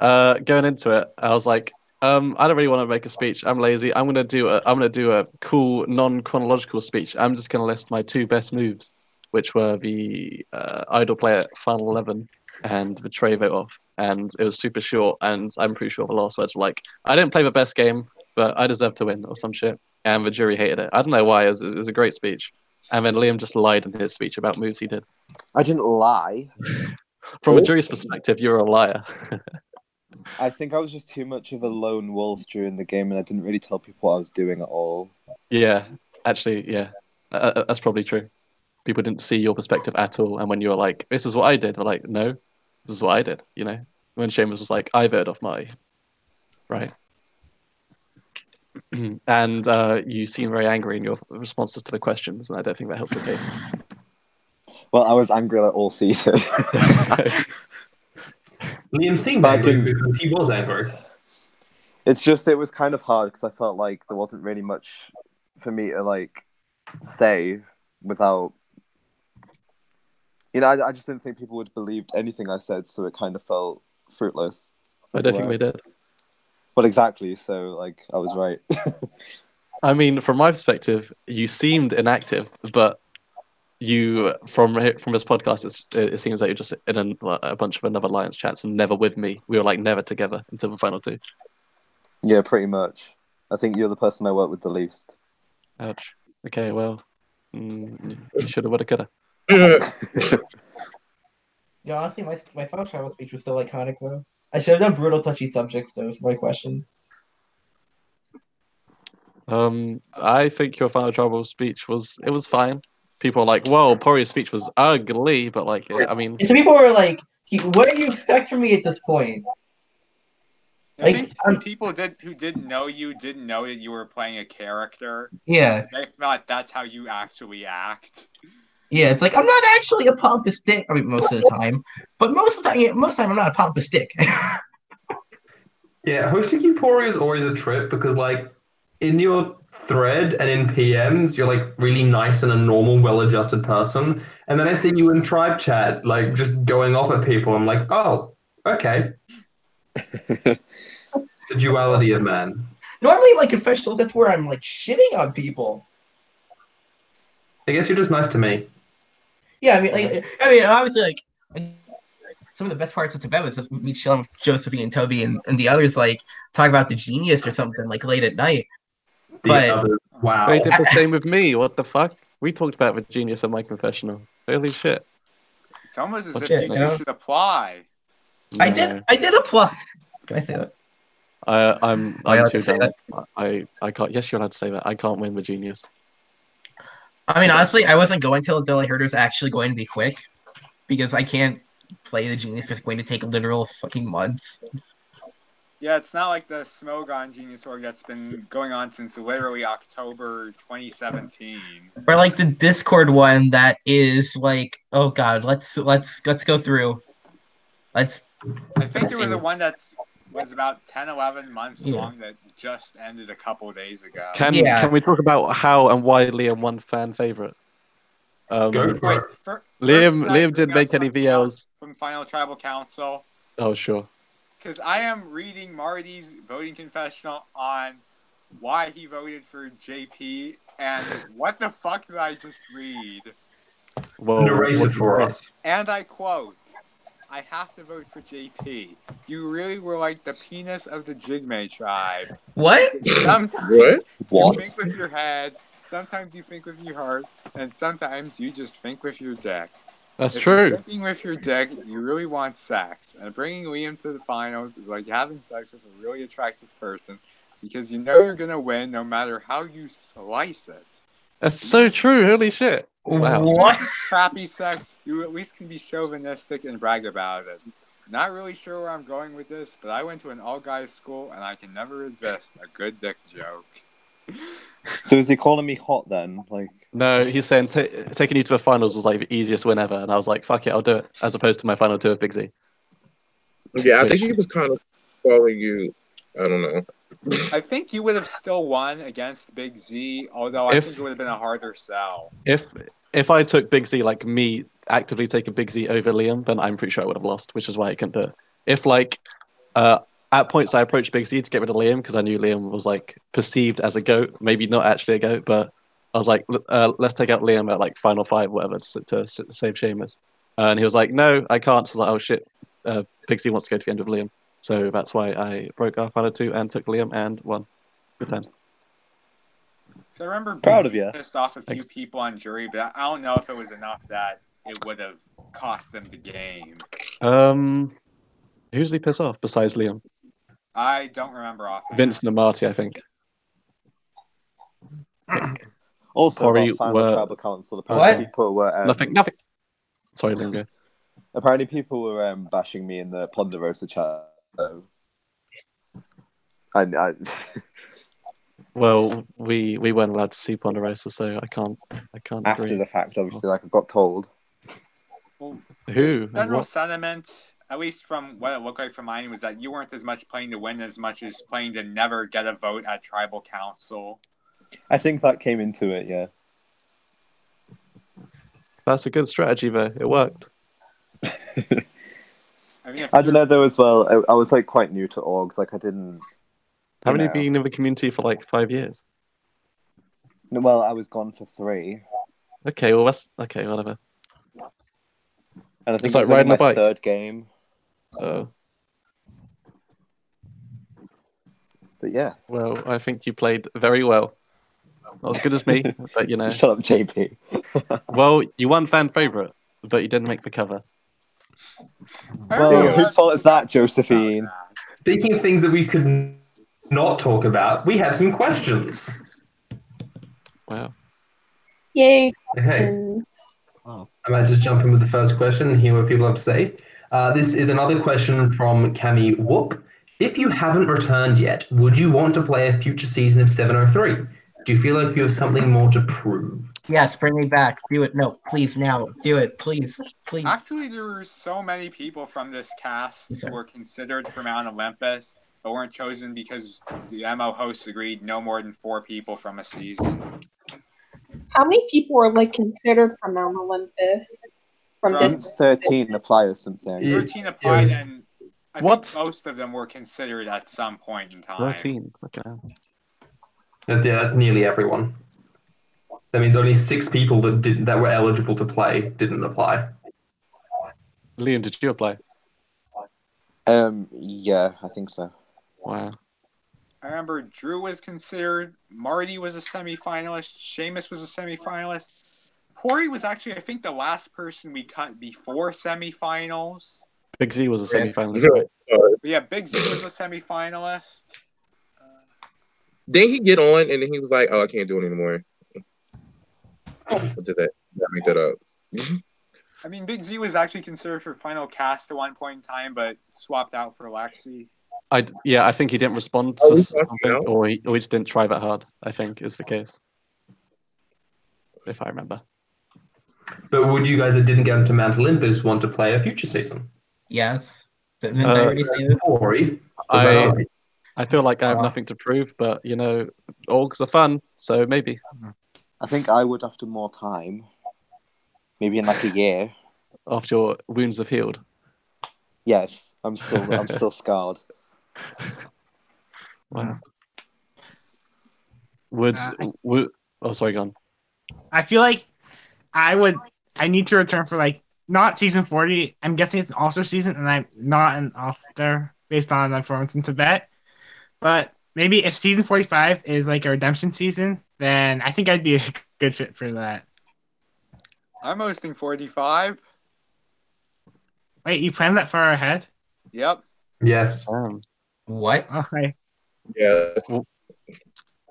[SPEAKER 3] Going into it, I was like, I don't really want to make a speech. I'm lazy. I'm gonna do a cool non-chronological speech. I'm just gonna list my 2 best moves, which were the idle player final 11 and the tray vote off. And it was super short, and I'm pretty sure the last words were like, "I didn't play the best game, but I deserve to win," or some shit. And the jury hated it. I don't know why. It was a great speech. And then Liam just lied in his speech about moves he did.
[SPEAKER 8] I didn't lie.
[SPEAKER 3] From a jury's perspective, you're a liar.
[SPEAKER 8] I think I was just too much of a lone wolf during the game, and I didn't really tell people what I was doing at all.
[SPEAKER 3] Yeah, actually, yeah, that's probably true. People didn't see your perspective at all, and when you were like, "This is what I did," they're like, "No, this is what I did." You know, when Seamus was like, "I voted off Marty," right? And you seem very angry in your responses to the questions, and I don't think that helped your case.
[SPEAKER 8] Well, I was angry like all season.
[SPEAKER 2] Liam seemed angry because he was angry.
[SPEAKER 8] It's just, it was kind of hard because I felt like there wasn't really much for me to like say without, you know, I just didn't think people would believe anything I said, so it kind of felt fruitless.
[SPEAKER 3] I don't think they did.
[SPEAKER 8] Well, exactly. So, like, I was right.
[SPEAKER 3] I mean, from my perspective, you seemed inactive, but you from this podcast, it seems like you're just in a bunch of another Lions chats and never with me. We were like never together until the final 2.
[SPEAKER 8] Yeah, pretty much. I think you're the person I work with the least.
[SPEAKER 3] Ouch. Okay, well, you shoulda, woulda, coulda.
[SPEAKER 6] Yeah, honestly, my final travel speech was still iconic though. I should have done brutal, touchy subjects though. Is my question.
[SPEAKER 3] I think your final travel speech was fine. People are like, "Whoa, Pori's speech was ugly," but like, yeah, I mean,
[SPEAKER 6] some people were like, "What do you expect from me at this point?"
[SPEAKER 5] I think people who didn't know you didn't know that you were playing a character.
[SPEAKER 6] Yeah.
[SPEAKER 5] They thought that's how you actually act.
[SPEAKER 6] Yeah, it's like I'm not actually a pompous dick. I mean, most of the time, but most of the time, I'm not a pompous dick.
[SPEAKER 2] Yeah, hosting Euphoria is always a trip because, like, in your thread and in PMs, you're like really nice and a normal, well-adjusted person, and then I see you in tribe chat, like just going off at people. I'm like, oh, okay. The duality of man.
[SPEAKER 6] Normally, like confessionals, that's where I'm like shitting on people.
[SPEAKER 2] I guess you're just nice to me.
[SPEAKER 6] Yeah, I mean, obviously, like some of the best parts of Tibet was just me chilling with Josephine and Toby and the others, like talk about the genius or something, like late at night.
[SPEAKER 2] Wow,
[SPEAKER 3] they did the same with me. What the fuck? We talked about the genius of my confessional. Holy shit!
[SPEAKER 5] It's almost as if you should apply.
[SPEAKER 6] No. I did apply. Can I say that?
[SPEAKER 3] I'm too dumb. I can't. Yes, you're allowed to say that. I can't win the genius.
[SPEAKER 6] I mean, honestly, I wasn't going to until I heard it was actually going to be quick, because I can't play the genius if it's going to take literal fucking months.
[SPEAKER 5] Yeah, it's not like the Smogon Genius Org that's been going on since literally October 2017.
[SPEAKER 6] Or like the Discord one that is like, oh god, let's go through.
[SPEAKER 5] I think there was a one that was about 10, 11 months long that just ended a couple days ago.
[SPEAKER 3] Can we talk about how and why Liam won fan favorite? Liam didn't make any VLs
[SPEAKER 5] from Final Tribal Council.
[SPEAKER 3] Oh sure.
[SPEAKER 5] Because I am reading Marty's voting confessional on why he voted for JP, and what the fuck did I just read?
[SPEAKER 2] Well, narrate it for us.
[SPEAKER 5] And I quote, "I have to vote for JP. You really were like the penis of the Jigme tribe.
[SPEAKER 6] What?
[SPEAKER 5] Sometimes you think with your head, sometimes you think with your heart, and sometimes you just think with your dick.
[SPEAKER 3] That's
[SPEAKER 5] if
[SPEAKER 3] true.
[SPEAKER 5] You're thinking with your dick, you really want sex. And bringing Liam to the finals is like having sex with a really attractive person because you know you're going to win no matter how you slice it.
[SPEAKER 3] That's so true. Holy shit. Wow.
[SPEAKER 5] What? Even if it's crappy sex, you at least can be chauvinistic and brag about it. Not really sure where I'm going with this, but I went to an all-guys school and I can never resist a good dick joke."
[SPEAKER 8] So is he calling me hot then? Like,
[SPEAKER 3] no, he's saying taking you to the finals was like the easiest win ever, and I was like, "Fuck it, I'll do it." As opposed to my final 2 of Big Z.
[SPEAKER 4] Yeah, I think he was kind of calling you. I don't know.
[SPEAKER 5] I think you would have still won against Big Z, although I think it would have been a harder sell.
[SPEAKER 3] If I took Big Z, like me actively taking Big Z over Liam, then I'm pretty sure I would have lost, which is why I couldn't do it. If like at points I approached Big C to get rid of Liam because I knew Liam was like perceived as a goat, maybe not actually a goat, but I was like, let's take out Liam at like final 5, whatever, to save Seamus. And he was like, no, I can't. So I was like, oh shit, Big C wants to go to the end with Liam. So that's why I broke our final 2 and took Liam and won. Good times.
[SPEAKER 5] So I remember
[SPEAKER 8] Proud
[SPEAKER 5] Big
[SPEAKER 8] of
[SPEAKER 5] C
[SPEAKER 8] you.
[SPEAKER 5] pissed off a few
[SPEAKER 3] Thanks.
[SPEAKER 5] people on jury, but I don't know if it was enough that it would have cost them the game.
[SPEAKER 3] Who's he piss off besides Liam?
[SPEAKER 5] I don't remember offhand.
[SPEAKER 3] Vincent and Marty, I think.
[SPEAKER 8] Also,
[SPEAKER 3] Pori
[SPEAKER 8] about final
[SPEAKER 3] were-
[SPEAKER 8] tribal council, apparently people were
[SPEAKER 3] Nothing. Sorry, Lingo.
[SPEAKER 8] apparently people were bashing me in the Ponderosa chat. So I
[SPEAKER 3] Well, we weren't allowed to see Ponderosa, so I can't
[SPEAKER 8] after
[SPEAKER 3] agree.
[SPEAKER 8] the fact, obviously, like I got told.
[SPEAKER 5] Well,
[SPEAKER 3] Who?
[SPEAKER 5] the general
[SPEAKER 3] What?
[SPEAKER 5] sentiment, at least from what it looked like from mine, was that you weren't as much playing to win as much as playing to never get a vote at tribal council.
[SPEAKER 8] I think that came into it, yeah.
[SPEAKER 3] That's a good strategy, though. It worked.
[SPEAKER 5] I mean, if
[SPEAKER 8] I don't know though as well. I was like quite new to orgs. Like I didn't.
[SPEAKER 3] Haven't you
[SPEAKER 8] know.
[SPEAKER 3] been in the community for like 5 years?
[SPEAKER 8] No, well, I was gone for 3,
[SPEAKER 3] Okay, well that's okay. Whatever.
[SPEAKER 8] and I think
[SPEAKER 3] It's
[SPEAKER 8] it
[SPEAKER 3] like
[SPEAKER 8] was only
[SPEAKER 3] riding a
[SPEAKER 8] my
[SPEAKER 3] bike.
[SPEAKER 8] 3rd game. But yeah,
[SPEAKER 3] Well, I think you played very well. Not as good as me, but you know.
[SPEAKER 8] shut up, JP.
[SPEAKER 3] Well, you won fan favorite, but you didn't make the cover.
[SPEAKER 8] Well, whose fault is that, Josephine?
[SPEAKER 2] Speaking of things that we could not talk about, we have some questions.
[SPEAKER 3] Wow.
[SPEAKER 1] Yay.
[SPEAKER 2] Okay.
[SPEAKER 1] questions.
[SPEAKER 2] I might just jump in with the first question and hear what people have to say. This is another question from Cami Whoop. If you haven't returned yet, would you want to play a future season of 703? Do you feel like you have something more to prove?
[SPEAKER 6] Yes, bring me back. Do it. No, please, now. Do it. Please. Please.
[SPEAKER 5] Actually, there were so many people from this cast who were considered for Mount Olympus, but weren't chosen because the MO hosts agreed no more than 4 people from a season.
[SPEAKER 1] How many people were like considered from Mount Olympus? From this?
[SPEAKER 8] Didn't 13 apply or something?
[SPEAKER 5] 13 applied,
[SPEAKER 2] Yeah.
[SPEAKER 5] and I
[SPEAKER 3] What?
[SPEAKER 5] think most of them were considered at some point in time.
[SPEAKER 3] 13. Okay.
[SPEAKER 2] That's nearly everyone. That means only 6 people that were eligible to play didn't apply.
[SPEAKER 3] Liam, did you apply?
[SPEAKER 8] Yeah, I think so.
[SPEAKER 3] Wow.
[SPEAKER 5] I remember Drew was considered, Marty was a semi-finalist, Seamus was a semi-finalist. Corey was actually, I think, the last person we cut before semi-finals.
[SPEAKER 3] Big Z was a semi-finalist, right?
[SPEAKER 5] But yeah, Big Z was a semi-finalist.
[SPEAKER 4] Then he get on, and then he was like, "Oh, I can't do it anymore." Did that make that up?
[SPEAKER 5] I mean, Big Z was actually considered for final cast at one point in time, but swapped out for Lexi.
[SPEAKER 3] I think he didn't respond
[SPEAKER 4] Oh,
[SPEAKER 3] to
[SPEAKER 4] we
[SPEAKER 3] something,
[SPEAKER 4] talking now?
[SPEAKER 3] or he just didn't try that hard. I think is the case, if I remember.
[SPEAKER 2] But would you guys that didn't get into Mount Olympus want to play a future season?
[SPEAKER 6] Yes. Didn't I already say this?
[SPEAKER 2] Corey?
[SPEAKER 3] I feel like I have nothing to prove, but you know, orgs are fun, so maybe.
[SPEAKER 8] I think I would after more time. Maybe in like a year.
[SPEAKER 3] After your wounds have healed.
[SPEAKER 8] Yes, I'm still scarred.
[SPEAKER 3] Wow. Would oh sorry, go on.
[SPEAKER 10] I feel like I need to return for like not season 40. I'm guessing it's an All-Star season, and I'm not an All-Star based on my performance in Tibet. But maybe if season 45 is like a redemption season, then I think I'd be a good fit for that.
[SPEAKER 5] I'm hosting 45.
[SPEAKER 10] Wait, you planned that far ahead?
[SPEAKER 5] Yep.
[SPEAKER 2] Yes.
[SPEAKER 6] What?
[SPEAKER 10] Okay.
[SPEAKER 4] Yeah.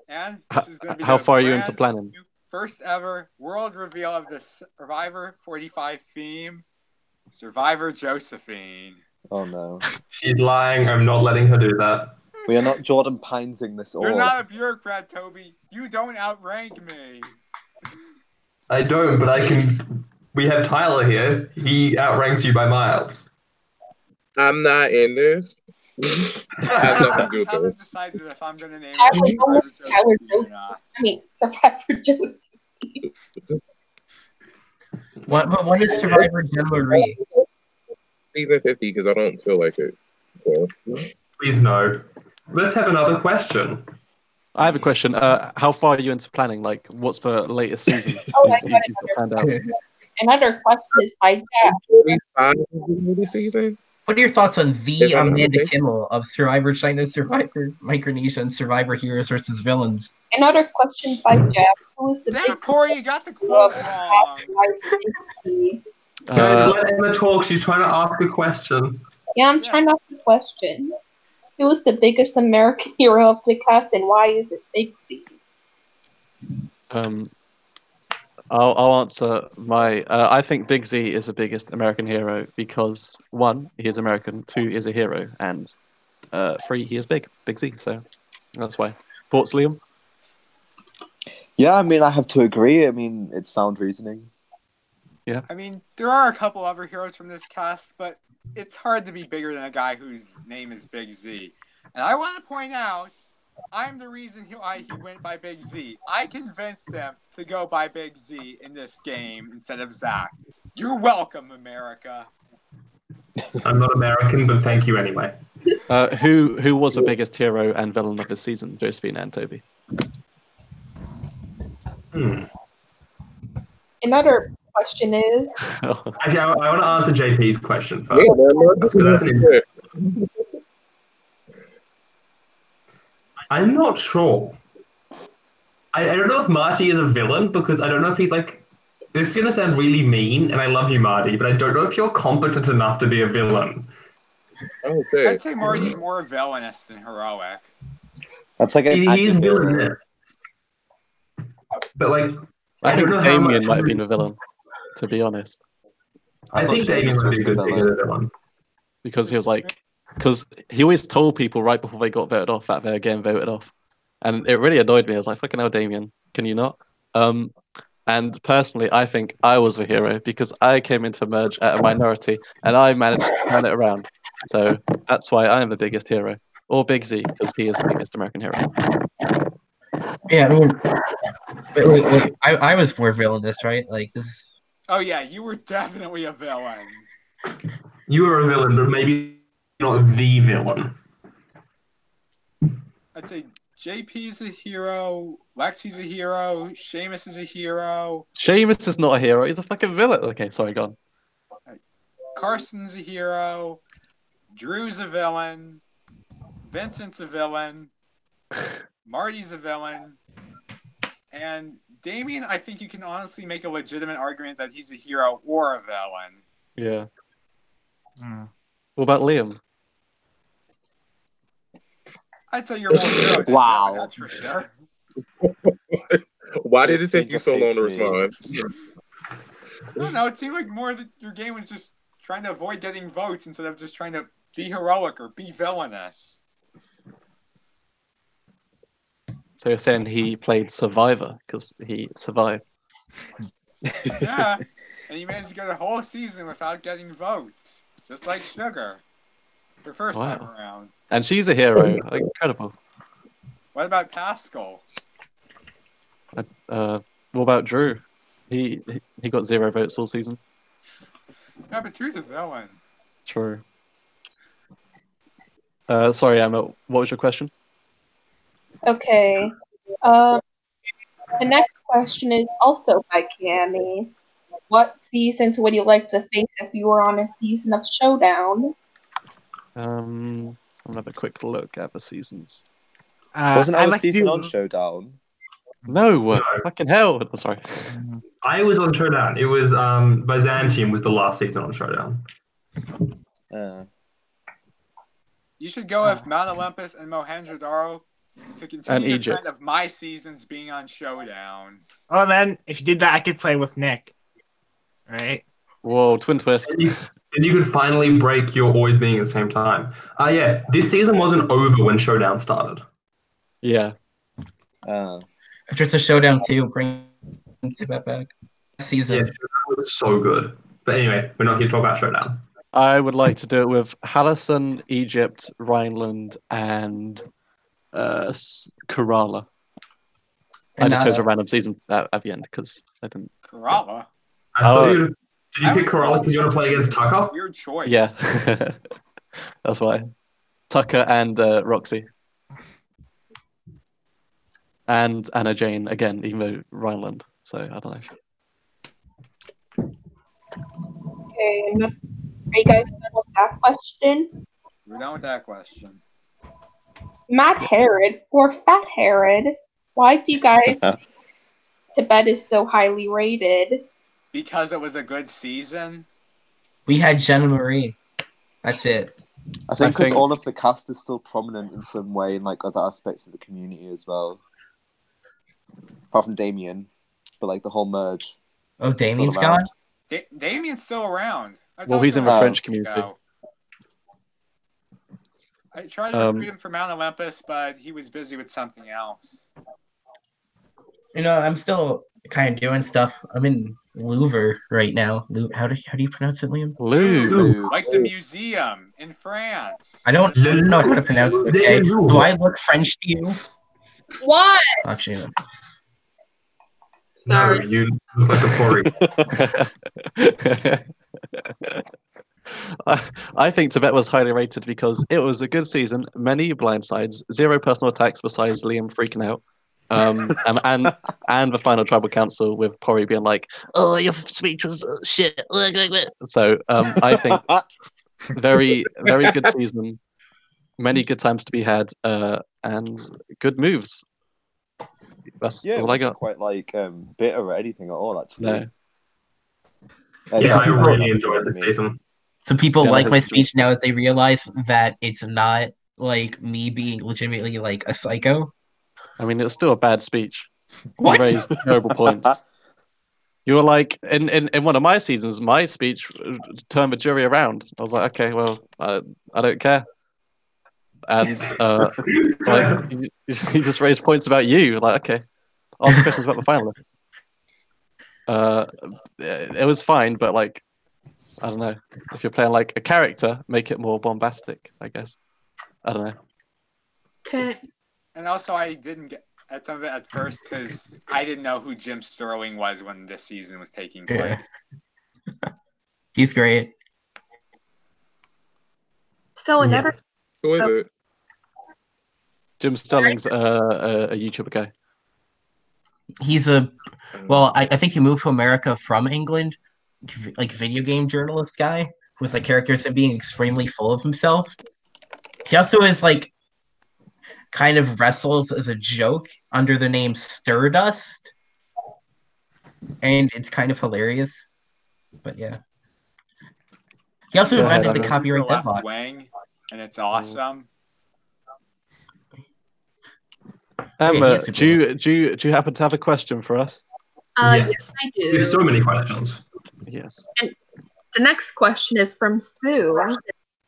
[SPEAKER 5] And this is going to be
[SPEAKER 3] How
[SPEAKER 5] the
[SPEAKER 3] far are you into
[SPEAKER 5] brand
[SPEAKER 3] planning?
[SPEAKER 5] new first ever world reveal of the Survivor 45 theme, Survivor Josephine.
[SPEAKER 8] Oh no.
[SPEAKER 2] She's lying. I'm not letting her do that.
[SPEAKER 8] We are not Jordan Pinesing this
[SPEAKER 5] You're
[SPEAKER 8] org.
[SPEAKER 5] not a bureaucrat, Toby. You don't outrank me.
[SPEAKER 2] I don't, but I can. We have Tyler here. He outranks you by miles.
[SPEAKER 4] I'm not in this. I have nothing to do with
[SPEAKER 5] I haven't
[SPEAKER 4] this.
[SPEAKER 5] decided if I'm going to name
[SPEAKER 1] Tyler
[SPEAKER 5] it
[SPEAKER 1] Josephine,
[SPEAKER 5] Survivor
[SPEAKER 1] Tyler
[SPEAKER 5] Josephine or
[SPEAKER 1] Josephine.
[SPEAKER 5] not.
[SPEAKER 1] I mean, Survivor Josephine.
[SPEAKER 6] What is Survivor Jamboree?
[SPEAKER 4] Season 50 because I don't feel like it. So.
[SPEAKER 2] Please no. Let's have another question.
[SPEAKER 3] I have a question. How far are you into planning? Like, what's the latest season?
[SPEAKER 1] Oh, I got
[SPEAKER 3] planned out?
[SPEAKER 1] another question is by Jack.
[SPEAKER 4] 45 is the movie season.
[SPEAKER 6] What are your thoughts on
[SPEAKER 4] If I'm not
[SPEAKER 6] Amanda
[SPEAKER 4] mistaken.
[SPEAKER 6] Kimmel of Survivor China, Survivor Micronesia, and Survivor Heroes versus Villains?
[SPEAKER 1] Another question by Jack. Who is the
[SPEAKER 5] Damn
[SPEAKER 1] big
[SPEAKER 5] it, Corey, you got the quote wrong.
[SPEAKER 2] Guys, let Emma talk. She's trying to ask a question.
[SPEAKER 1] Yeah, I'm trying to ask a question. Who is the biggest American hero of the cast, and why is it Big C?
[SPEAKER 3] I'll answer my. I think Big Z is the biggest American hero because 1, he is American. 2, he is a hero, and 3, he is big. Big Z. So that's why. Thoughts, Liam?
[SPEAKER 8] Yeah, I mean, I have to agree. I mean, it's sound reasoning.
[SPEAKER 3] Yeah.
[SPEAKER 5] I mean, there are a couple other heroes from this cast, but it's hard to be bigger than a guy whose name is Big Z. And I want to point out, I'm the reason why he went by Big Z. I convinced them to go by Big Z in this game instead of Zach. You're welcome, America.
[SPEAKER 2] I'm not American, but thank you anyway.
[SPEAKER 3] Who was the biggest hero and villain of this season, Josephine and Toby?
[SPEAKER 1] Another question is...
[SPEAKER 2] Actually, I want to answer JP's question first.
[SPEAKER 4] Yeah,
[SPEAKER 2] That's an I'm not sure. I don't know if Marty is a villain because I don't know if he's like. This is gonna sound really mean, and I love you, Marty, but I don't know if you're competent enough to be a villain.
[SPEAKER 4] Okay.
[SPEAKER 5] I'd say Marty's more villainous than heroic.
[SPEAKER 8] That's like
[SPEAKER 2] He's villainous. But like,
[SPEAKER 3] I think
[SPEAKER 2] don't know how
[SPEAKER 3] Damien
[SPEAKER 2] much
[SPEAKER 3] might have been a villain, to be honest.
[SPEAKER 2] I think Damien would be a good villain.
[SPEAKER 3] Because he was like, because he always told people right before they got voted off that they're getting voted off, and it really annoyed me. I was like, "Fucking hell, Damien, can you not?" And personally, I think I was the hero because I came into the merge at a minority and I managed to turn it around. So that's why I am the biggest hero, or Big Z because he is the biggest American hero.
[SPEAKER 6] Yeah, I mean, wait, I was more villainous, right? Like this.
[SPEAKER 5] Oh yeah, you were definitely a villain.
[SPEAKER 2] You were a villain, but maybe not the villain.
[SPEAKER 5] I'd say JP's a hero, Lexi's a hero, Seamus is a hero.
[SPEAKER 3] Seamus is not a hero; he's a fucking villain. Okay, sorry, go on.
[SPEAKER 5] Carson's a hero. Drew's a villain. Vincent's a villain. Marty's a villain. And Damien, I think you can honestly make a legitimate argument that he's a hero or a villain.
[SPEAKER 3] Yeah. What about Liam?
[SPEAKER 5] I'd say you're more hero than villain, that's for sure.
[SPEAKER 4] Why did it take you so long to respond?
[SPEAKER 5] I don't know, it seemed like more that your game was just trying to avoid getting votes instead of just trying to be heroic or be villainous.
[SPEAKER 3] So you're saying he played Survivor because he survived?
[SPEAKER 5] Yeah, and he managed to go the whole season without getting votes, just like Sugar, the first time around.
[SPEAKER 3] And she's a hero. Incredible.
[SPEAKER 5] What about Pascal?
[SPEAKER 3] What about Drew? He got 0 votes all season.
[SPEAKER 5] Yeah, but Drew's a villain.
[SPEAKER 3] True. Sorry, Emma. What was your question?
[SPEAKER 1] Okay. The next question is also by Cammy. What seasons would you like to face if you were on a season of Showdown?
[SPEAKER 3] I'll have a quick look at the seasons.
[SPEAKER 8] Wasn't our season on Showdown?
[SPEAKER 3] No, fucking hell. Oh, sorry.
[SPEAKER 2] I was on Showdown. It was Byzantium was the last season on Showdown.
[SPEAKER 5] You should go with Mount Olympus and Mohenjo-Daro to continue the trend of my seasons being on Showdown.
[SPEAKER 10] Oh, then if you did that, I could play with Nick. Right?
[SPEAKER 3] Whoa, twin twist.
[SPEAKER 2] And you could finally break your always being at the same time. Yeah, this season wasn't over when Showdown started.
[SPEAKER 3] Yeah.
[SPEAKER 6] Just a Showdown 2, bring Tibet back. Season.
[SPEAKER 2] Yeah, Showdown was so good. But anyway, we're not here to talk about Showdown.
[SPEAKER 3] I would like to do it with Hallison, Egypt, Rhineland, and Kerala. I just chose a random season at the end because I didn't.
[SPEAKER 5] Kerala?
[SPEAKER 2] Did you pick Kerala because you want to play against Tucker?
[SPEAKER 5] Weird choice.
[SPEAKER 3] Yeah. That's why. Tucker and Roxy. And Anna Jane, again, even though Rhineland. So, I don't know.
[SPEAKER 1] Okay, are you guys done with that question?
[SPEAKER 5] We're done with that question.
[SPEAKER 1] Matt Herod, for Fat Herod, why do you guys think Tibet is so highly rated?
[SPEAKER 5] Because it was a good season.
[SPEAKER 6] We had Jenna Marie. That's it.
[SPEAKER 8] I think because all of the cast is still prominent in some way in like other aspects of the community as well. Apart from Damien, but like the whole merge.
[SPEAKER 6] Oh, Damien's gone?
[SPEAKER 5] Damien's still around.
[SPEAKER 3] Well, he's in the French community.
[SPEAKER 5] I tried to recruit him for Mount Olympus, but he was busy with something else.
[SPEAKER 6] You know, I'm still kind of doing stuff. I'm in Louvre right now. How do you pronounce it, Liam?
[SPEAKER 3] Louvre.
[SPEAKER 5] Like the museum in France.
[SPEAKER 6] I don't know how to pronounce it. Okay. Do I look French to you?
[SPEAKER 1] What?
[SPEAKER 6] Actually, no.
[SPEAKER 1] Sorry.
[SPEAKER 2] No, you look like a Pori.
[SPEAKER 3] I think Tibet was highly rated because it was a good season, many blindsides, 0 personal attacks besides Liam freaking out, and the final tribal council with Pori being like, "Oh, your speech was shit." So I think very, very good season, many good times to be had, and good moves. That's all I got.
[SPEAKER 8] Quite like bitter or anything at all, actually.
[SPEAKER 3] No.
[SPEAKER 2] Yeah, I really enjoyed the season.
[SPEAKER 6] So people like my speech now that they realize that it's not like me being legitimately like a psycho.
[SPEAKER 3] I mean, it's still a bad speech.
[SPEAKER 6] What?
[SPEAKER 3] You raised terrible points. You were like, in one of my seasons, my speech turned the jury around. I was like, okay, well, I don't care. And like, he just raised points about you. Like, okay, ask questions about the finalists. It was fine, but like, I don't know. If you're playing like a character, make it more bombastic, I guess. I don't know.
[SPEAKER 1] Okay.
[SPEAKER 5] And also, I didn't get at some of it at first because I didn't know who Jim Sterling was when this season was taking place.
[SPEAKER 6] Yeah. He's great.
[SPEAKER 1] So another.
[SPEAKER 4] Who is it?
[SPEAKER 3] Jim Sterling's a YouTuber guy.
[SPEAKER 6] He's I think he moved to America from England, like video game journalist guy with like characters and being extremely full of himself. He also is like kind of wrestles as a joke under the name Stardust, and it's kind of hilarious. But yeah, he also invented the copyright deadlock.
[SPEAKER 5] Wang, and it's awesome.
[SPEAKER 3] Emma, do you happen to have a question for us?
[SPEAKER 1] Yes, I do.
[SPEAKER 2] There's so many questions.
[SPEAKER 3] Yes.
[SPEAKER 1] And the next question is from Sue.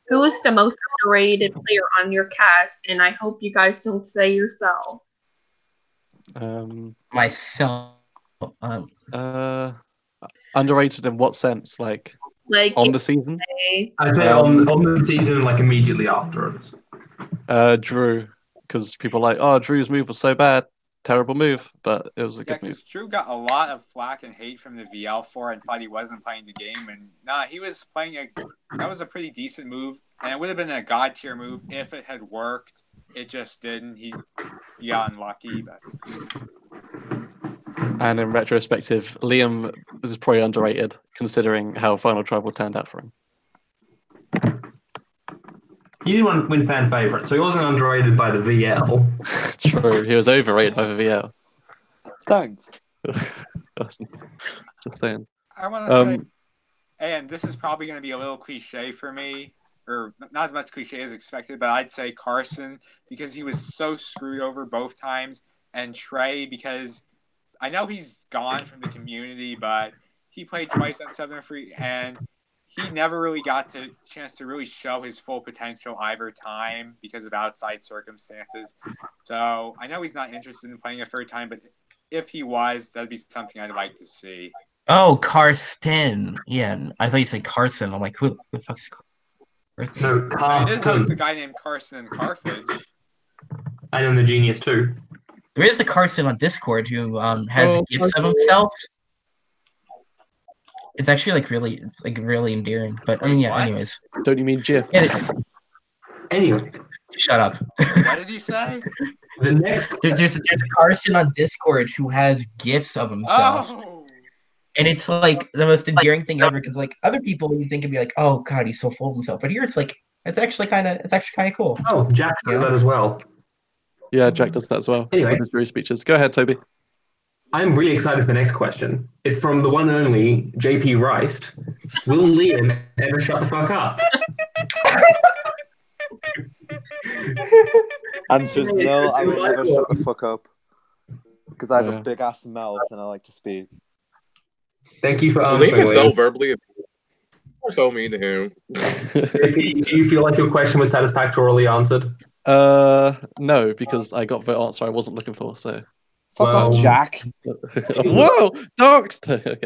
[SPEAKER 1] Who is the most underrated player on your cast? And I hope you guys don't say yourselves.
[SPEAKER 6] Myself.
[SPEAKER 3] Underrated in what sense? Like on the season?
[SPEAKER 2] I'd say on the season, like immediately afterwards.
[SPEAKER 3] Drew, because people are like, oh, Drew's move was so bad, terrible move, but it was a good move.
[SPEAKER 5] Drew got a lot of flack and hate from the VL for it and thought he wasn't playing the game, and he was playing that was a pretty decent move, and it would have been a god tier move if it had worked. It just didn't. He got unlucky, but.
[SPEAKER 3] And in retrospective, Liam was probably underrated considering how Final Tribal turned out for him.
[SPEAKER 2] He didn't win fan favorite, so he wasn't underrated by the VL.
[SPEAKER 3] True, he was overrated by the VL.
[SPEAKER 8] Thanks.
[SPEAKER 3] Just saying.
[SPEAKER 5] I want to say, and this is probably going to be a little cliche for me, or not as much cliche as expected, but I'd say Carson because he was so screwed over both times, and Trey because I know he's gone from the community, but he played twice on 7 Free, and he never really got the chance to really show his full potential either time because of outside circumstances. So I know he's not interested in playing a third time, but if he was, that'd be something I'd like to see.
[SPEAKER 6] Oh, Karsten. Yeah, I thought you said Carson. I'm like, who the fuck is Carson?
[SPEAKER 2] No, Carsten.
[SPEAKER 5] I did host a guy named Carson in Carthage.
[SPEAKER 2] And then the Genius too.
[SPEAKER 6] There is a Carson on Discord who has gifs of himself. It's actually really endearing. But I mean, yeah.
[SPEAKER 5] What?
[SPEAKER 6] Anyways,
[SPEAKER 3] don't you mean GIF?
[SPEAKER 6] Yeah,
[SPEAKER 2] Anyway,
[SPEAKER 6] Shut up.
[SPEAKER 5] What did he say?
[SPEAKER 2] the next.
[SPEAKER 6] There's a person on Discord who has gifs of himself.
[SPEAKER 5] Oh,
[SPEAKER 6] And it's like the most endearing thing ever because like other people you think would be like, oh god, he's so full of himself. But here it's like it's actually kind of cool.
[SPEAKER 2] Oh, Jack does that as well.
[SPEAKER 3] Yeah, Jack does that as well.
[SPEAKER 2] Anyway.
[SPEAKER 3] With his jury speeches. Go ahead, Toby.
[SPEAKER 2] I'm really excited for the next question. It's from the one and only JP Rice. Will Liam ever shut the fuck up?
[SPEAKER 8] Answer is no, I will never shut the fuck up. Because I have
[SPEAKER 3] Yeah.
[SPEAKER 8] a big ass mouth and I like to speak.
[SPEAKER 2] Thank you for
[SPEAKER 4] Liam
[SPEAKER 2] answering.
[SPEAKER 4] is so
[SPEAKER 2] Liam.
[SPEAKER 4] verbally. We're so mean to him.
[SPEAKER 2] JP, do you feel like your question was satisfactorily answered?
[SPEAKER 3] No, because I got the answer I wasn't looking for. So.
[SPEAKER 8] Fuck
[SPEAKER 2] Well,
[SPEAKER 8] off, Jack.
[SPEAKER 3] Whoa, doxed. Okay.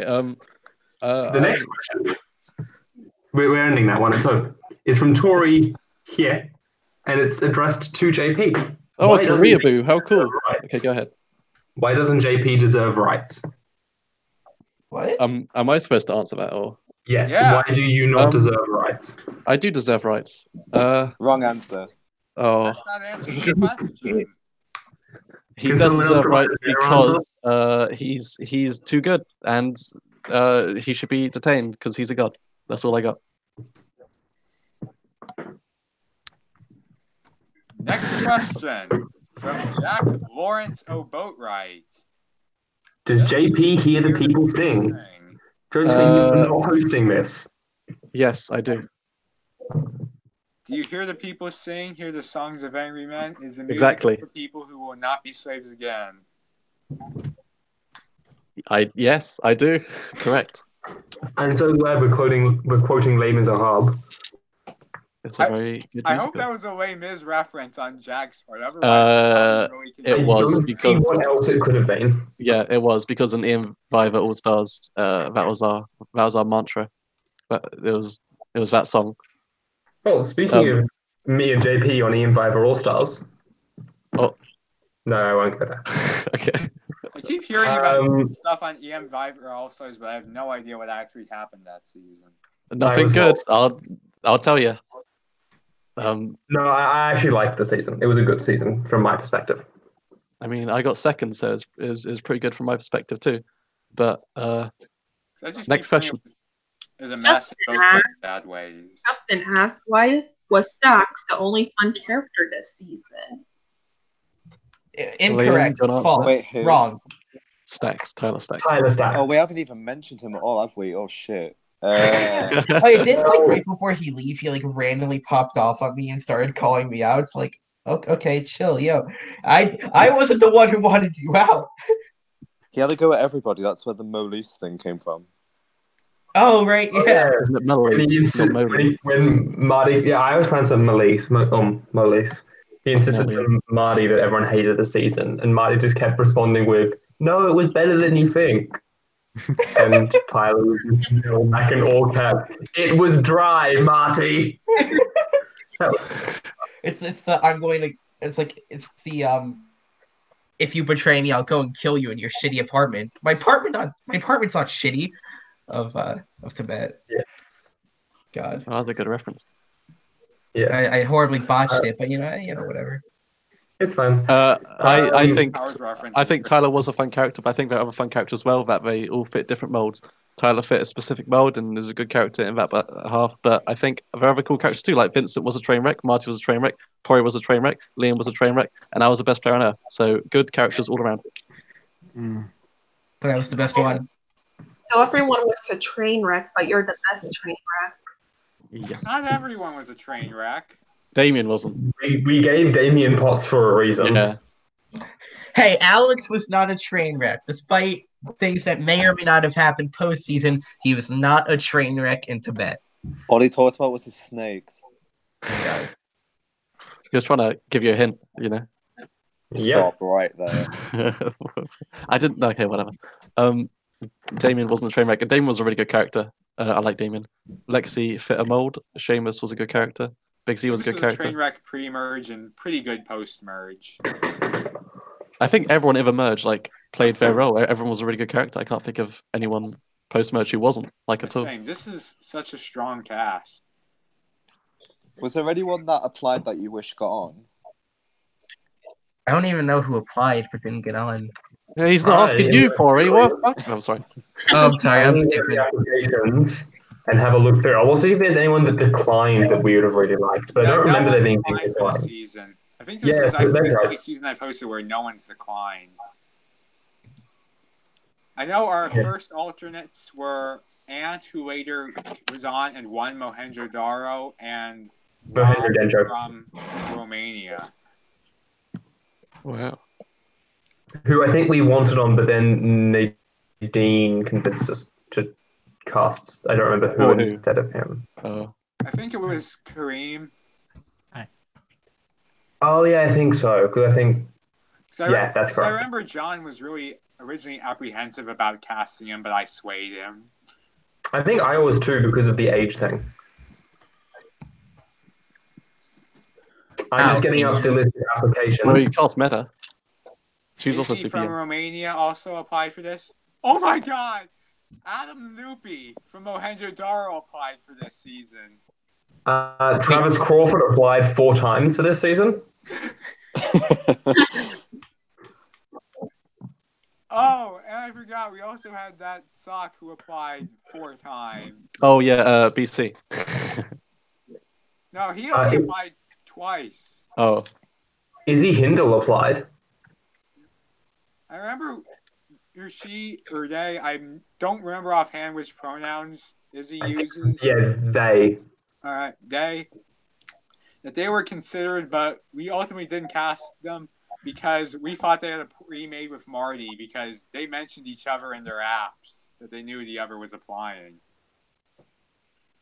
[SPEAKER 2] The next question. We're ending that one. So it's from Tori here, and it's addressed to JP.
[SPEAKER 3] Oh,
[SPEAKER 2] Why doesn't
[SPEAKER 3] Korea
[SPEAKER 2] JP
[SPEAKER 3] Boo, how cool.
[SPEAKER 2] deserve rights?
[SPEAKER 3] Okay, go ahead.
[SPEAKER 2] Why doesn't JP deserve rights?
[SPEAKER 6] What?
[SPEAKER 3] Am I supposed to answer that or?
[SPEAKER 2] Yes.
[SPEAKER 5] Yeah.
[SPEAKER 2] Why do you not deserve rights?
[SPEAKER 3] I do deserve rights.
[SPEAKER 8] Wrong answer.
[SPEAKER 3] Oh,
[SPEAKER 5] that's not answering the question.
[SPEAKER 3] he
[SPEAKER 2] Can
[SPEAKER 3] doesn't
[SPEAKER 2] someone else
[SPEAKER 3] deserve rights
[SPEAKER 2] provide a better
[SPEAKER 3] because he's too good and he should be detained because he's a god. That's all I got.
[SPEAKER 5] Next question from Jack Lawrence O'Boatwright.
[SPEAKER 2] Does JP hear the people sing? Josephine, you're not hosting this.
[SPEAKER 3] Yes, I do.
[SPEAKER 5] Do you hear the people sing? Hear the songs of angry men? Is the music
[SPEAKER 3] Exactly.
[SPEAKER 5] for people who will not be slaves again?
[SPEAKER 3] Yes, I do. Correct.
[SPEAKER 2] I'm so glad we're quoting Les Miserables.
[SPEAKER 3] It's a very good
[SPEAKER 5] I hope
[SPEAKER 3] musical.
[SPEAKER 5] that was a Les Mis reference on Jack's part. Otherwise, really
[SPEAKER 3] It was
[SPEAKER 2] don't
[SPEAKER 3] because
[SPEAKER 2] see what else it could have been.
[SPEAKER 3] yeah, it was because in Ian Viva All Stars, that was our mantra. But it was that song.
[SPEAKER 2] Oh, speaking of me and JP on Ian Viva All Stars.
[SPEAKER 3] Oh.
[SPEAKER 2] No, I won't go there.
[SPEAKER 3] Okay.
[SPEAKER 5] I keep hearing about stuff on EM Viva All Stars, but I have no idea what actually happened that season.
[SPEAKER 3] Nothing good. I'll tell you.
[SPEAKER 2] No, I actually liked the season. It was a good season from my perspective.
[SPEAKER 3] I mean, I got second, so it was pretty good from my perspective too. But next question.
[SPEAKER 5] There's a mess in both bad ways.
[SPEAKER 1] Justin asked, why was Stocks the only fun character this season?
[SPEAKER 6] Incorrect.
[SPEAKER 3] Liam,
[SPEAKER 6] False.
[SPEAKER 8] Wait, who?
[SPEAKER 6] Wrong.
[SPEAKER 3] Tyler Stacks.
[SPEAKER 8] Oh, we haven't even mentioned him at all, have we? Oh shit.
[SPEAKER 6] Oh, it didn't like right before he leave. He like randomly popped off on me and started calling me out. It's like, okay, chill, yo. I wasn't the one who wanted you out.
[SPEAKER 8] He had to go at everybody. That's where the Molise thing came from.
[SPEAKER 6] Oh right, yeah.
[SPEAKER 3] Isn't it Melise, not Molise?
[SPEAKER 2] When Marty, yeah, I always pronounce it Molise. Molise. He insisted to Marty that everyone hated the season, and Marty just kept responding with, "No, it was better than you think." And Tyler was back in all caps. It was dry, Marty.
[SPEAKER 6] It's the I'm going to. It's like it's the If you betray me, I'll go and kill you in your shitty apartment. My apartment's not shitty. Of Tibet.
[SPEAKER 2] Yeah.
[SPEAKER 6] God.
[SPEAKER 3] Oh, that was a good reference.
[SPEAKER 2] Yeah.
[SPEAKER 6] I horribly botched it, but whatever.
[SPEAKER 2] It's fine.
[SPEAKER 3] I think Tyler was a fun character, but I think there are other fun characters as well that they all fit different molds. Tyler fit a specific mold and is a good character in that half, but I think there are other cool characters too. Like Vincent was a train wreck, Marty was a train wreck, Tori was a train wreck, Liam was a train wreck, and I was the best player on earth. So good characters all around.
[SPEAKER 6] But I was the best one.
[SPEAKER 1] So everyone was a train wreck, but you're the best train wreck.
[SPEAKER 3] Yes.
[SPEAKER 5] Not everyone was a train wreck.
[SPEAKER 3] Damien wasn't.
[SPEAKER 2] We gave Damien pots for a reason.
[SPEAKER 3] Yeah.
[SPEAKER 6] Hey, Alex was not a train wreck. Despite things that may or may not have happened postseason, he was not a train wreck in Tibet.
[SPEAKER 8] All he talked about was the snakes.
[SPEAKER 3] He was trying to give you a hint, you know.
[SPEAKER 8] Stop right there.
[SPEAKER 3] I didn't. Okay, whatever. Damien wasn't a train wreck. Damien was a really good character. I like Damien. Lexi fit a mold. Seamus was a good character. Big Z was a good character.
[SPEAKER 5] Train wreck pre-merge and pretty good post-merge.
[SPEAKER 3] I think everyone ever merged played their role. Everyone was a really good character. I can't think of anyone post-merge who wasn't at all.
[SPEAKER 5] This is such a strong cast.
[SPEAKER 8] Was there anyone that applied that you wish got on?
[SPEAKER 6] I don't even know who applied but didn't get on.
[SPEAKER 3] Yeah, he's not asking you for it. What? No, I'm sorry.
[SPEAKER 6] Oh, I'm sorry, I'm
[SPEAKER 2] Look at
[SPEAKER 6] stupid.
[SPEAKER 2] the applications and have a look through. I will see if there's anyone that declined that we would have really liked, but I don't remember there being
[SPEAKER 5] declined
[SPEAKER 2] people
[SPEAKER 5] for the
[SPEAKER 2] declined.
[SPEAKER 5] season. I think this is actually the only season I've hosted where no one's declined. I know our first alternates were Ant, who later was on and won Mohenjo-Daro, and Rob from Romania.
[SPEAKER 3] Wow.
[SPEAKER 2] Who I think we wanted on, but then Nadine convinced us to cast. I don't remember who instead of him.
[SPEAKER 5] I think it was Kareem.
[SPEAKER 2] Oh yeah, I think so. Because I think that's correct.
[SPEAKER 5] I remember John was really originally apprehensive about casting him, but I swayed him.
[SPEAKER 2] I think I was too because of the age thing. I'm just getting up the list of applications.
[SPEAKER 3] Well, you cast Meta. She's also
[SPEAKER 5] Izzy
[SPEAKER 3] super
[SPEAKER 5] from
[SPEAKER 3] young.
[SPEAKER 5] Romania also applied for this. Oh my god! Adam Loopy from Mohenjo-Daro applied for this season.
[SPEAKER 2] Travis Crawford applied 4 times for this season.
[SPEAKER 5] Oh, and I forgot we also had that sock who applied 4 times.
[SPEAKER 3] Oh yeah, BC.
[SPEAKER 5] No, he only applied twice.
[SPEAKER 3] Oh.
[SPEAKER 2] Izzy Hindle applied.
[SPEAKER 5] I remember she or they. I don't remember offhand which pronouns Izzy uses.
[SPEAKER 2] Yeah, they.
[SPEAKER 5] All right, they. That they were considered, but we ultimately didn't cast them because we thought they had a pre-made with Marty because they mentioned each other in their apps that they knew the other was applying.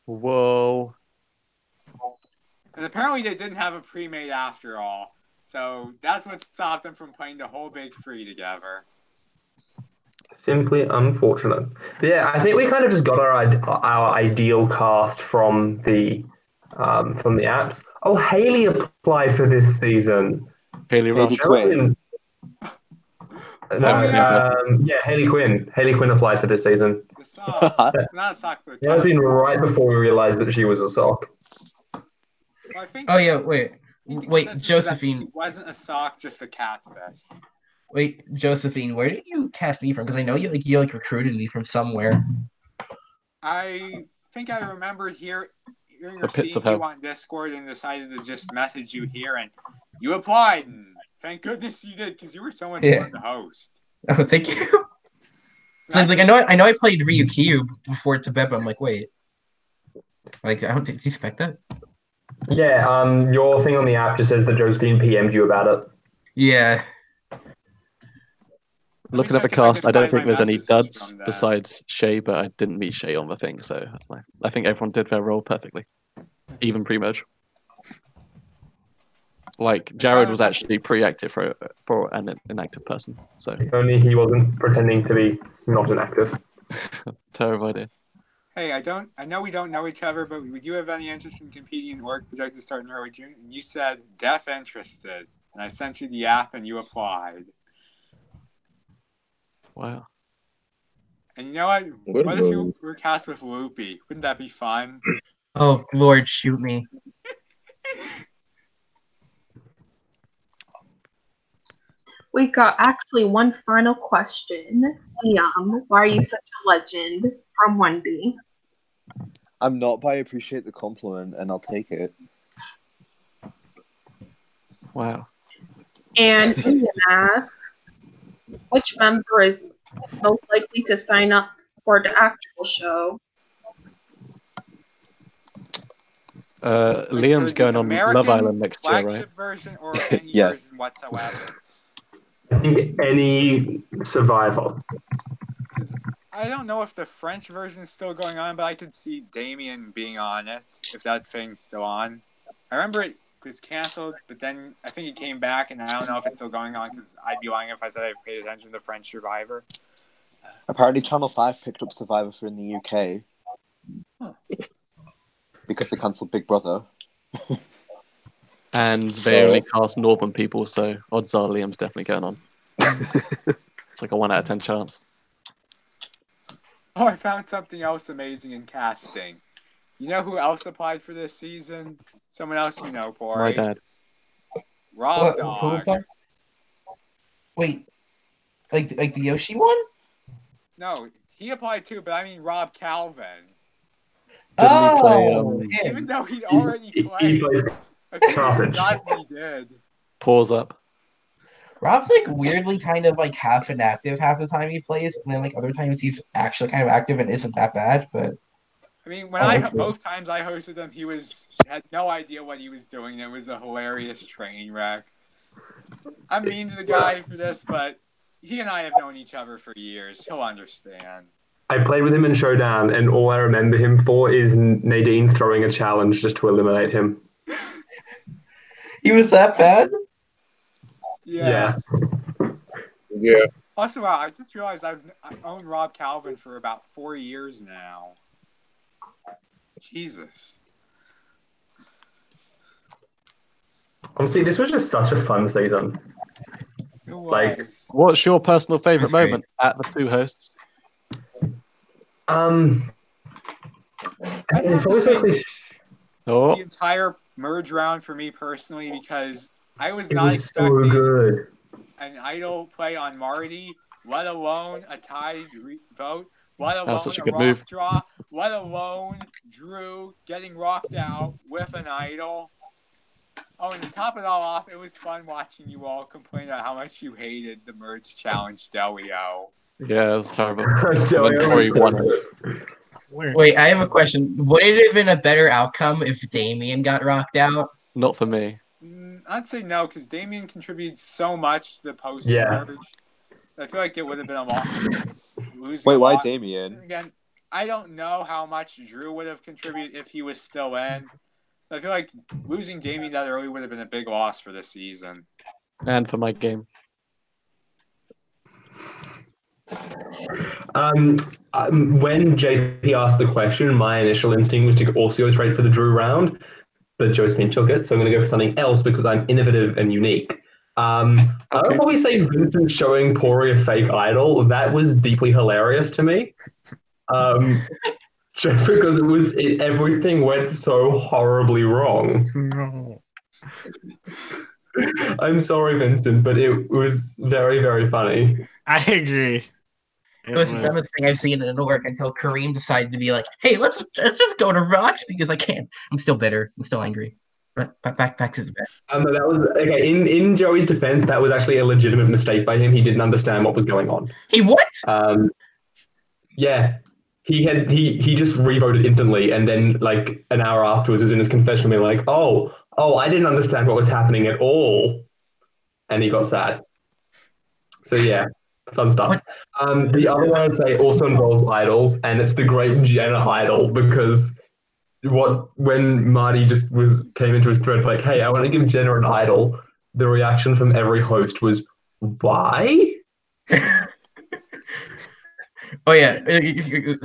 [SPEAKER 3] Whoa.
[SPEAKER 5] And apparently they didn't have a pre-made after all. So that's what stopped them from playing the whole big three together.
[SPEAKER 2] Simply unfortunate. But yeah, I think we kind of just got our ideal cast from the apps. Oh, Haley applied for this season.
[SPEAKER 3] Haley
[SPEAKER 8] Quinn.
[SPEAKER 2] Yeah, Haley Quinn. Haley Quinn applied for this season.
[SPEAKER 5] The sock. Not a sock, but
[SPEAKER 2] It has been right before we realized that she was a sock.
[SPEAKER 5] Well, I think
[SPEAKER 6] wait, Josephine.
[SPEAKER 5] It wasn't a sock, just a catfish.
[SPEAKER 6] Wait, Josephine, where did you cast me from? Because I know you recruited me from somewhere.
[SPEAKER 5] I think I remember hearing or seeing you on Discord and decided to just message you here, and you applied. And thank goodness you did, because you were so much fun to host.
[SPEAKER 6] Oh, thank you. So I was like, I know I played Ryu Cube before Tibet, but I'm like, wait. Like, I don't think, do you expect that?
[SPEAKER 2] Yeah, your thing on the app just says that Josephine PM'd you about it.
[SPEAKER 6] Yeah.
[SPEAKER 3] Looking at the cast, I don't think there's any duds besides Shay, but I didn't meet Shay on the thing, so I think everyone did their role perfectly, even pre-merge. Like Jared was actually pre-active for an inactive person, so
[SPEAKER 2] if only he wasn't pretending to be not inactive.
[SPEAKER 3] Terrible idea.
[SPEAKER 5] Hey, I know we don't know each other, but would you have any interest in competing in work projected to start in early June? And you said def interested, and I sent you the app, and you applied.
[SPEAKER 3] Wow.
[SPEAKER 5] And you know what? What if you were cast with Loopy? Wouldn't that be fun?
[SPEAKER 6] Oh, Lord, shoot me.
[SPEAKER 1] We got actually one final question. Liam, why are you such a legend? From 1B.
[SPEAKER 8] I'm not, but I appreciate the compliment, and I'll take it.
[SPEAKER 3] Wow.
[SPEAKER 1] And Ian asks, which member is most likely to sign up for the actual show?
[SPEAKER 3] Liam's going on Love Island next year, right?
[SPEAKER 5] Flagship version or any version whatsoever?
[SPEAKER 2] I think any survivor.
[SPEAKER 5] I don't know if the French version is still going on, but I could see Damien being on it if that thing's still on. I remember it was canceled, but then I think it came back, and I don't know if it's still going on because I'd be lying if I said I paid attention to French Survivor.
[SPEAKER 8] Apparently, Channel 5 picked up Survivor for in the UK because they cancelled Big Brother.
[SPEAKER 3] And they only cast Northern people, so odds are Liam's definitely going on. It's like a 1 out of 10 chance.
[SPEAKER 5] Oh, I found something else amazing in casting. You know who else applied for this season? Someone else you know,
[SPEAKER 3] My
[SPEAKER 5] Pori.
[SPEAKER 3] dad.
[SPEAKER 5] Rob
[SPEAKER 6] Who
[SPEAKER 5] Dog.
[SPEAKER 6] applied? Wait, like the Yoshi one?
[SPEAKER 5] No, he applied too, but I mean Rob Calvin.
[SPEAKER 3] Didn't he play
[SPEAKER 6] yeah.
[SPEAKER 5] Even though he'd already
[SPEAKER 2] He
[SPEAKER 5] played.
[SPEAKER 2] played
[SPEAKER 5] I think he
[SPEAKER 2] Carthage.
[SPEAKER 5] forgot he did.
[SPEAKER 3] Pause up?
[SPEAKER 6] Rob's like weirdly kind of like half inactive half the time he plays, and then like other times he's actually kind of active and isn't that bad. But
[SPEAKER 5] I mean, when both times I hosted him, he had no idea what he was doing. It was a hilarious train wreck. I'm mean to the guy for this, but he and I have known each other for years. He'll understand.
[SPEAKER 2] I played with him in Showdown, and all I remember him for is Nadine throwing a challenge just to eliminate him.
[SPEAKER 6] he was that bad.
[SPEAKER 5] Yeah.
[SPEAKER 4] Yeah.
[SPEAKER 5] Also, wow, I just realized I've owned Rob Calvin for about 4 years now. Jesus.
[SPEAKER 2] Honestly, this was just such a fun season.
[SPEAKER 5] It
[SPEAKER 2] Like-
[SPEAKER 5] was.
[SPEAKER 3] What's your personal favourite
[SPEAKER 6] That's great.
[SPEAKER 3] moment at the two hosts?
[SPEAKER 5] I'd have
[SPEAKER 2] It's
[SPEAKER 5] to
[SPEAKER 2] always
[SPEAKER 5] say
[SPEAKER 2] like this.
[SPEAKER 3] Oh,
[SPEAKER 5] the entire merge round for me personally, because I was
[SPEAKER 2] It
[SPEAKER 5] not
[SPEAKER 2] was so
[SPEAKER 5] expecting
[SPEAKER 2] good.
[SPEAKER 5] an idol play on Marty, let alone a tied vote, let alone
[SPEAKER 3] That's such a
[SPEAKER 5] a
[SPEAKER 3] good
[SPEAKER 5] rock
[SPEAKER 3] move.
[SPEAKER 5] draw, let alone Drew getting rocked out with an idol. Oh, and to top it all off, it was fun watching you all complain about how much you hated the merge challenge Delio.
[SPEAKER 3] yeah, it was terrible.
[SPEAKER 2] Delio
[SPEAKER 3] And then
[SPEAKER 2] was
[SPEAKER 3] Corey
[SPEAKER 2] so
[SPEAKER 3] won it.
[SPEAKER 2] good.
[SPEAKER 6] Wait, I have a question. Would it have been a better outcome if Damien got rocked out?
[SPEAKER 3] Not for me.
[SPEAKER 5] I'd say no, because Damien contributed so much to the post
[SPEAKER 2] Yeah.
[SPEAKER 5] merge. I feel like it would have been a lot.
[SPEAKER 8] Wait, why Damien?
[SPEAKER 5] Again, I don't know how much Drew would have contributed if he was still in. I feel like losing Damien that early would have been a big loss for this season.
[SPEAKER 3] And for my game.
[SPEAKER 2] When JP asked the question, my initial instinct was to also go straight for the Drew round, but Josephine took it, so I'm going to go for something else because I'm innovative and unique. I would probably say Vincent showing Pori a fake idol. That was deeply hilarious to me. Just because everything went so horribly wrong.
[SPEAKER 10] No.
[SPEAKER 2] I'm sorry, Vincent, but it was very, very funny.
[SPEAKER 10] I agree.
[SPEAKER 6] It was the dumbest thing I've seen in Newark until Kareem decided to be like, "Hey, let's just go to Rocks because I can't. I'm still bitter. I'm still angry." But back to the bed.
[SPEAKER 2] That was okay. In Joey's defense, that was actually a legitimate mistake by him. He didn't understand what was going on.
[SPEAKER 6] He what?
[SPEAKER 2] Yeah, he just revoted instantly, and then like an hour afterwards was in his confession being like, oh, I didn't understand what was happening at all, and he got sad. So yeah, fun stuff. The other one I'd say also involves idols, and it's the Great Jenna idol, because when Marty just came into his thread like, hey, I want to give Jenna an idol, the reaction from every host was, why?
[SPEAKER 6] Oh yeah.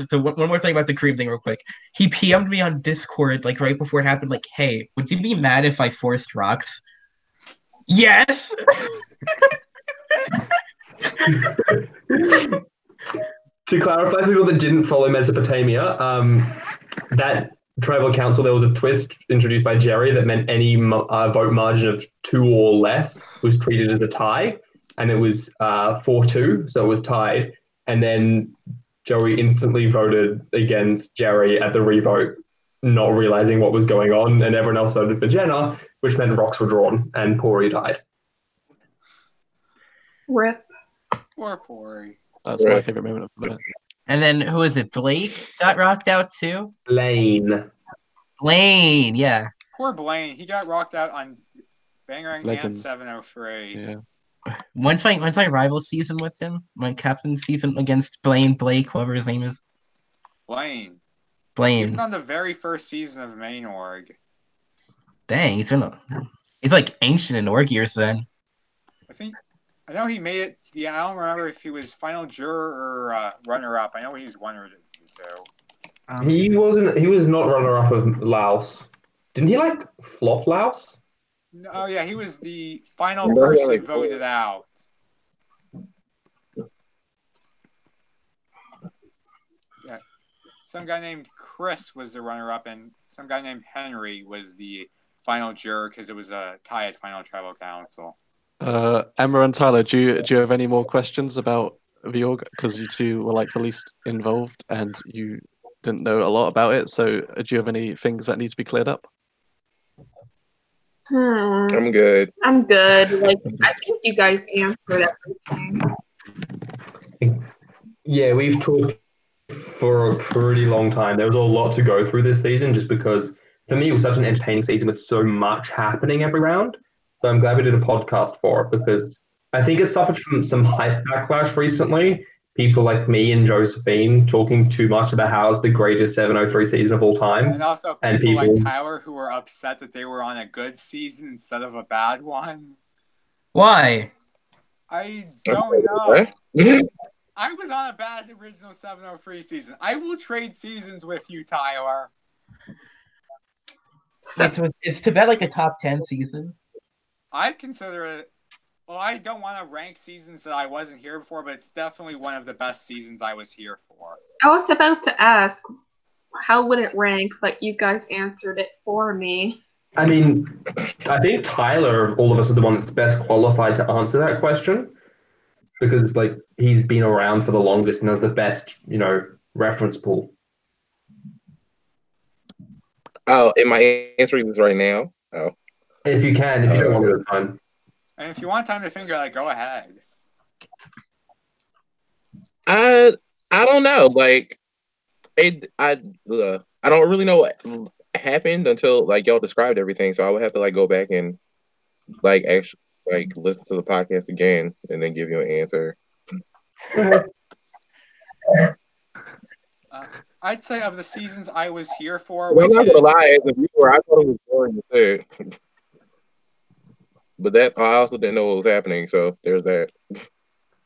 [SPEAKER 6] So one more thing about the Kareem thing, real quick. He PM'd me on Discord like right before it happened. Like, hey, would you be mad if I forced Rocks? Yes.
[SPEAKER 2] To clarify, people that didn't follow Mesopotamia, that tribal council, there was a twist introduced by Jerry that meant any vote margin of 2 or less was treated as a tie, and it was 4-2, so it was tied. And then Joey instantly voted against Jerry at the revote, not realizing what was going on, and everyone else voted for Jenna, which meant rocks were drawn, and Pori died.
[SPEAKER 1] Rip.
[SPEAKER 5] Poor Pori.
[SPEAKER 3] That's my favourite moment of the night.
[SPEAKER 6] And then who is it? Blake got rocked out too.
[SPEAKER 2] Lane,
[SPEAKER 6] yeah.
[SPEAKER 5] Poor Blaine. He got rocked out on Bangarang and
[SPEAKER 3] Legends.
[SPEAKER 5] 703.
[SPEAKER 3] Yeah.
[SPEAKER 6] Once my rival season with him, my captain season against Blake, whoever his name is.
[SPEAKER 5] Blaine.
[SPEAKER 6] Blaine.
[SPEAKER 5] Even on the very first season of Main Org.
[SPEAKER 6] Dang, he's like ancient in org years then.
[SPEAKER 5] I know he made it. Yeah, I don't remember if he was final juror or runner-up. I know he was one or two.
[SPEAKER 2] he was not runner-up of Laos. Didn't he like flop Laos?
[SPEAKER 5] Oh yeah, he was the final person voted out. Yeah, some guy named Chris was the runner-up, and some guy named Henry was the final juror because it was a tie at final tribal council.
[SPEAKER 3] Emma and Tyler, do you have any more questions about the org? Because you two were like the least involved and you didn't know a lot about it. So do you have any things that need to be cleared up?
[SPEAKER 4] I'm good.
[SPEAKER 1] I'm good. Like, I think you guys answered everything.
[SPEAKER 2] Yeah, we've talked for a pretty long time. There was a lot to go through this season just because for me it was such an entertaining season with so much happening every round. So I'm glad we did a podcast for it because I think it suffered from some hype backlash recently. People like me and Josephine talking too much about how it's the greatest 703 season of all time.
[SPEAKER 5] And also people like Tyler who were upset that they were on a good season instead of a bad one.
[SPEAKER 6] Why?
[SPEAKER 5] I don't know. I was on a bad original 703 season. I will trade seasons with you, Tyler.
[SPEAKER 6] Wait, so is Tibet like a top 10 season?
[SPEAKER 5] I'd consider it. Well, I don't want to rank seasons that I wasn't here before, but it's definitely one of the best seasons I was here for.
[SPEAKER 1] I was about to ask, how would it rank, but you guys answered it for me.
[SPEAKER 2] I mean, I think Tyler, of all of us, is the one that's best qualified to answer that question because it's like he's been around for the longest and has the best, reference pool.
[SPEAKER 4] Oh, am I answering this right now? Oh,
[SPEAKER 2] if you can, if you don't want to, it's fine.
[SPEAKER 5] And if you want time to think about it, go ahead.
[SPEAKER 4] I don't know. Like, I don't really know what happened until like y'all described everything. So I would have to like go back and like actually like listen to the podcast again and then give you an answer.
[SPEAKER 5] I'd say of the seasons I was here for,
[SPEAKER 4] well, I'm not gonna lie, as a viewer, I thought it was boring to say. But that I also didn't know what was happening, so there's that.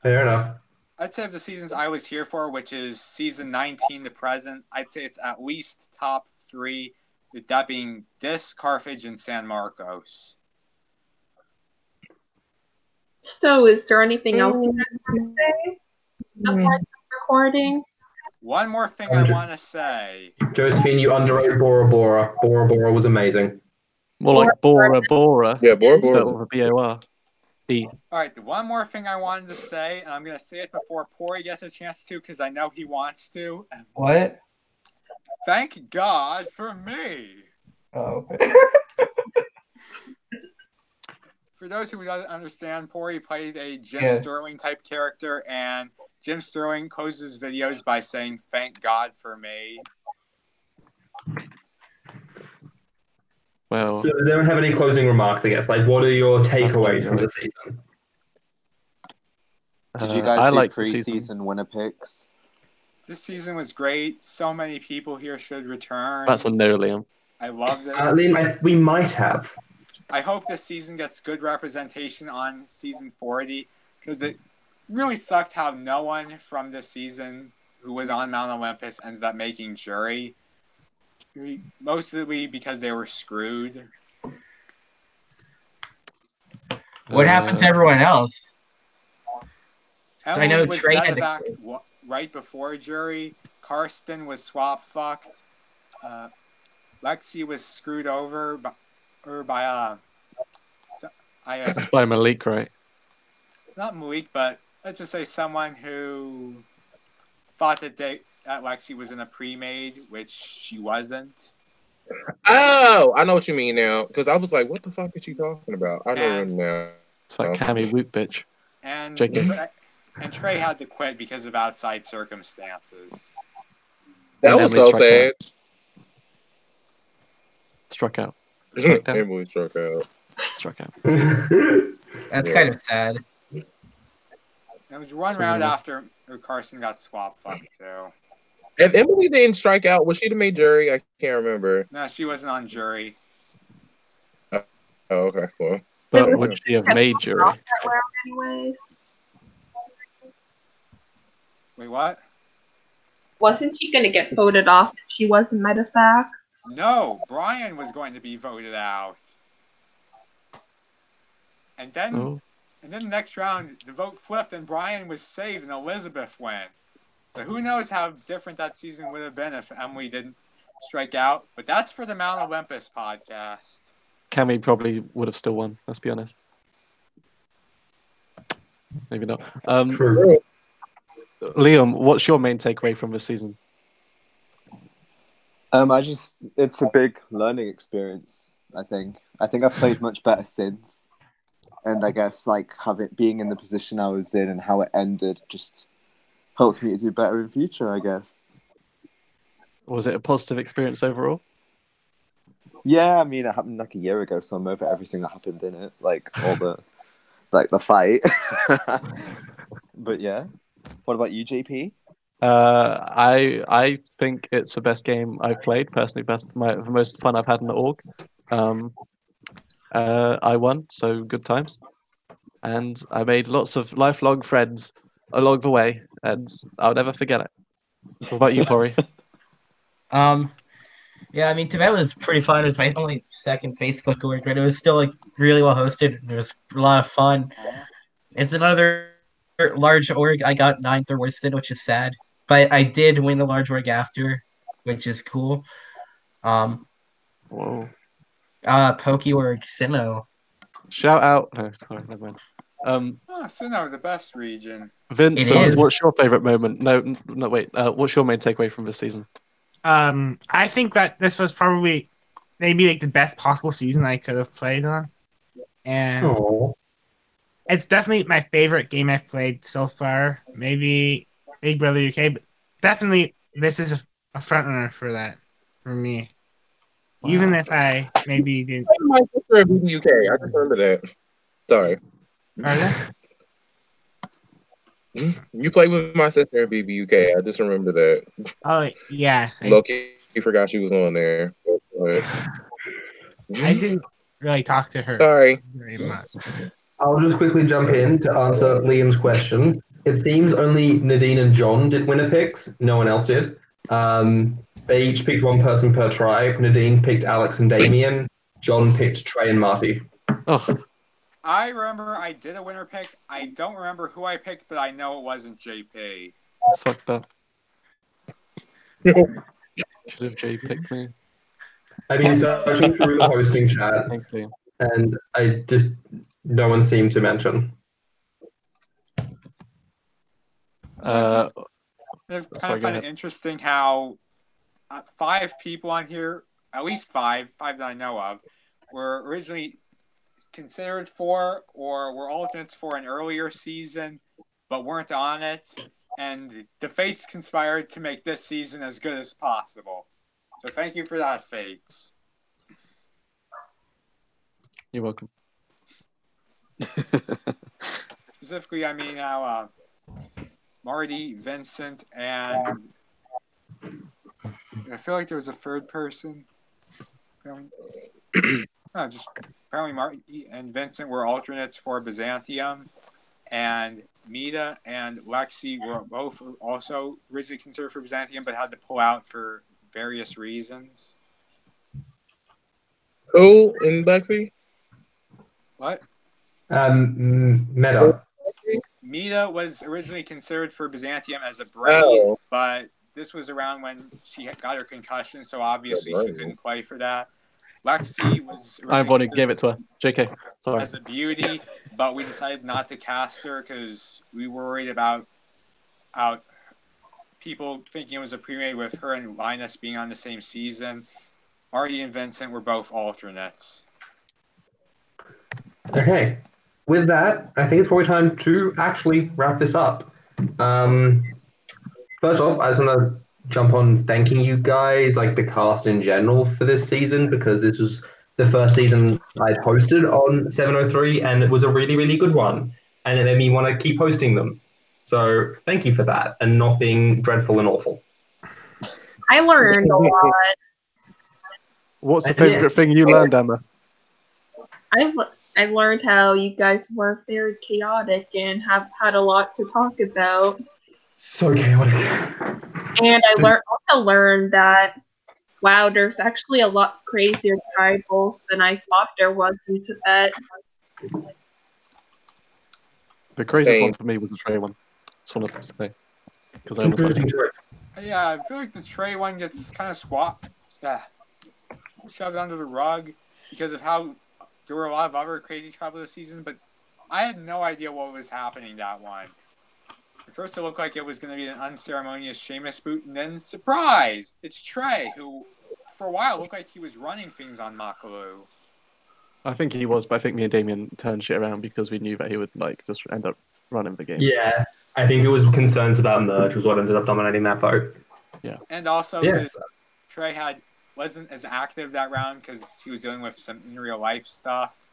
[SPEAKER 2] Fair enough.
[SPEAKER 5] I'd say of the seasons I was here for, which is season 19 to present, I'd say it's at least top 3, with that being this, Carthage, and San Marcos.
[SPEAKER 1] So, is there anything else you guys want to say before I start recording?
[SPEAKER 5] One more thing I want to say.
[SPEAKER 2] Josephine, you underrated Bora Bora. Bora Bora was amazing.
[SPEAKER 3] More like Bora Bora.
[SPEAKER 4] Yeah, Bora Bora.
[SPEAKER 3] Spelled with a B-O-R. E.
[SPEAKER 5] All right, the one more thing I wanted to say, and I'm going to say it before Pori gets a chance to, because I know he wants to.
[SPEAKER 6] What?
[SPEAKER 5] Thank God for me.
[SPEAKER 6] Oh.
[SPEAKER 5] For those who don't understand, Pori played a Jim Sterling type character, and Jim Sterling closes videos by saying, "Thank God for me."
[SPEAKER 3] Well,
[SPEAKER 2] so they don't have any closing remarks, I guess. Like, what are your takeaways from the season?
[SPEAKER 8] Did you guys do
[SPEAKER 3] like
[SPEAKER 8] pre-season winner picks?
[SPEAKER 5] This season was great. So many people here should return.
[SPEAKER 3] That's a no, Liam.
[SPEAKER 5] I loved it.
[SPEAKER 2] Liam, we might have.
[SPEAKER 5] I hope this season gets good representation on season 40, because it really sucked how no one from this season who was on Mount Olympus ended up making jury. Mostly because they were screwed.
[SPEAKER 6] What happened to everyone else?
[SPEAKER 5] Emily
[SPEAKER 6] I know
[SPEAKER 5] was
[SPEAKER 6] Trey had
[SPEAKER 5] back right before jury. Karsten was swap fucked. Lexi was screwed over by
[SPEAKER 3] Malik, right?
[SPEAKER 5] Not Malik, but let's just say someone who thought that Lexi was in a pre-made, which she wasn't.
[SPEAKER 4] Oh, I know what you mean now. Because I was like, what the fuck is she talking about? I know now.
[SPEAKER 3] It's like Cammy Woot, bitch.
[SPEAKER 5] And Trey had to quit because of outside circumstances.
[SPEAKER 4] That was so sad.
[SPEAKER 3] Struck out.
[SPEAKER 4] Emily struck out.
[SPEAKER 3] Struck out.
[SPEAKER 6] That's kind of sad.
[SPEAKER 5] It was one round after Carson got swap fucked too.
[SPEAKER 4] If Emily didn't strike out, was she the made jury? I can't remember.
[SPEAKER 5] No, she wasn't on jury.
[SPEAKER 4] Oh, okay, cool.
[SPEAKER 3] But would she have made jury?
[SPEAKER 1] Anyways.
[SPEAKER 5] Wait, what?
[SPEAKER 1] Wasn't she going to get voted off if she was a Metafact?
[SPEAKER 5] No, Brian was going to be voted out. And then the next round, the vote flipped and Brian was saved and Elizabeth went. So who knows how different that season would have been if Emily didn't strike out. But that's for the Mount Olympus podcast.
[SPEAKER 3] Cammy probably would have still won. Let's be honest. Maybe not.
[SPEAKER 2] True.
[SPEAKER 3] Liam, what's your main takeaway from this season?
[SPEAKER 8] It's a big learning experience. I think I've played much better since, and I guess like being in the position I was in and how it ended just helps me to do better in future, I guess.
[SPEAKER 3] Was it a positive experience overall?
[SPEAKER 8] Yeah, I mean, it happened like a year ago, so I'm over everything that happened in it, like all the fight. But yeah, what about you, JP?
[SPEAKER 3] I think it's the best game I've played personally. The most fun I've had in the org. I won, so good times, and I made lots of lifelong friends along the way, and I'll never forget it. What about you, Pori?
[SPEAKER 6] Yeah, I mean, Tibet was pretty fun. It was my only second Facebook org, but it was still like really well hosted. It was a lot of fun. It's another large org. I got 9th or worse in, which is sad. But I did win the large org after, which is cool.
[SPEAKER 3] Whoa!
[SPEAKER 6] Poke org Sinnoh.
[SPEAKER 3] Shout out! No, sorry, never mind.
[SPEAKER 5] Sinnoh, the best region.
[SPEAKER 3] Vincent, what's your favorite moment? No, wait. What's your main takeaway from this season?
[SPEAKER 10] I think that this was probably maybe like the best possible season I could have played on, and it's definitely my favorite game I've played so far. Maybe Big Brother UK, but definitely this is a front runner for that for me. Wow. Even if I maybe didn't.
[SPEAKER 4] My sister in BB UK. I just remember that. Sorry. You played with my sister in BB UK. I just remember that.
[SPEAKER 10] Oh yeah.
[SPEAKER 4] Loki forgot she was on there.
[SPEAKER 10] I didn't really talk to her.
[SPEAKER 4] Sorry.
[SPEAKER 10] Very much.
[SPEAKER 2] I'll just quickly jump in to answer Liam's question. It seems only Nadine and John did winner picks. No one else did. They each picked one person per tribe. Nadine picked Alex and Damien. John picked Trey and Marty.
[SPEAKER 3] Oh.
[SPEAKER 5] I remember I did a winner pick. I don't remember who I picked, but I know it wasn't JP.
[SPEAKER 3] That's fucked up. Should have J picked me.
[SPEAKER 2] I've been searching through the hosting chat, and no one seemed to mention.
[SPEAKER 5] It's kind of find it interesting how 5 people on here, at least five that I know of, were originally considered for or were alternates for an earlier season, but weren't on it. And the fates conspired to make this season as good as possible. So thank you for that, Fates.
[SPEAKER 3] You're welcome.
[SPEAKER 5] Specifically, I mean how Marty, Vincent, and I feel like there was a third person. Apparently Marty and Vincent were alternates for Byzantium, and Mita and Lexi were both also originally considered for Byzantium, but had to pull out for various reasons.
[SPEAKER 4] Who in Lexi?
[SPEAKER 5] What?
[SPEAKER 2] Meta.
[SPEAKER 5] Mita was originally considered for Byzantium as a brain, but this was around when she got her concussion, so obviously she couldn't play for that. Lexi was
[SPEAKER 3] I've already gave it to her. JK. Sorry.
[SPEAKER 5] As a beauty, but we decided not to cast her because we were worried about people thinking it was a pre-made with her and Linus being on the same season. Marty and Vincent were both alternates.
[SPEAKER 2] Okay. With that, I think it's probably time to actually wrap this up. First off, I just want to jump on thanking you guys, like the cast in general, for this season, because this was the first season I'd hosted on 703, and it was a really, really good one. And it made me want to keep hosting them. So thank you for that, and not being dreadful and awful.
[SPEAKER 1] I learned a lot.
[SPEAKER 3] What's the favorite thing you learned, Emma?
[SPEAKER 1] I learned how you guys were very chaotic and have had a lot to talk about.
[SPEAKER 2] So chaotic.
[SPEAKER 1] And I also learned that, wow, there's actually a lot crazier tribals than I thought there was in Tibet.
[SPEAKER 3] The craziest one for me was the Trey one. That's one of the say. Because I almost
[SPEAKER 5] Yeah, I feel like the Trey one gets kind of shoved under the rug because of how there were a lot of other crazy travel this season, but I had no idea what was happening that one. At first, it looked like it was going to be an unceremonious Sheamus boot, and then surprise, it's Trey, who for a while looked like he was running things on Makalu.
[SPEAKER 3] I think he was, but I think me and Damien turned shit around because we knew that he would like just end up running the game.
[SPEAKER 2] Yeah, I think it was concerns about merge was what ended up dominating that vote.
[SPEAKER 3] Yeah,
[SPEAKER 5] and also
[SPEAKER 2] yes.
[SPEAKER 5] Trey wasn't as active that round because he was dealing with some in real life stuff.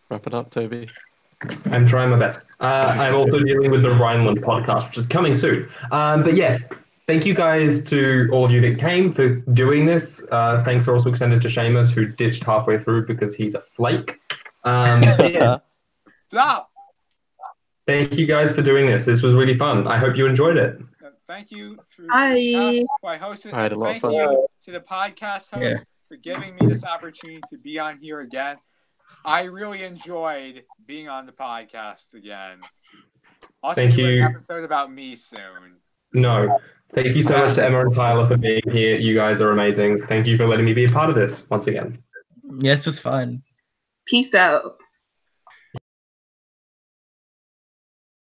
[SPEAKER 3] Wrap it up, Toby.
[SPEAKER 2] I'm trying my best. I'm also dealing with the Rhineland podcast, which is coming soon. But yes, thank you guys to all of you that came for doing this. Thanks are also extended to Seamus, who ditched halfway through because he's a flake. Yeah.
[SPEAKER 5] Stop!
[SPEAKER 2] Thank you guys for doing this. This was really fun. I hope you enjoyed it.
[SPEAKER 5] Thank you for
[SPEAKER 1] Hi.
[SPEAKER 5] by hosting.
[SPEAKER 3] I had a lot of
[SPEAKER 5] Thank
[SPEAKER 3] fun.
[SPEAKER 5] you to the podcast host for giving me this opportunity to be on here again. I really enjoyed being on the podcast again. Also,
[SPEAKER 2] Thank
[SPEAKER 5] do an
[SPEAKER 2] you.
[SPEAKER 5] episode about me soon.
[SPEAKER 2] No. Thank you so much to Emma and Tyler for being here. You guys are amazing. Thank you for letting me be a part of this once again.
[SPEAKER 6] Yes, it was fun.
[SPEAKER 1] Peace out.